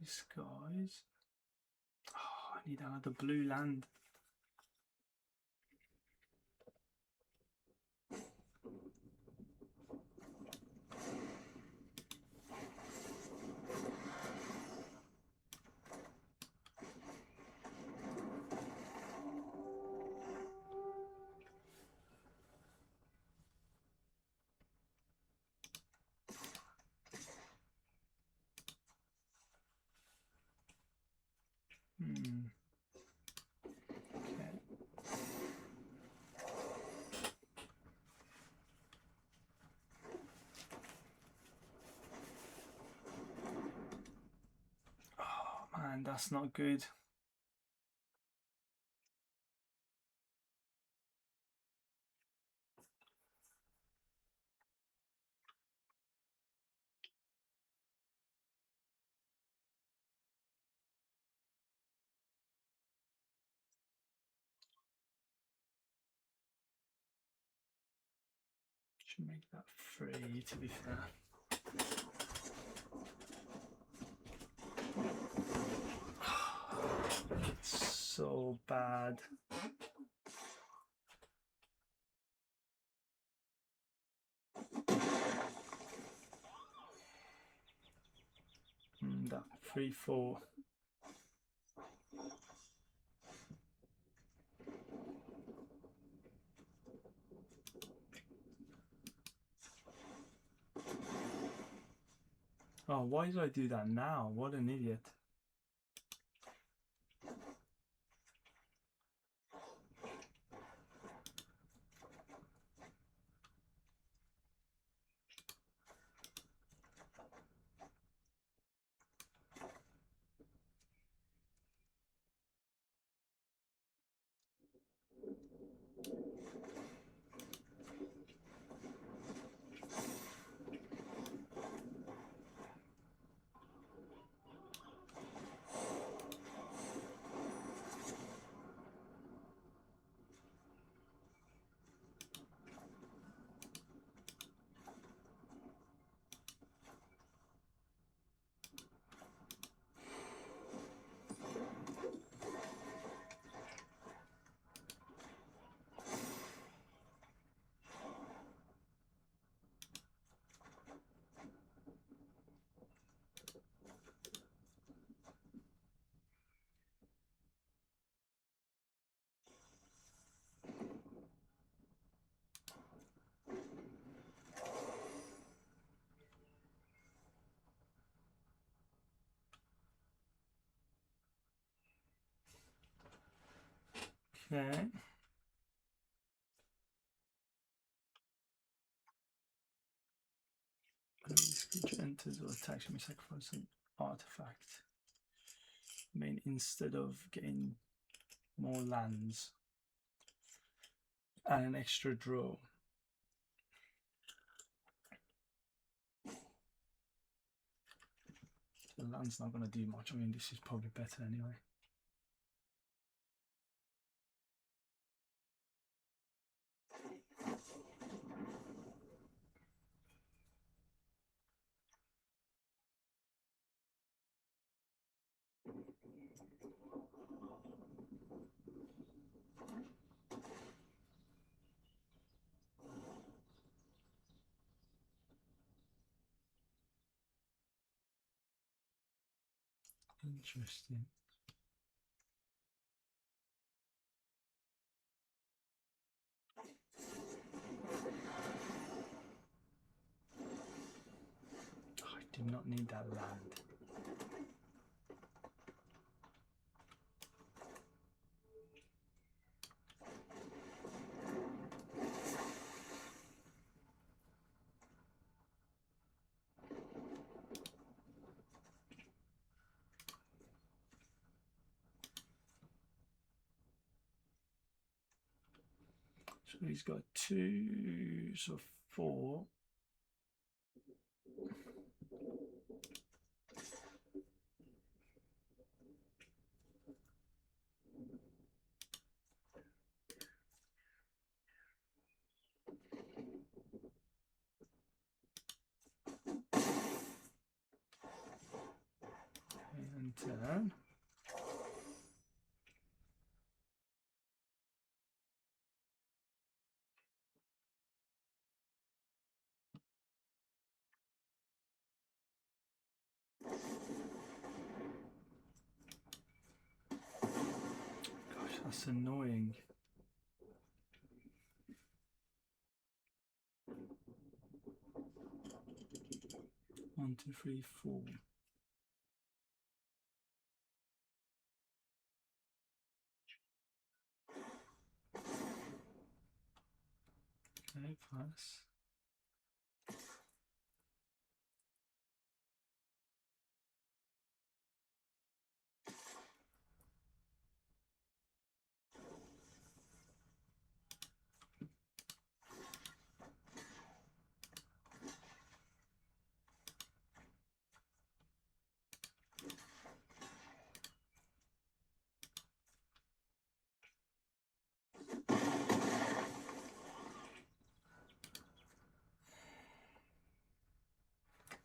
Disguise. Oh, I need another blue land. Okay. Oh man, that's not good. Should make that 3, to be fair. It's so bad. That 3/4. Oh, why did I do that now? What an idiot. Okay. This creature enters or attacks me, sacrifice an artifact. I mean, instead of getting more lands and an extra draw. The land's not going to do much. I mean, this is probably better anyway. Interesting. Oh, I did not need that land. So he's got 2, so 4. And turn. Gosh, that's annoying. One, two, three, 4. Okay, plus.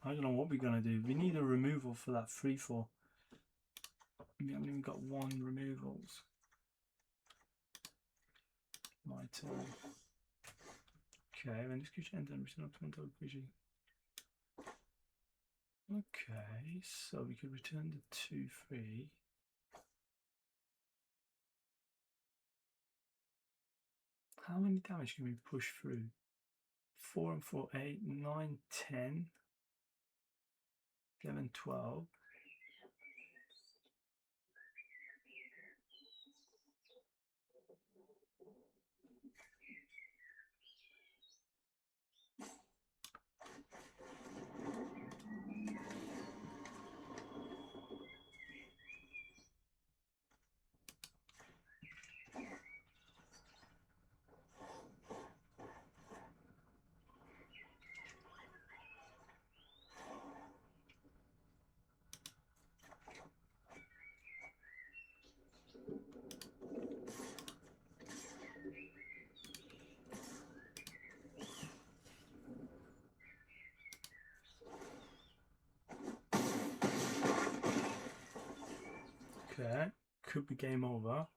I don't know what we're going to do. We need a removal for that 3/4. We haven't even got 1 removals. My turn. Okay, when this creature enters, return up to 1 total creature. Okay, so we could return the 2/3. How many damage can we push through? 4 and 4, 8, 9, 10, 11, 12. Okay, could be game over.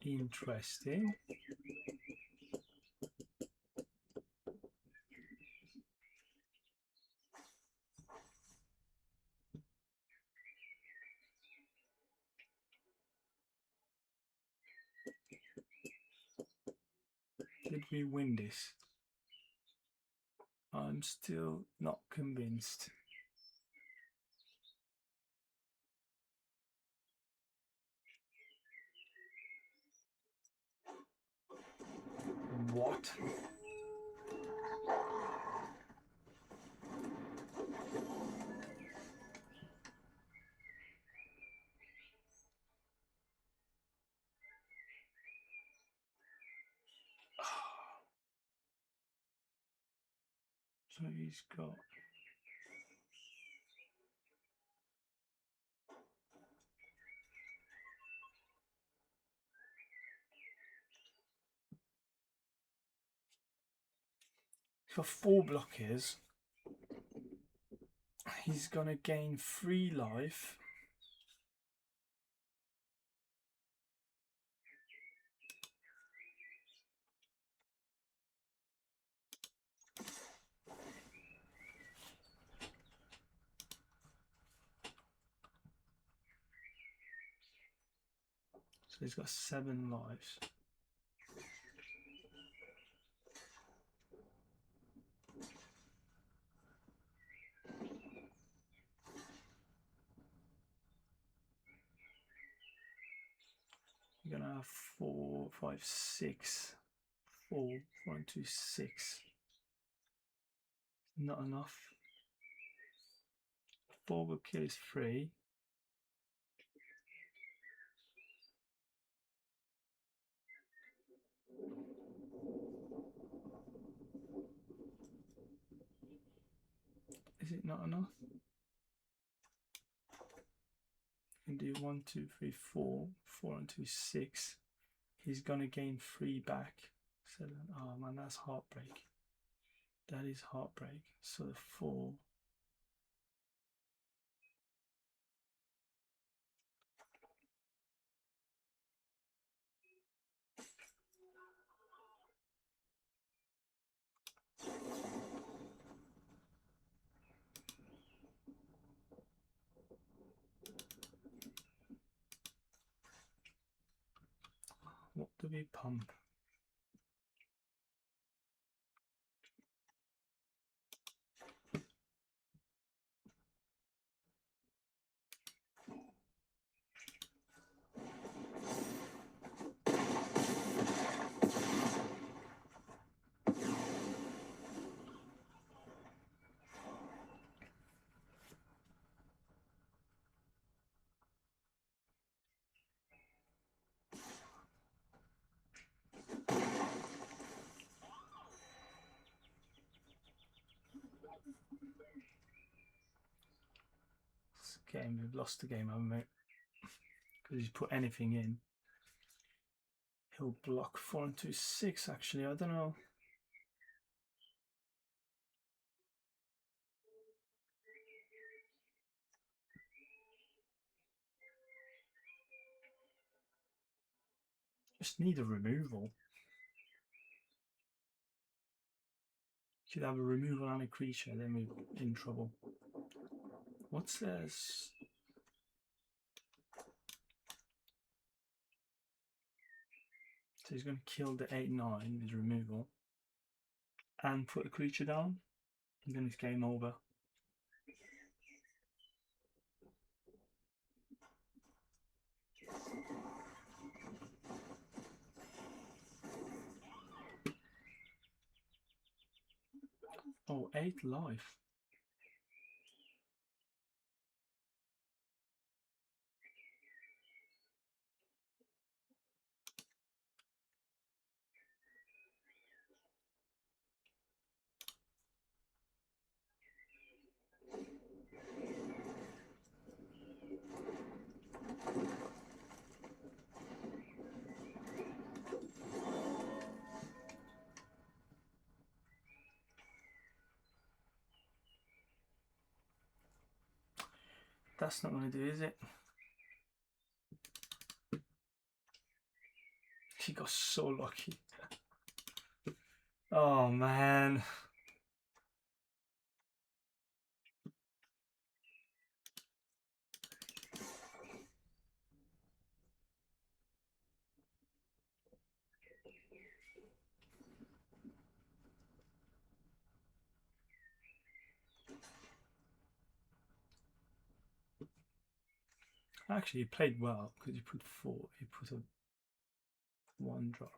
Interesting. Did we win this? I'm still not convinced. What? So he's got for 4 blockers. He's gonna gain 3 life. So he's got 7 lives. You're gonna have 4, 5, 6. 4, 1, 2, 6. Not enough. 4 will kill his 3. Is it not enough? You can do 1, 2, 3, 4. 4 and 2, 6. He's gonna gain 3 back. 7. Oh man, that's heartbreak. That is heartbreak. So the 4. What do we pump? Game, we've lost the game, haven't we? Because he's put anything in. He'll block 4 and 2, 6 actually, I don't know. Just need a removal. Should have a removal and a creature, then we're in trouble. What's this? So he's going to kill the 8/9 with removal and put a creature down, and then it's game over. Oh, 8 life. That's not going to do, is it? She got so lucky. Oh man. Actually, he played well because he put 4. He put a 1 drop.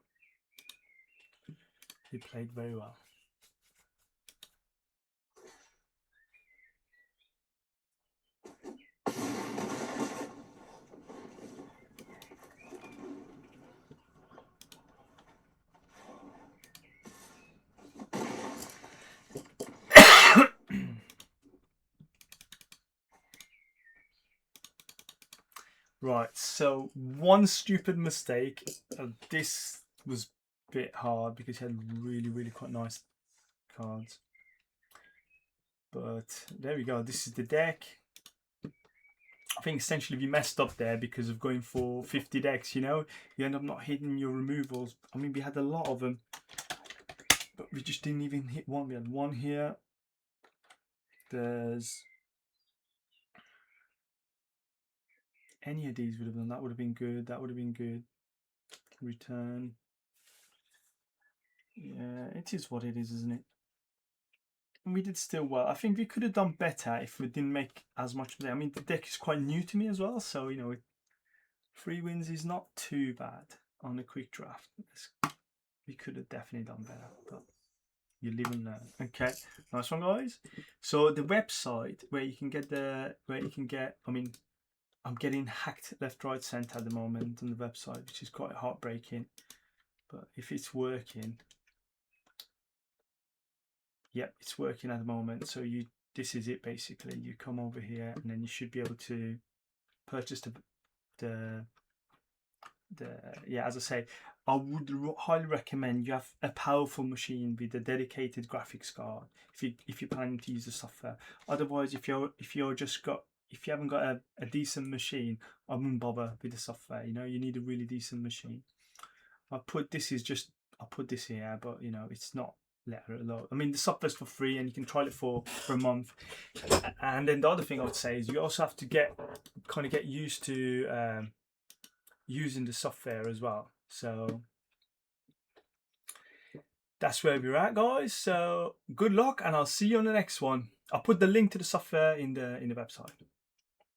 He played very well. Right, so one stupid mistake. This was a bit hard because he had really quite nice cards. But there we go. This is the deck. I think essentially we messed up there because of going for 50 decks, you know. You end up not hitting your removals. I mean, we had a lot of them, but we just didn't even hit one. We had one here. There's any of these would have done. That would have been good. That would have been good. Return. Yeah, it is what it is, isn't it? And we did still well. I think we could have done better if we didn't make as much of it. I mean, the deck is quite new to me as well, so, you know, 3 wins is not too bad on a quick draft. We could have definitely done better, but you live and learn. Okay, nice one, guys. So the website where you can get I mean, I'm getting hacked left, right, centre at the moment on the website, which is quite heartbreaking. But if it's working, yep, it's working at the moment. So this is it basically. You come over here and then you should be able to purchase the yeah, as I say, I would highly recommend you have a powerful machine with a dedicated graphics card if you're planning to use the software. Otherwise, if you haven't got a decent machine, I wouldn't bother with the software. You know, you need a really decent machine. I put this here, but you know, it's not letter a lot. I mean, the software's for free and you can try it for a month. And then the other thing I would say is you also have to get used to using the software as well. So that's where we're at, guys. So good luck and I'll see you on the next one. I'll put the link to the software in the website.